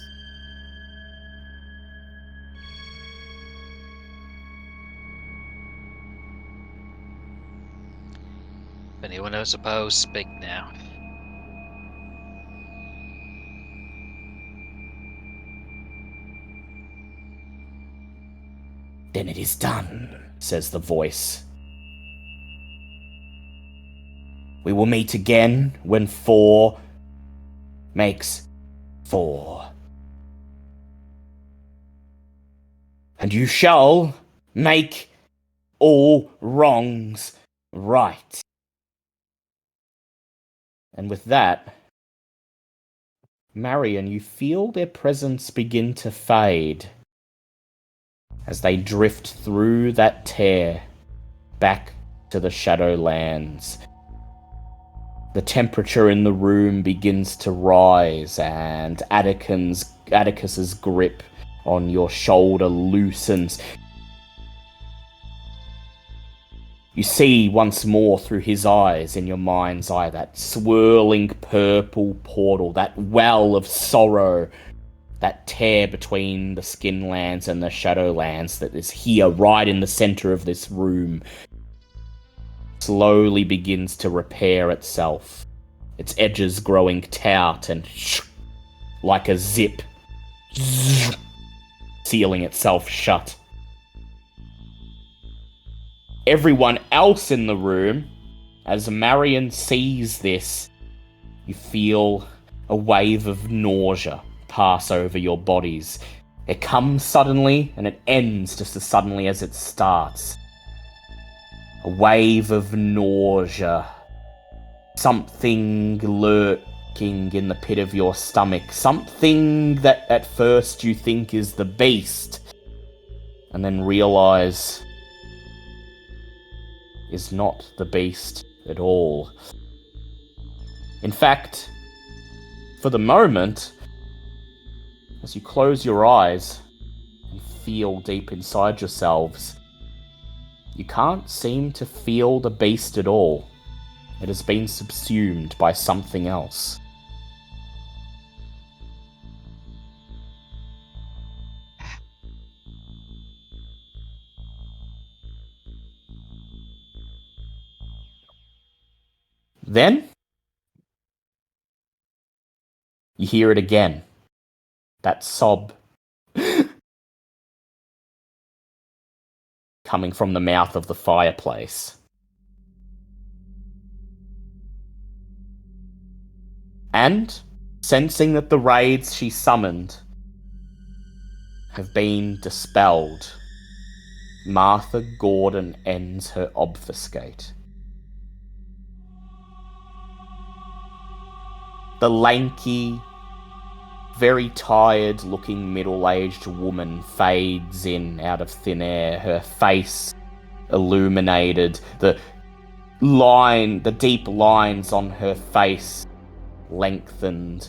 If anyone knows opposed, speak now. Then it is done, says the voice. We will meet again when 4 makes 4. And you shall make all wrongs right. And with that, Marion, you feel their presence begin to fade as they drift through that tear back to the Shadowlands. The temperature in the room begins to rise, and Atticus's grip on your shoulder loosens. You see once more through his eyes, in your mind's eye, that swirling purple portal, that well of sorrow, that tear between the Skinlands and the Shadowlands that is here, right in the center of this room, slowly begins to repair itself, its edges growing taut and like a zip, sealing itself shut. Everyone else in the room, as Marion sees this, you feel a wave of nausea pass over your bodies. It comes suddenly, and it ends just as suddenly as it starts. A wave of nausea. Something lurking in the pit of your stomach. Something that at first you think is the beast, and then realize is not the beast at all. In fact, for the moment, as you close your eyes and feel deep inside yourselves, you can't seem to feel the beast at all. It has been subsumed by something else. Then, you hear it again. That sob coming from the mouth of the fireplace. And, sensing that the raids she summoned have been dispelled, Martha Gordon ends her obfuscate. The lanky, very tired-looking middle-aged woman fades in out of thin air, her face illuminated, the deep lines on her face lengthened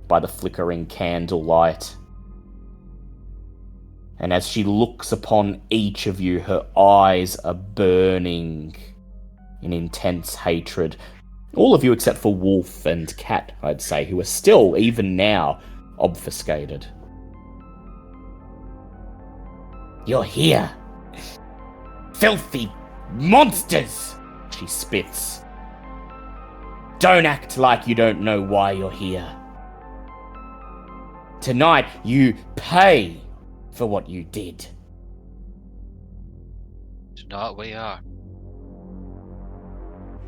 by the flickering candlelight. And as she looks upon each of you, her eyes are burning in intense hatred. All of you except for Wolf and Cat, I'd say, who are still, even now, obfuscated. You're here! Filthy monsters! She spits. Don't act like you don't know why you're here. Tonight, you pay for what you did. Tonight we are,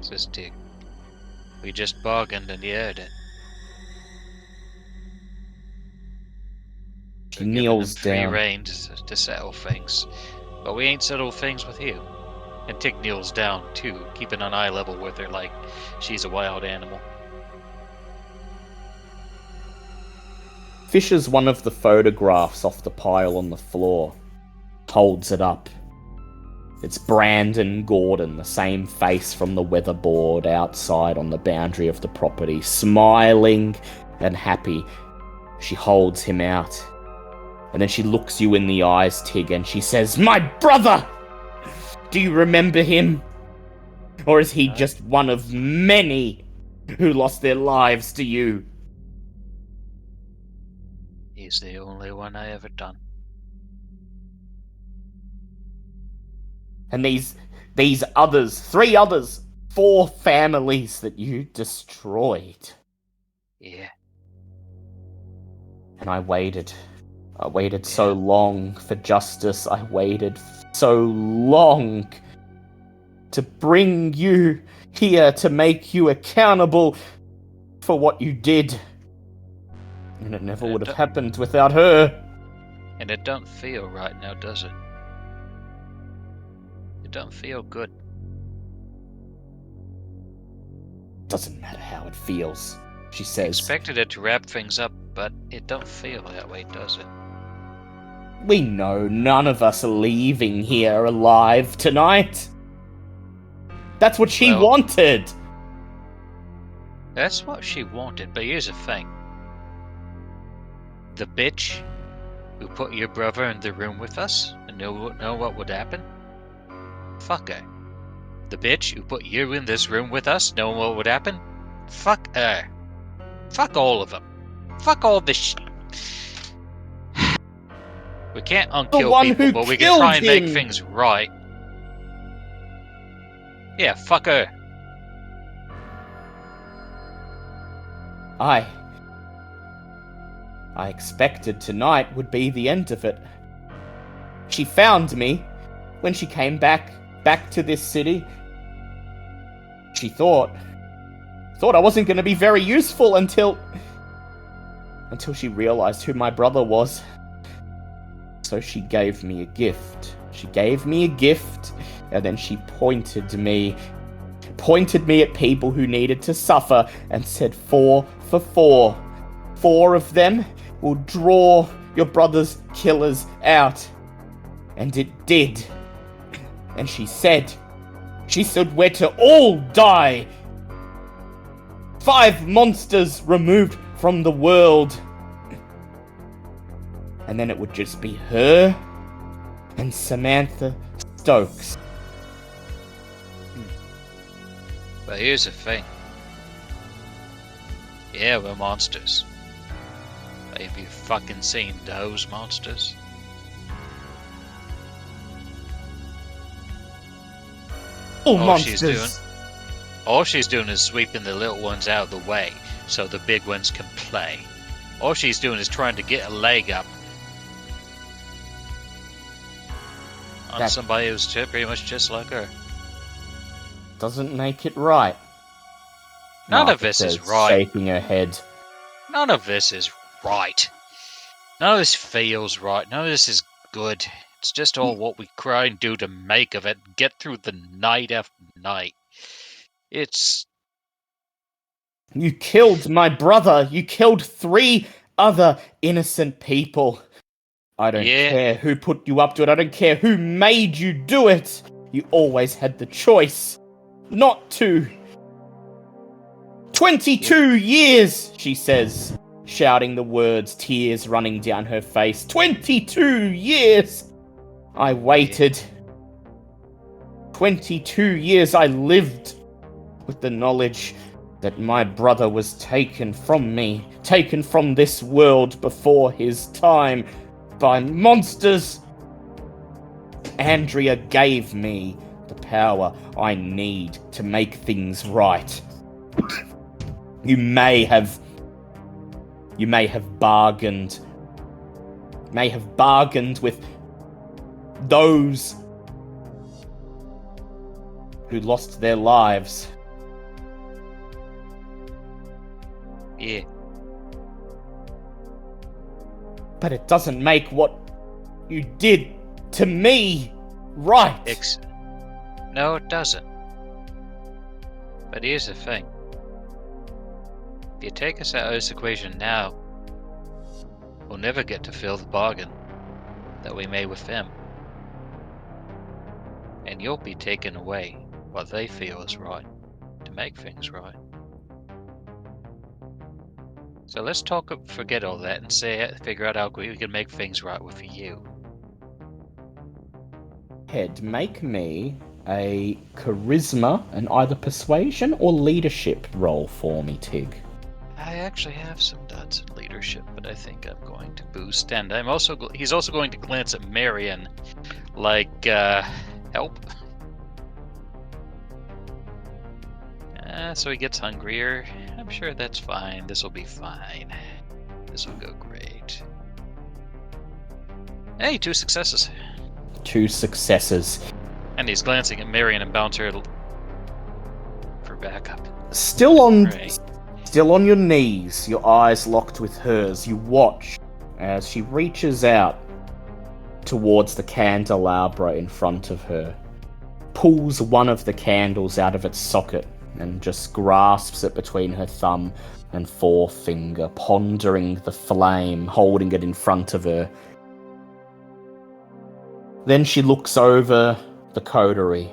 says Tig. We just bargained and you heard it. She kneels free down. rein to settle things, but we ain't settled things with you. And Tig kneels down too, keeping an eye level with her like she's a wild animal. Fishes one of the photographs off the pile on the floor, holds it up. It's Brandon Gordon, the same face from the weatherboard outside on the boundary of the property, smiling and happy. She holds him out. And then she looks you in the eyes, Tig, and she says, "My brother! Do you remember him? Or is he just one of many who lost their lives to you? He's the only one I ever done. And these others, 3 others, 4 families that you destroyed. Yeah. And I waited. I waited so long for justice. I waited so long to bring you here to make you accountable for what you did. And it never would have happened without her. And it don't feel right now, does it? It don't feel good. Doesn't matter how it feels, she says. Expected it to wrap things up, but it don't feel that way, does it? We know none of us are leaving here alive tonight. That's what she wanted. That's what she wanted, but here's the thing. The bitch who put your brother in the room with us and know what would happen? Fuck her. The bitch who put you in this room with us, knowing what would happen? Fuck her. Fuck all of them. Fuck all this shit. We can't unkill people, but we can try and make things right. Yeah, fuck her. I expected tonight would be the end of it. She found me when she came back to this city. She thought I wasn't going to be very useful until she realized who my brother was. So she gave me a gift. And then she pointed me at people who needed to suffer and said 4 for 4. 4 of them will draw your brother's killers out. And it did. And she said we're to all die. 5 monsters removed from the world. And then it would just be her and Samantha Stokes. But here's the thing. Yeah, we're monsters. But have you fucking seen those monsters? All she's doing is sweeping the little ones out of the way so the big ones can play. All she's doing is trying to get a leg up on somebody who's pretty much just like her. Doesn't make it right. None of this is right. Shaking her head. None of this is right. None of this feels right. None of this is good. It's just all what we try and do to make of it, get through the night after night. It's... You killed my brother. You killed 3 other innocent people. I don't care who put you up to it. I don't care who made you do it. You always had the choice not to. 22 years, she says, shouting the words, tears running down her face. 22 years! I waited. 22 years I lived with the knowledge that my brother was taken from me, taken from this world before his time by monsters. Andrea gave me the power I need to make things right. You may have bargained with those who lost their lives. Yeah. But it doesn't make what you did to me right. No, it doesn't. But here's the thing. If you take us out of this equation now, we'll never get to fill the bargain that we made with them. And you'll be taking away what they feel is right to make things right. So let's forget all that and figure out how we can make things right with you. Make me a charisma and either persuasion or leadership roll for me, Tig. I actually have some dots in leadership, but I think I'm going to boost. And he's also going to glance at Marion, like, help. So he gets hungrier. I'm sure that's fine. This will be fine. This will go great. Hey, 2 successes. 2 successes. And he's glancing at Marion and Bouncer for backup. Still on Right. Still on your knees, your eyes locked with hers, you watch as she reaches out towards the candelabra in front of her, pulls one of the candles out of its socket, and just grasps it between her thumb and forefinger, pondering the flame, holding it in front of her. Then she looks over the coterie.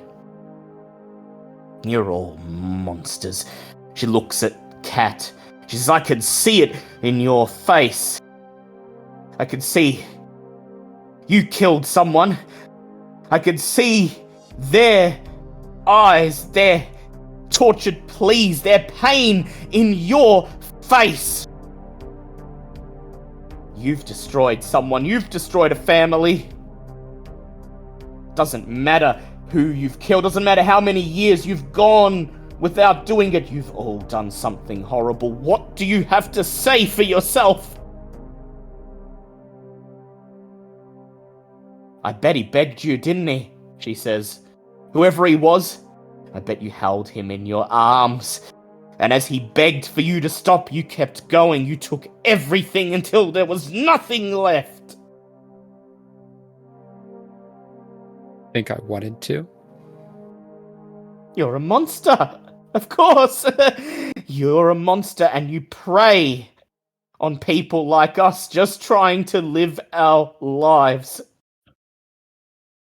You're all monsters. She looks at Cat. She says, I could see it in your face. I could see you killed someone. I could see their eyes, their tortured pleas, their pain in your face. You've destroyed someone. You've destroyed a family. Doesn't matter who you've killed. Doesn't matter how many years you've gone without doing it. You've all done something horrible. What do you have to say for yourself? I bet he begged you, didn't he? She says. Whoever he was, I bet you held him in your arms. And as he begged for you to stop, you kept going. You took everything until there was nothing left. I think I wanted to. You're a monster. Of course. You're a monster and you prey on people like us just trying to live our lives.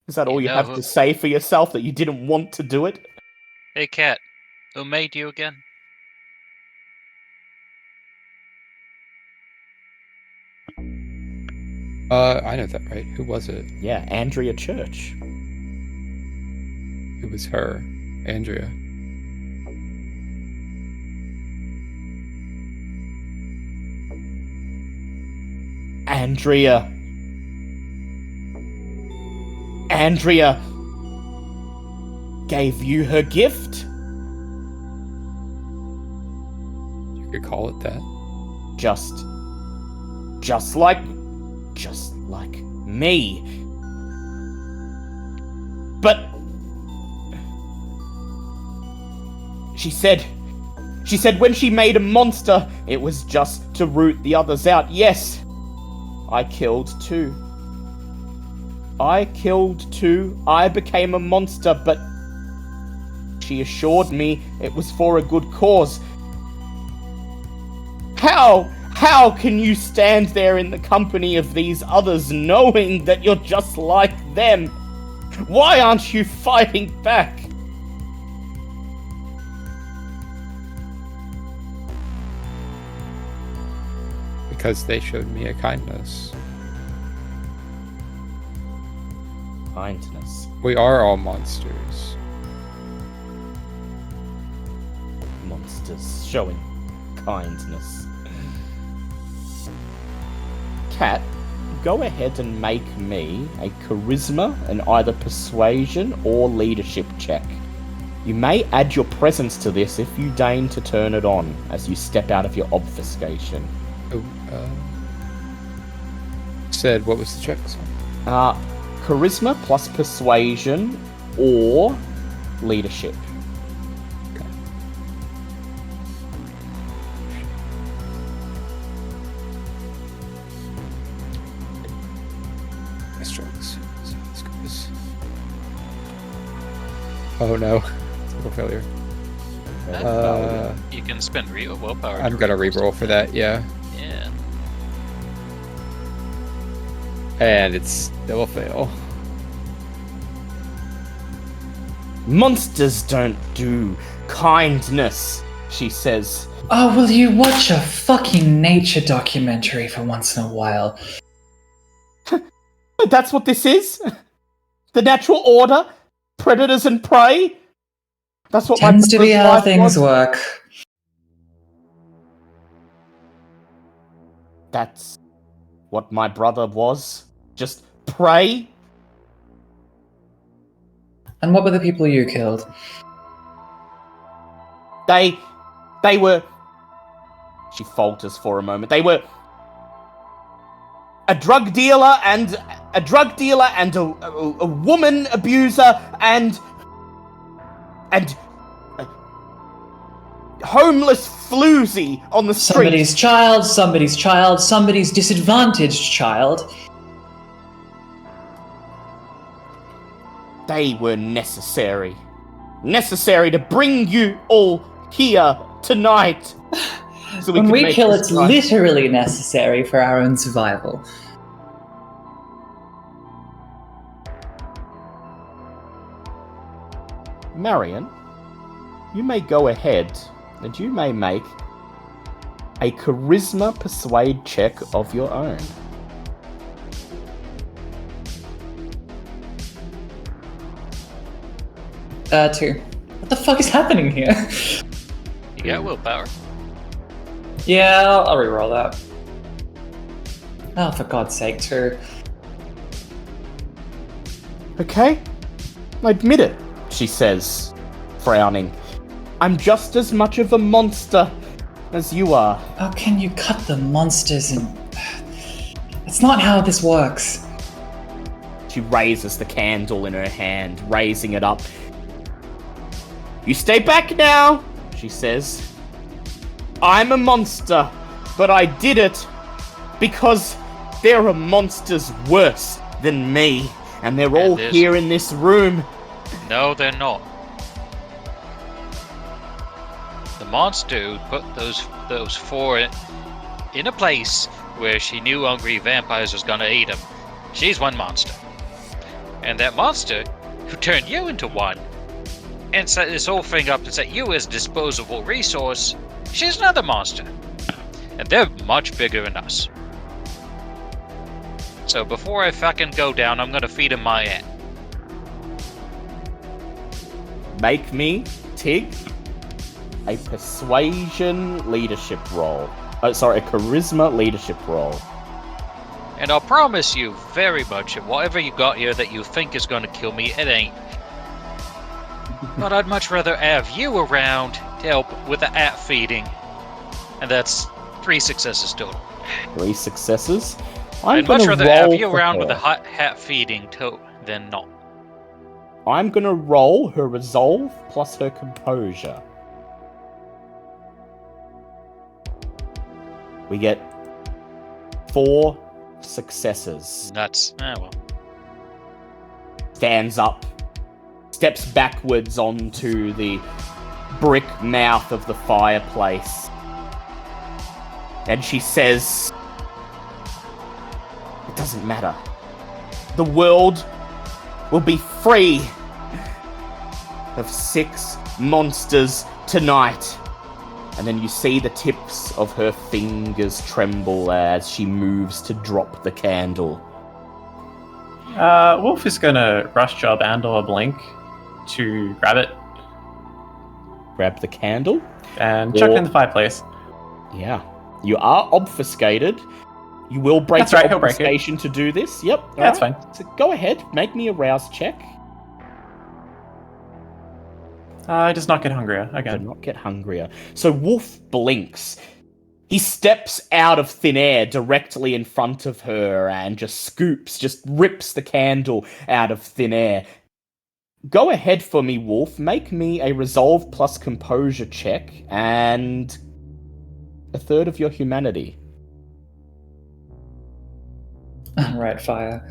Is that all you have to say for yourself, that you didn't want to do it? Hey, Cat. Who made you again? I know that, right? Who was it? Yeah, Andrea Church. It was her. Andrea. Andrea gave you her gift? You could call it that. Just like me. But she said when she made a monster, it was just to root the others out. Yes, I killed 2. I became a monster, but she assured me it was for a good cause. How can you stand there in the company of these others knowing that you're just like them? Why aren't you fighting back? Because they showed me a kindness. Kindness. We are all monsters. Monsters showing kindness. Cat, go ahead and make me a charisma and either persuasion or leadership check. You may add your presence to this if you deign to turn it on as you step out of your obfuscation. Oh, said, what was the check? Charisma plus persuasion or leadership. Okay. Strokes. Oh no. Total failure. You can spend willpower. I'm gonna reroll for that, yeah. Yeah. And it's still a fail. Monsters don't do kindness, she says. Oh, will you watch a fucking nature documentary for once in a while? That's what this is? The natural order? predators and prey? That's what Tends to be brother's how life things was? work. That's what my brother was? Just prey? And what were the people you killed? They were... She falters for a moment. They were a drug dealer and a woman abuser and a homeless floozy on the street. Somebody's child, somebody's disadvantaged child. They were necessary. Necessary to bring you all here tonight. So When could we make kill, this it's right. literally necessary for our own survival. Marion, you may go ahead and you may make a charisma persuade check of your own. 2. What the fuck is happening here? You got willpower. Yeah, I'll reroll that. Oh, for God's sake, 2. Okay, I admit it, she says, frowning. I'm just as much of a monster as you are. How can you cut the monsters and... That's not how this works. She raises the candle in her hand, raising it up. You stay back now, she says. I'm a monster, but I did it because there are monsters worse than me, and they're all here in this room. No, they're not. The monster who put those four in a place where she knew hungry vampires was gonna eat them. She's one monster. And that monster who turned you into one and set this whole thing up and set you as a disposable resource, she's another monster. And they're much bigger than us. So before I fucking go down, I'm gonna feed him my end. Make me, Tig, a persuasion leadership roll. Oh, sorry, a charisma leadership roll. And I'll promise you very much that whatever you got here that you think is gonna kill me, it ain't. But I'd much rather have you around to help with the at feeding. And that's 3 successes total. 3 successes. I'd much rather have you around with the hat feeding than not. I'm gonna roll her resolve plus her composure. We get 4 successes. Nuts. Ah, well. Stands up, steps backwards onto the brick mouth of the fireplace, and she says, it doesn't matter. The world will be free of 6 monsters tonight. And then you see the tips of her fingers tremble as she moves to drop the candle. Wolf is gonna rush job and/or blink to grab it Grab the candle. and chuck it in the fireplace. Yeah. You are obfuscated. You will break That's right, your he'll break it. obfuscation to do this. Yep. Yeah, that's fine. So go ahead, make me a rouse check. He does not get hungrier Do again. not get hungrier. So Wolf blinks. He steps out of thin air directly in front of her and just rips the candle out of thin air. Go ahead for me, Wolf. Make me a resolve plus composure check and a third of your humanity. Right, fire.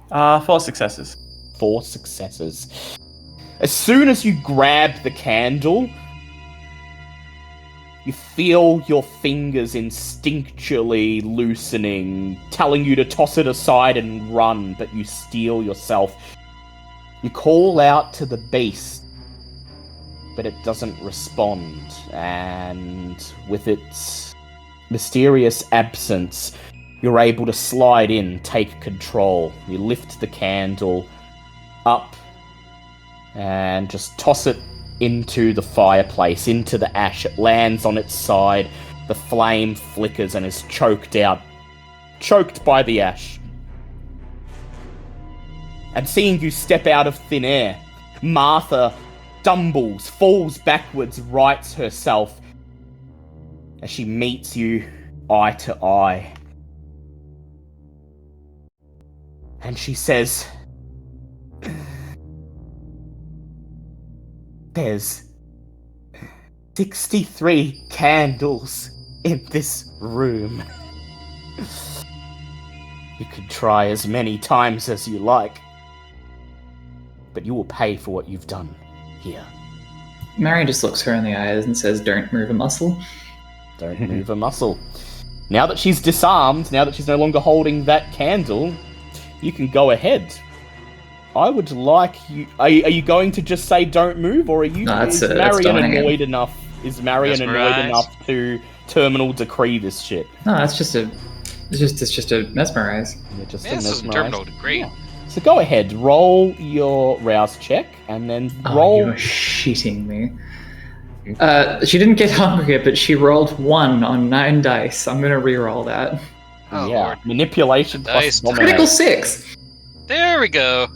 4 successes. 4 successes. As soon as you grab the candle, you feel your fingers instinctually loosening, telling you to toss it aside and run, but you steel yourself. You call out to the beast, but it doesn't respond, and with its mysterious absence, You're able to slide in, take control. You lift the candle up and just toss it into the fireplace, into the ash. It lands on its side. The flame flickers and is choked by the ash. And seeing you step out of thin air, Martha stumbles, falls backwards, rights herself as she meets you eye to eye. And she says, "There's 63 candles in this room. You can try as many times as you like, but you will pay for what you've done here." Marion just looks her in the eyes and says, "Don't move a muscle." Don't move a muscle. Now that she's disarmed, now that she's no longer holding that candle, you can go ahead. I would like you... Are you going to just say don't move, or are you... No, is that's Marion dying. annoyed enough... Is Marion annoyed Mesmerize. enough to terminal decree this shit? No, it's just a mesmerize. You're just Yeah, this is mesmerised. terminal degree. Yeah. So go ahead, roll your rouse check, and then Oh, roll... you're shitting me. She didn't get hungrier, but she rolled 1 on 9 dice. I'm gonna re-roll that. Oh, yeah, Lord. manipulation Dice. plus Critical dominate. 6! There we go.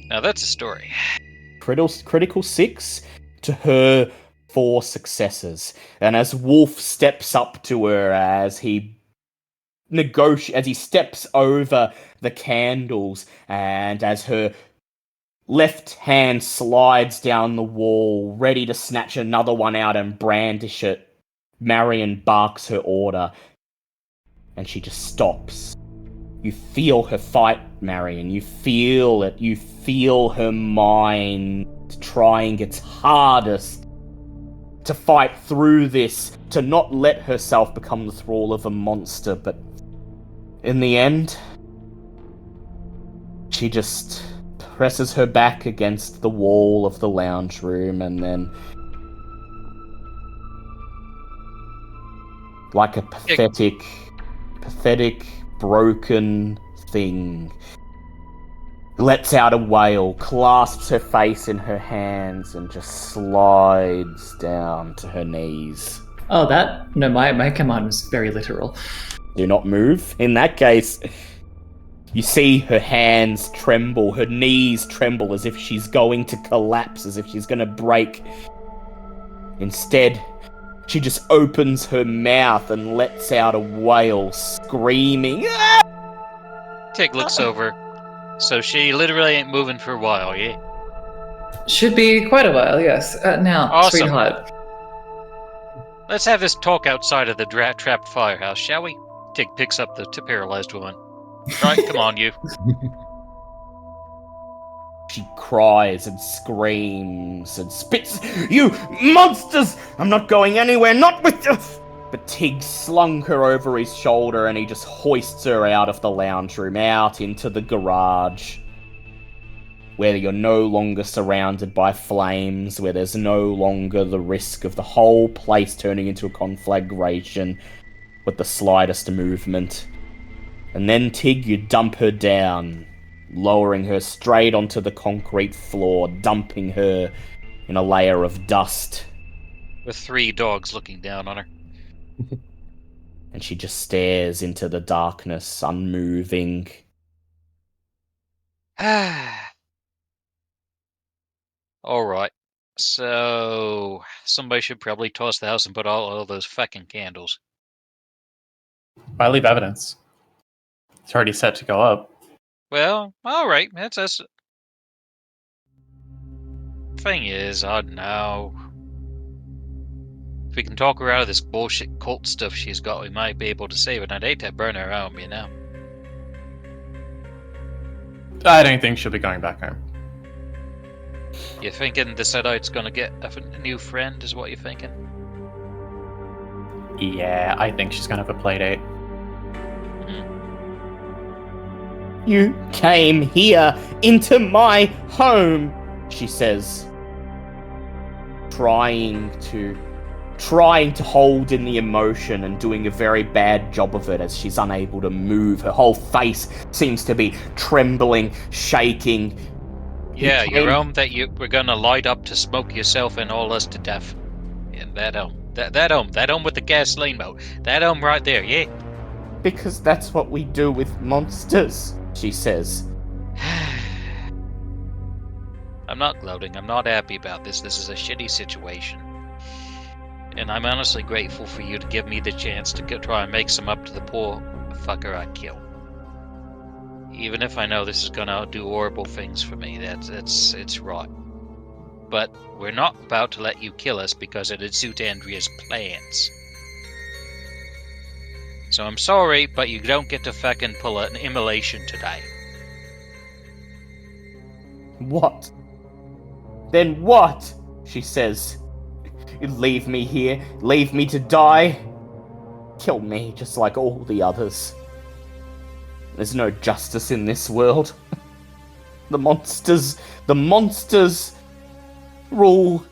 Now that's a story. Critical 6 to her 4 successes. And as Wolf steps up to her, as he steps over the candles, and as her left hand slides down the wall, ready to snatch another one out and brandish it, Marion barks her order, and she just stops. You feel her fight, Marion. You feel it. You feel her mind trying its hardest to fight through this, to not let herself become the thrall of a monster, but in the end, she just presses her back against the wall of the lounge room, and then, like a pathetic, broken thing, lets out a wail, clasps her face in her hands, and just slides down to her knees. Oh, that? No, my command was very literal. Do not move. In that case, you see her hands tremble, her knees tremble as if she's going to collapse, as if she's going to break. Instead, she just opens her mouth and lets out a wail, screaming. Tig looks over. So she literally ain't moving for a while, yeah? Should be quite a while, yes. Now, Awesome. sweetheart. Let's have this talk outside of the trapped firehouse, shall we? Tig picks up the paralyzed woman. Right, come on, you. She cries and screams and spits. "You monsters! I'm not going anywhere, not with you!" But Tig slung her over his shoulder, and he just hoists her out of the lounge room, out into the garage, where you're no longer surrounded by flames, where there's no longer the risk of the whole place turning into a conflagration with the slightest movement. And then, Tig, you dump her down, lowering her straight onto the concrete floor, dumping her in a layer of dust. With 3 dogs looking down on her. And she just stares into the darkness, unmoving. Alright. So, somebody should probably toss the house and put all those fucking candles. Why leave evidence? It's already set to go up. Well, alright. That's us. Thing is, I don't know. If we can talk her out of this bullshit cult stuff she's got, we might be able to save it. I'd hate to burn her home, you know? I don't think she'll be going back home. You thinking the Sethite's gonna get a new friend, is what you're thinking? Yeah, I think she's gonna have a play date. "You came here into my home," she says, trying trying to hold in the emotion and doing a very bad job of it as she's unable to move. Her whole face seems to be trembling, shaking. Yeah, your home that you were gonna light up to smoke yourself and all us to death. In that home. That home with the gasoline moat. That home right there, yeah? Because that's what we do with monsters, she says. I'm not gloating. I'm not happy about this. This is a shitty situation. And I'm honestly grateful for you to give me the chance to try and make some up to the poor fucker I killed. Even if I know this is gonna do horrible things for me, it's right. But we're not about to let you kill us because it would suit Andrea's plans. So I'm sorry, but you don't get to fucking pull an immolation today. What? Then what? She says. Leave me here, leave me to die. Kill me just like all the others. There's no justice in this world. The monsters rule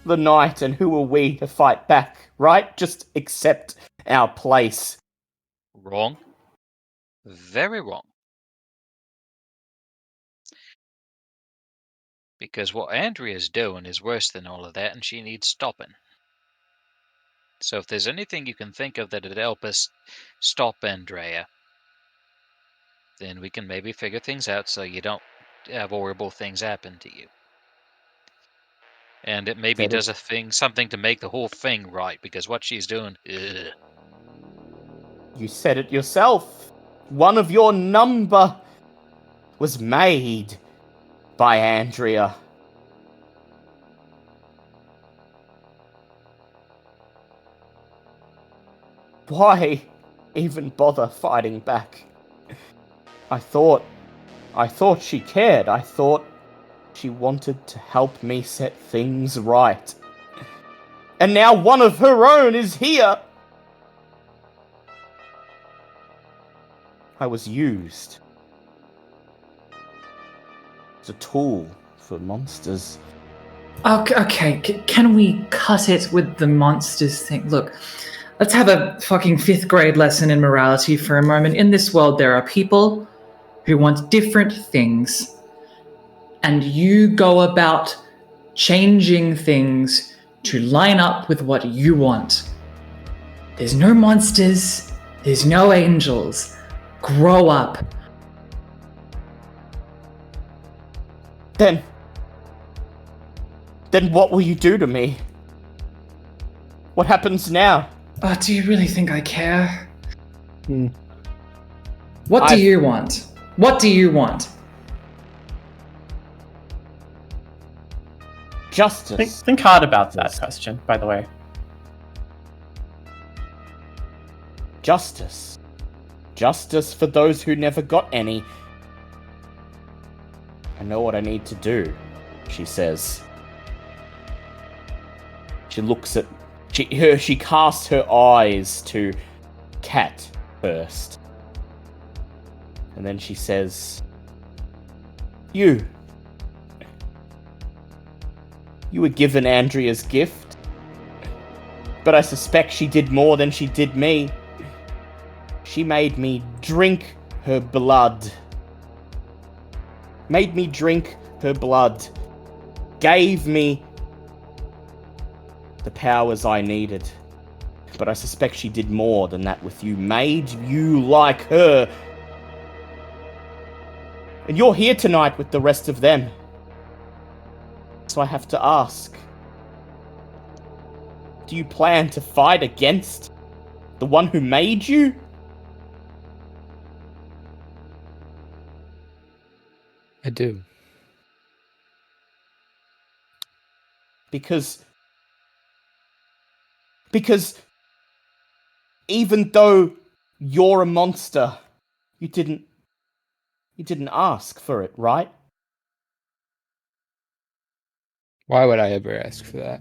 the night, and who are we to fight back, right? Just accept our place. Wrong. Very wrong. Because what Andrea's doing is worse than all of that, and she needs stopping. So if there's anything you can think of that'd help us stop Andrea, then we can maybe figure things out so you don't have horrible things happen to you. And it maybe does something to make the whole thing right, because what she's doing, ugh. You said it yourself. One of your number was made by Andrea. Why even bother fighting back? I thought she cared. I thought she wanted to help me set things right. And now one of her own is here! I was used as a tool for monsters. Okay, can we cut it with the monsters thing? Look, let's have a fucking 5th grade lesson in morality for a moment. In this world, there are people who want different things, and you go about changing things to line up with what you want. There's no monsters, there's no angels. Grow up. Then what will you do to me? What happens now? Do you really think I care? What do you want? What do you want? Justice. Think hard about that question, by the way. Justice. Justice for those who never got any. I know what I need to do, she says. She looks at... She casts her eyes to Cat first. And then she says... You were given Andrea's gift. But I suspect she did more than she did me. She made me drink her blood. Made me drink her blood. Gave me the powers I needed. But I suspect she did more than that with you. Made you like her. And you're here tonight with the rest of them. So I have to ask. Do you plan to fight against the one who made you? I do. Because even though you're a monster, you didn't ask for it, right? Why would I ever ask for that?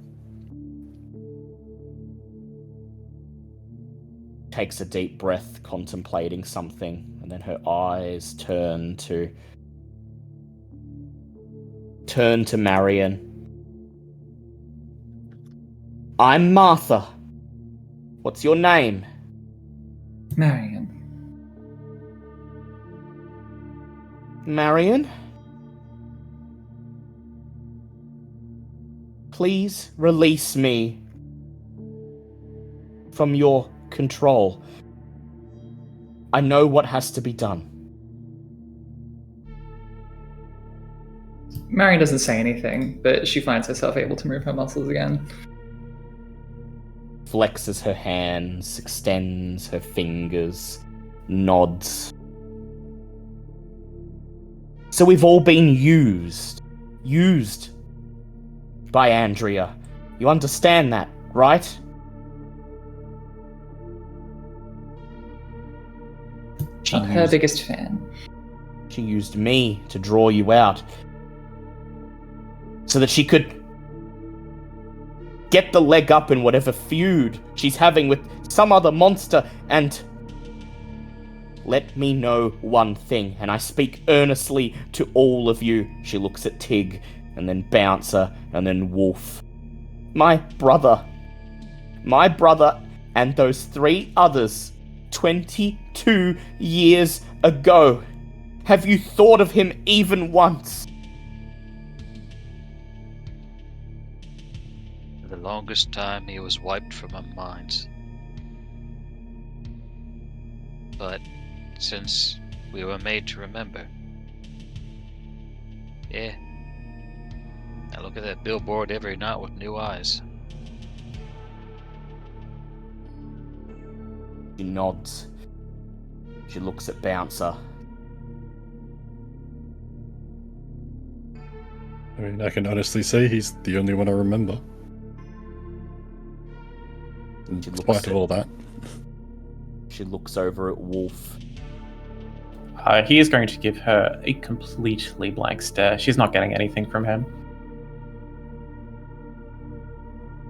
Takes a deep breath, contemplating something, and then her eyes turn to Marion. I'm Martha. What's your name? Marion. Marion? Please release me from your control. I know what has to be done. Marion doesn't say anything, but she finds herself able to move her muscles again. Flexes her hands, extends her fingers, nods. So we've all been used. Used by Andrea. You understand that, right? Not her biggest fan. She used me to draw you out. So that she could get the leg up in whatever feud she's having with some other monster, and let me know one thing, and I speak earnestly to all of you. She looks at Tig, and then Bouncer, and then Wolf. My brother, and those 3 others, 22 years ago. Have you thought of him even once? For the longest time, he was wiped from our minds. But since we were made to remember, yeah, I look at that billboard every night with new eyes. She nods. She looks at Bouncer. I mean, I can honestly say he's the only one I remember. In spite of all that. She looks over at Wolf. He is going to give her a completely blank stare. She's not getting anything from him.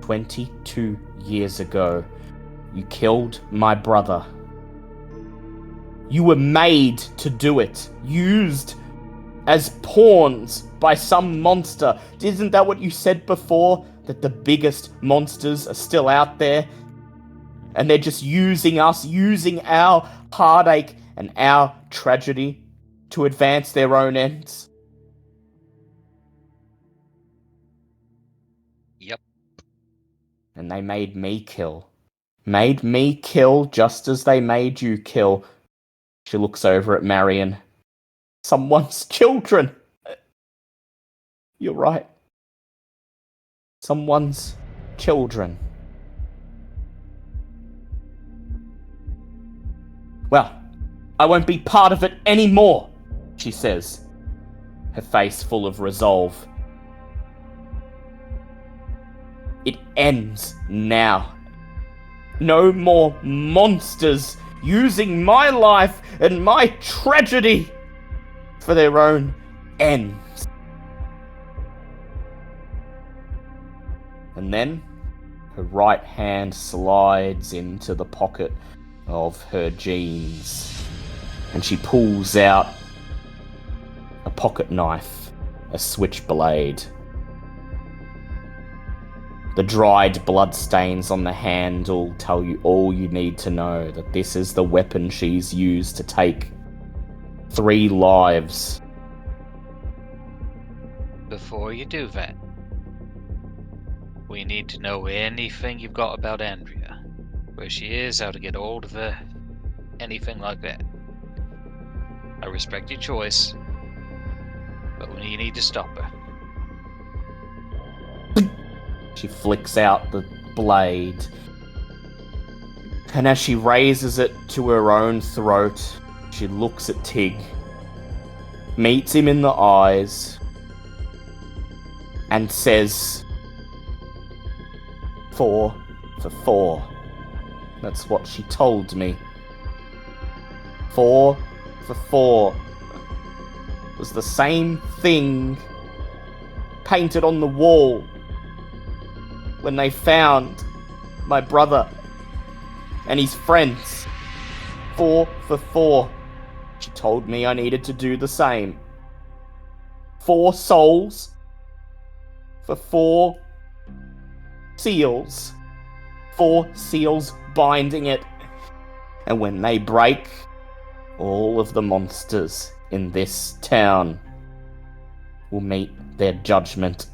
22 years ago, you killed my brother. You were made to do it. Used as pawns by some monster. Isn't that what you said before? That the biggest monsters are still out there? And they're just using us, using our heartache and our tragedy to advance their own ends? Yep. And they made me kill. Made me kill just as they made you kill. She looks over at Marion. Someone's children. You're right. Someone's children. Well, I won't be part of it anymore, she says, her face full of resolve. It ends now. No more monsters using my life and my tragedy for their own ends. And then her right hand slides into the pocket of her jeans, and she pulls out a pocket knife, a switchblade. The dried bloodstains on the handle tell you all you need to know, that this is the weapon she's used to take 3 lives. Before you do that, we need to know anything you've got about Andrea. Where she is, how to get hold of her, anything like that. I respect your choice, but we need to stop her. She flicks out the blade, and as she raises it to her own throat, she looks at Tig, meets him in the eyes, and says, 4 for 4. That's what she told me. 4 for 4 was the same thing painted on the wall when they found my brother and his friends. 4 for 4. She told me I needed to do the same. 4 souls for 4 seals. 4 seals binding it. And when they break, all of the monsters in this town will meet their judgment.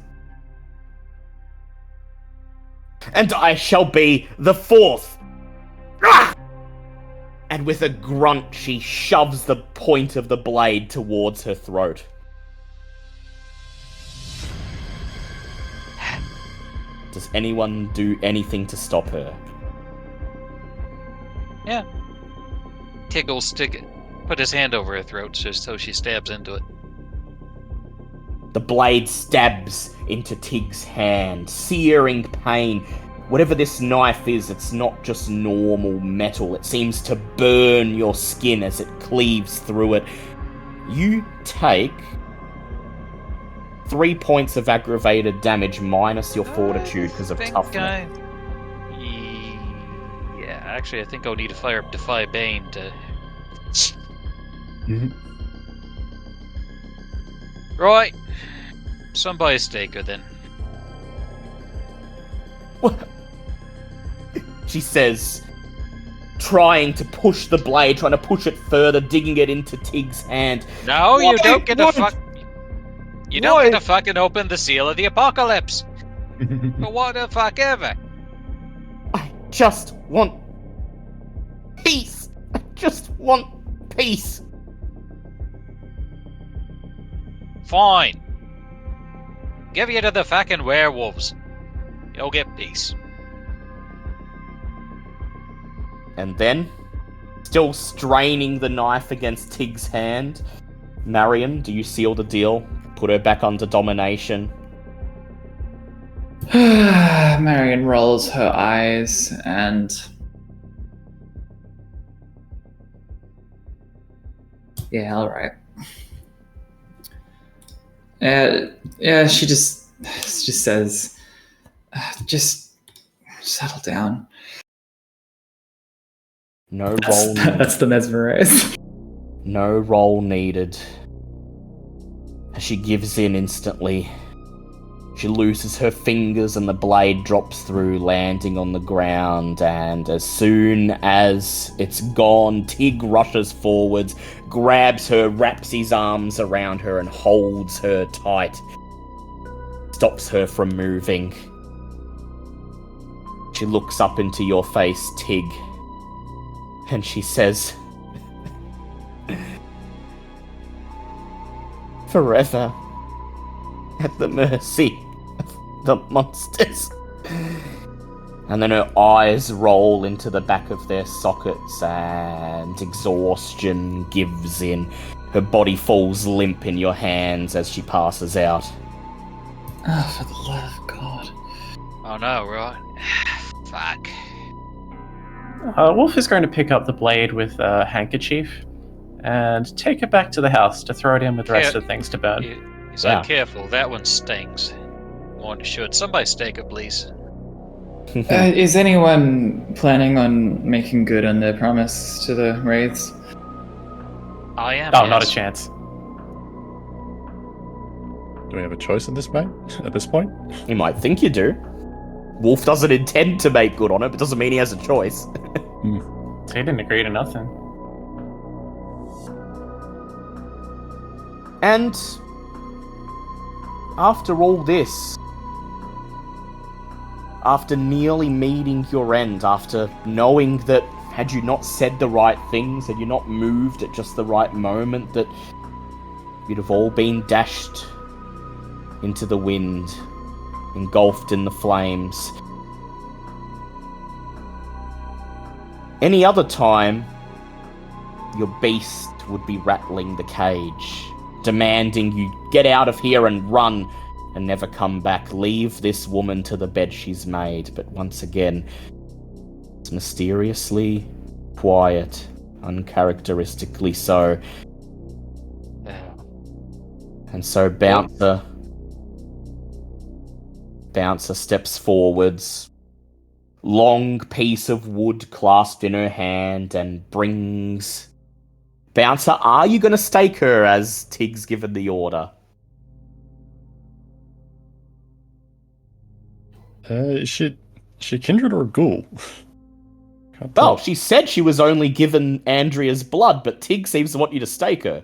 And I shall be the 4th. Ah! And with a grunt, she shoves the point of the blade towards her throat. Does anyone do anything to stop her? Yeah. Tig will put his hand over her throat just so she stabs into it. The blade stabs into Tig's hand, searing pain. Whatever this knife is, it's not just normal metal. It seems to burn your skin as it cleaves through it. You take 3 points of aggravated damage minus your fortitude because of toughness. Yeah, actually, I think I'll need to fire up Defy Bane to... Right. Somebody stake her then. What? She says, trying to push the blade, trying to push it further, digging it into Tig's hand. No, you don't get to What? You don't get to fucking open the seal of the apocalypse. For what the fuck ever? I just want peace. I just want peace. Fine. Give you to the fucking werewolves. You'll get peace. And then, still straining the knife against Tig's hand, Marion, do you seal the deal? Put her back under domination? Marion rolls her eyes and... Yeah, alright. Yeah, she just says, just settle down. No roll needed. That's the mesmerize. No roll needed. As she gives in instantly, she looses her fingers and the blade drops through, landing on the ground, and as soon as it's gone, Tig rushes forwards, grabs her, wraps his arms around her and holds her tight. Stops her from moving. She looks up into your face, Tig, and she says, forever at the mercy of the monsters. And then her eyes roll into the back of their sockets and exhaustion gives in. Her body falls limp in your hands as she passes out. Oh, for the love of God. Oh no, right? Fuck. Wolf is going to pick up the blade with a handkerchief and take it back to the house to throw it in with the rest of the things to burn. He's like, careful, that one stings. More than it should. Somebody stake it, please. Is anyone planning on making good on their promise to the wraiths? I am. Oh, yes. not a chance. Do we have a choice at this point? You might think you do. Wolf doesn't intend to make good on it, but doesn't mean he has a choice. They didn't agree to nothing. And after all this, after nearly meeting your end, after knowing that had you not said the right things, had you not moved at just the right moment, that you'd have all been dashed into the wind, engulfed in the flames. Any other time, your beast would be rattling the cage, demanding you get out of here and run and never come back. Leave this woman to the bed she's made. But once again, it's mysteriously quiet, uncharacteristically so. And so Bouncer steps forwards, long piece of wood clasped in her hand, and brings... Bouncer, are you going to stake her as Tig's given the order? She she kindred or a ghoul? Can't Oh, tell. she said she was only given Andrea's blood, but Tig seems to want you to stake her.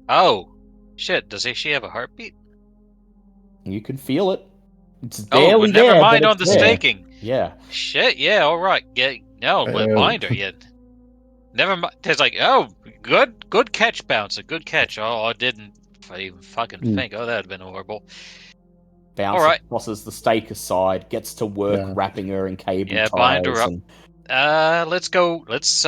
Oh, shit! Does she have a heartbeat? You can feel it. It's Oh, barely well, never there, mind but on it's the there. staking. Yeah. Shit, yeah, all right. Yeah, no, mind her yet. Never mind. It's like, oh, good catch, Bouncer. Good catch. Oh, I didn't even fucking think. Oh, that'd been horrible. Bouncer All right. tosses the stake aside, gets to work Yeah. wrapping her in cable Yeah, ties. bind her up. And Let's go. Let's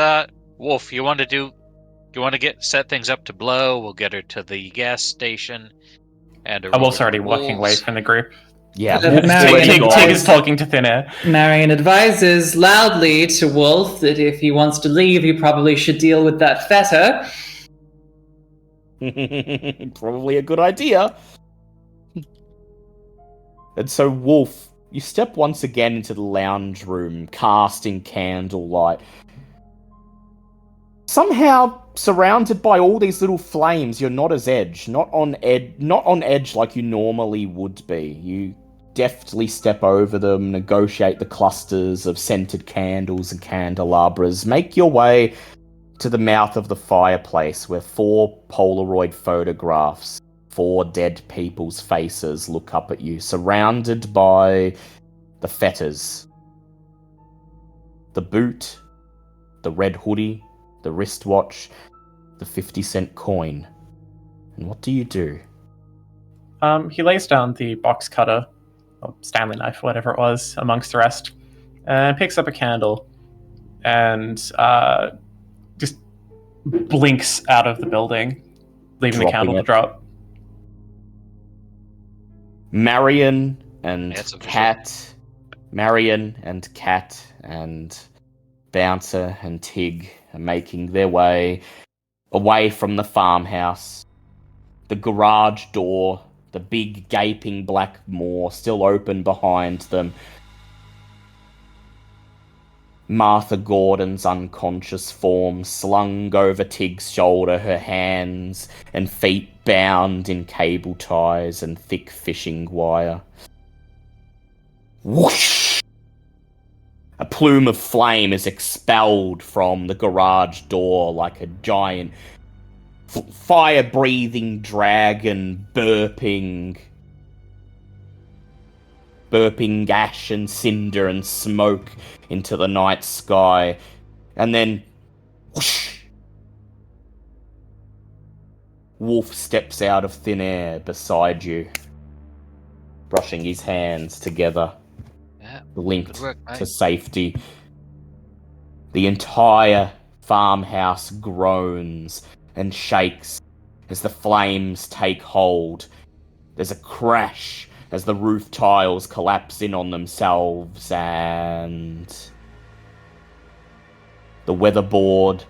Wolf, you want to set things up to blow? We'll get her to the gas station. And Wolf's already walking away from the group. yeah, Marion Tig advised- is talking to thin air. Marion advises loudly to Wolf that if he wants to leave, he probably should deal with that fetter. probably a good idea. And so, Wolf, you step once again into the lounge room, casting candlelight. Somehow, surrounded by all these little flames, you're not on edge like you normally would be. You deftly step over them, negotiate the clusters of scented candles and candelabras, make your way to the mouth of the fireplace where 4 Polaroid photographs, 4 dead people's faces look up at you, surrounded by the fetters. The boot, the red hoodie, the wristwatch, the 50-cent coin. And what do you do? He lays down the box cutter, or Stanley knife, whatever it was, amongst the rest, and picks up a candle and just blinks out of the building, leaving the candle to drop. Marion and That's official. Cat and Bouncer and Tig are making their way away from the farmhouse. The garage door, the big gaping black maw still open behind them. Martha Gordon's unconscious form slung over Tig's shoulder, her hands and feet bound in cable ties and thick fishing wire. Whoosh! A plume of flame is expelled from the garage door like a giant fire-breathing dragon burping ash and cinder and smoke into the night sky. And then whoosh! Wolf steps out of thin air beside you, brushing his hands together, Yeah, linked good work, mate. to safety. The entire farmhouse groans and shakes as the flames take hold. There's a crash as the roof tiles collapse in on themselves, and the weatherboard,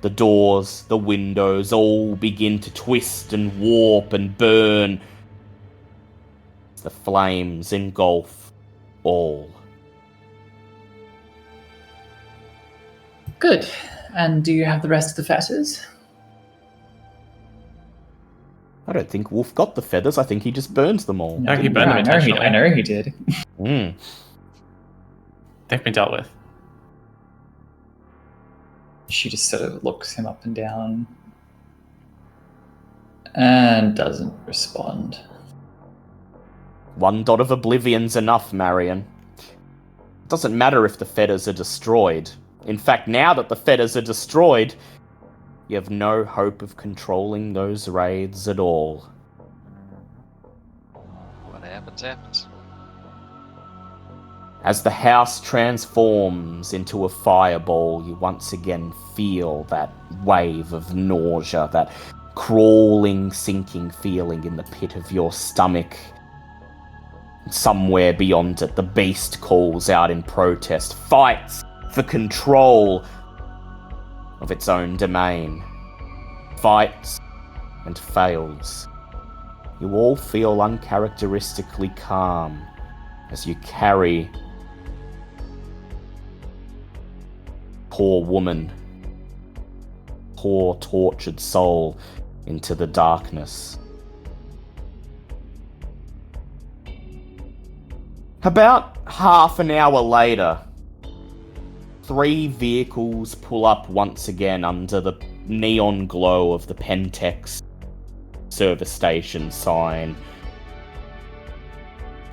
the doors, the windows all begin to twist and warp and burn. The flames engulf all. Good. And do you have the rest of the fetters? I don't think Wolf got the feathers. I think he just burned them all. No, he burned them I intentionally. know he did. They've been dealt with. She just sort of looks him up and down and doesn't respond. 1 dot of oblivion's enough, Marion. It doesn't matter if the fetters are destroyed. In fact, now that the fetters are destroyed, you have no hope of controlling those wraiths at all. What happens, happens. As the house transforms into a fireball, you once again feel that wave of nausea, that crawling, sinking feeling in the pit of your stomach. Somewhere beyond it, the beast calls out in protest, fights for control of its own domain. Fights and fails. You all feel uncharacteristically calm as you carry poor woman, poor tortured soul into the darkness. About half an hour later, 3 vehicles pull up once again under the neon glow of the Pentex service station sign.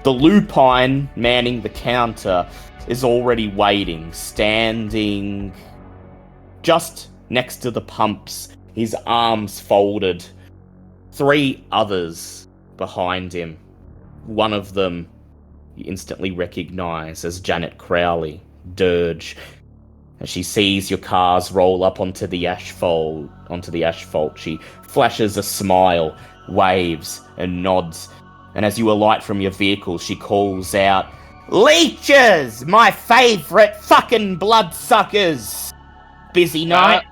The lupine manning the counter is already waiting, standing just next to the pumps, his arms folded. 3 others behind him. One of them you instantly recognize as Janet Crowley, Dirge. As she sees your cars roll up onto the asphalt, she flashes a smile, waves, and nods. And as you alight from your vehicle, she calls out, "Leeches! My favourite fucking bloodsuckers! Busy night?"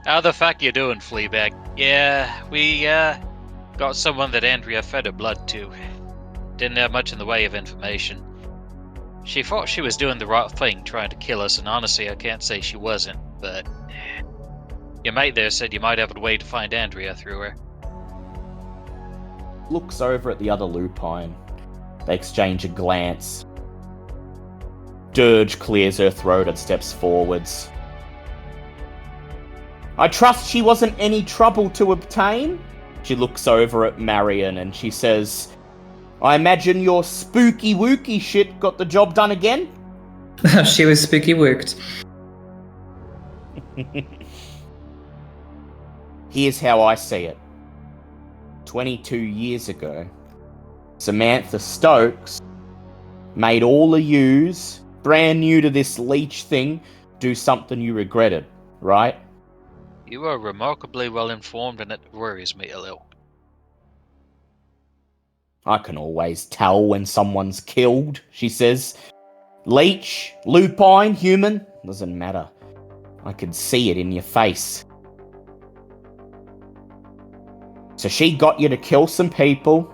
How the fuck you doing, Fleabag? Yeah, we, got someone that Andrea fed her blood to. Didn't have much in the way of information. She thought she was doing the right thing trying to kill us, and honestly, I can't say she wasn't, but your mate there said you might have a way to find Andrea through her. Looks over at the other lupine. They exchange a glance. Dirge clears her throat and steps forwards. "I trust she wasn't any trouble to obtain?" She looks over at Marion and she says, "I imagine your spooky wooky shit got the job done again?" She was spooky wooked. Here's how I see it. 22 years ago, Samantha Stokes made all of yous, brand new to this leech thing, do something you regretted, right? You are remarkably well informed, and it worries me a little. "I can always tell when someone's killed," she says. "Leech, lupine, human, doesn't matter. I can see it in your face." So she got you to kill some people,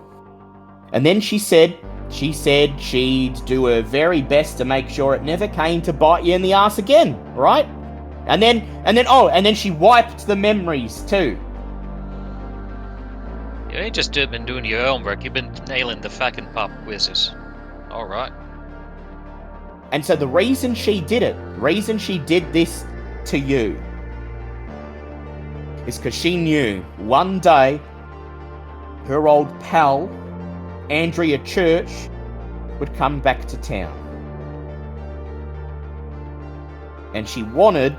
and then she said she'd do her very best to make sure it never came to bite you in the ass again, right? And then she wiped the memories too. You ain't just been doing your own work, you've been nailing the fucking pop quizzes. Alright. And so the reason she did this to you, is because she knew one day her old pal, Andrea Church, would come back to town. And she wanted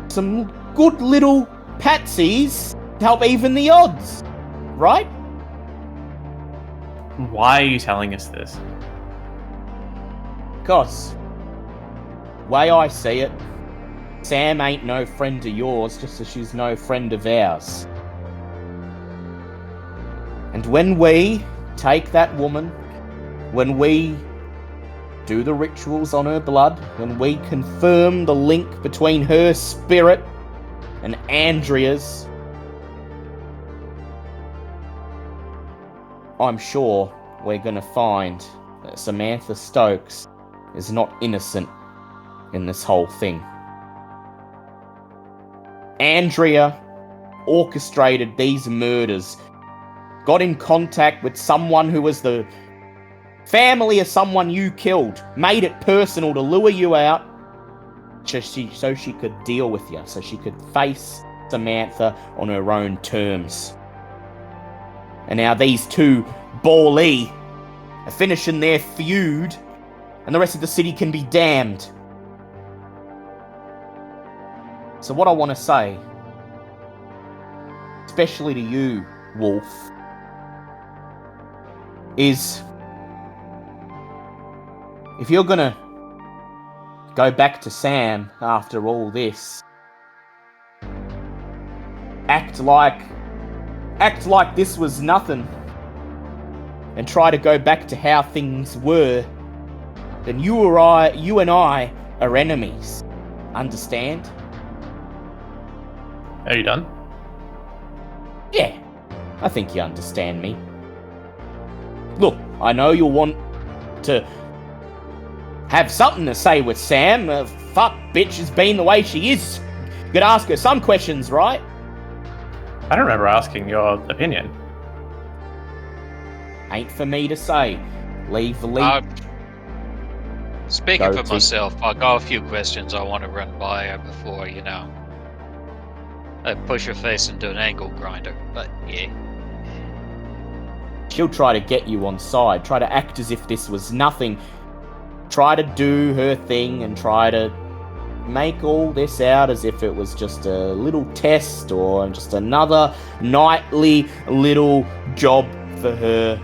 some good little patsies to help even the odds, right? Why are you telling us this? Because, way I see it, Sam ain't no friend of yours, just as she's no friend of ours. And when we take that woman, when we do the rituals on her blood, when we confirm the link between her spirit and Andrea's, I'm sure we're gonna find that Samantha Stokes is not innocent in this whole thing. Andrea orchestrated these murders, got in contact with someone who was the family of someone you killed, made it personal to lure you out so she could deal with you, so she could face Samantha on her own terms. And now these two Bawley are finishing their feud, and the rest of the city can be damned. So what I want to say, especially to you, Wolf, is if you're gonna go back to Sam after all this, act like this was nothing and try to go back to how things were, then you and I are enemies. Understand? Are you done? Yeah, I think you understand me. Look, I know you'll want to have something to say with Sam. Fuck, bitch has been the way she is. You gotta ask her some questions, right? I don't remember asking your opinion. Ain't for me to say. Leave the lead. Speaking for Goatee. myself, I got a few questions I want to run by her before, I push her face into an angle grinder. But yeah. She'll try to get you on side, try to act as if this was nothing, try to do her thing and try to make all this out as if it was just a little test or just another nightly little job for her.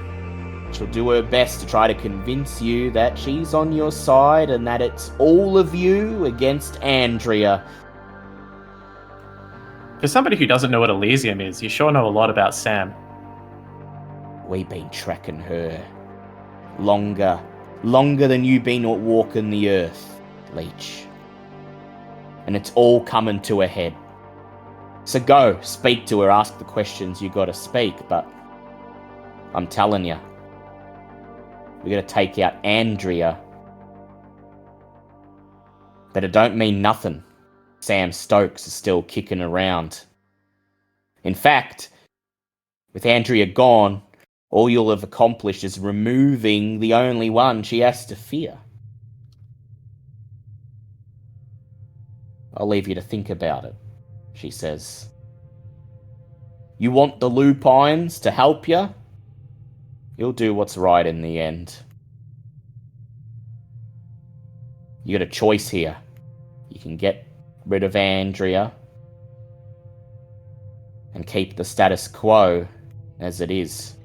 She'll do her best to try to convince you that she's on your side and that it's all of you against Andrea. For somebody who doesn't know what Elysium is, you sure know a lot about Sam. We've been tracking her longer than you've been walking the earth, Leech. And it's all coming to a head. So go, speak to her, ask the questions you gotta speak, but I'm telling you, we gotta take out Andrea. But it don't mean nothing. Sam Stokes is still kicking around. In fact, with Andrea gone, all you'll have accomplished is removing the only one she has to fear. I'll leave you to think about it, she says. You want the lupines to help you? You'll do what's right in the end. You got a choice here. You can get rid of Andrea and keep the status quo as it is.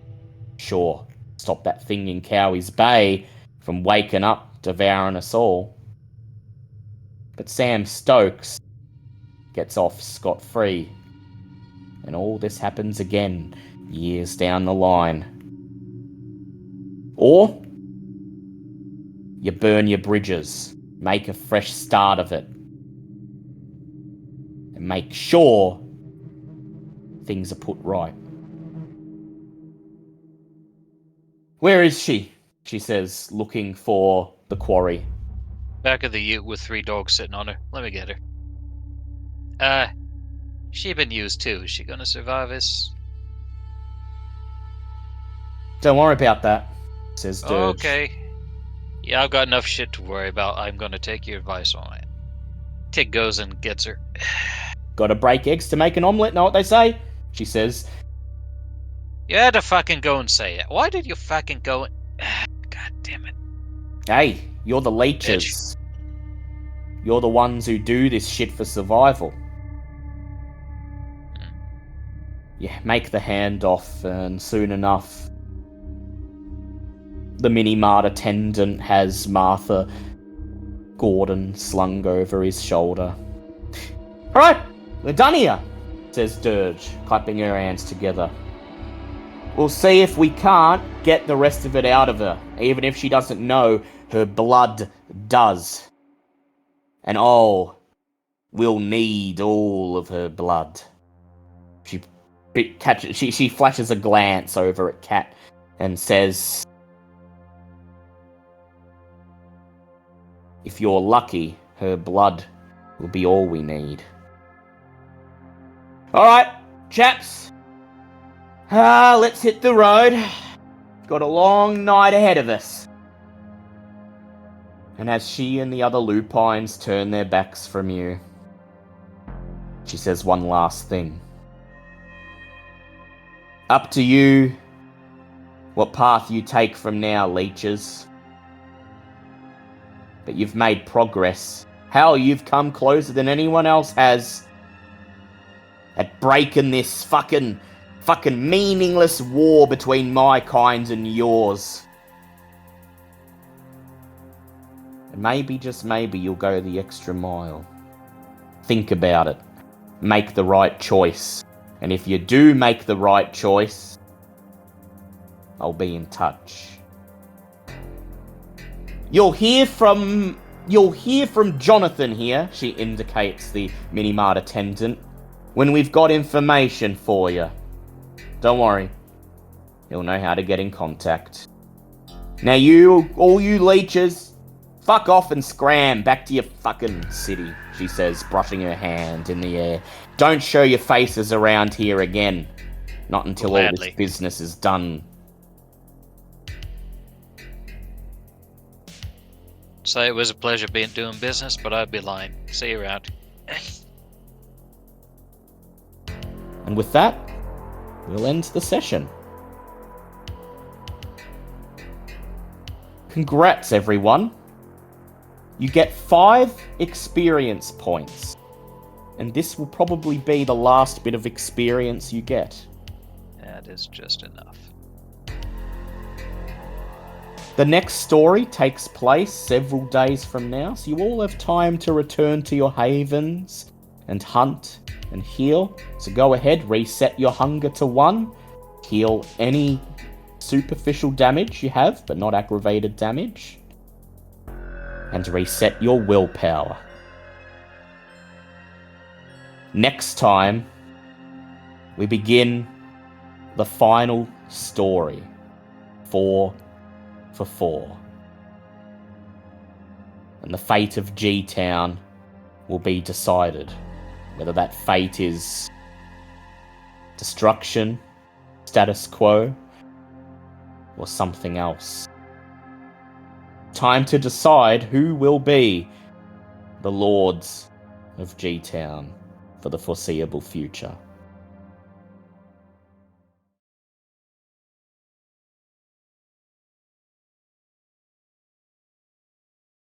Sure, stop that thing in Cowie's Bay from waking up, devouring us all. But Sam Stokes gets off scot-free. And all this happens again, years down the line. Or you burn your bridges, make a fresh start of it, and make sure things are put right. Where is she? She says, looking for the quarry. Back of the ute with 3 dogs sitting on her. Let me get her. She been used too. Is she gonna survive this? Don't worry about that, says Dirge. Okay. Yeah, I've got enough shit to worry about. I'm gonna take your advice on it. Tig goes and gets her. Gotta break eggs to make an omelette, know what they say? She says. You had to fucking go and say it. Why did you fucking go and... God damn it. Hey, you're the leeches. You're the ones who do this shit for survival. Yeah, make the handoff, and soon enough, the mini-mart attendant has Martha Gordon slung over his shoulder. Alright, we're done here, says Dirge, clapping her hands together. We'll see if we can't get the rest of it out of her, even if she doesn't know her blood does. And oh, we'll need all of her blood. She flashes a glance over at Kat and says, if you're lucky, her blood will be all we need. Alright, chaps. Let's hit the road. Got a long night ahead of us. And as she and the other lupines turn their backs from you, she says one last thing. Up to you what path you take from now, leeches. But you've made progress. Hell, you've come closer than anyone else has at breaking this fucking meaningless war between my kind and yours. And maybe, just maybe, you'll go the extra mile. Think about it. Make the right choice. And if you do make the right choice, I'll be in touch. You'll hear from Jonathan here, she indicates the mini-mart attendant, when we've got information for you. Don't worry. He'll know how to get in contact. Now all you leeches, fuck off and scram back to your fucking city, she says, brushing her hand in the air. Don't show your faces around here again. Not until all this business is done. Say it was a pleasure doing business, but I'd be lying. See you around. And with that, we'll end the session. Congrats, everyone. You get 5 experience points. And this will probably be the last bit of experience you get. That is just enough. The next story takes place several days from now, so you all have time to return to your havens and hunt and heal. So go ahead, reset your hunger to 1. Heal any superficial damage you have, but not aggravated damage. And reset your willpower. Next time, we begin the final story. 4 for 4. And the fate of G-Town will be decided. Whether that fate is destruction, status quo, or something else. Time to decide who will be the lords of G-Town for the foreseeable future.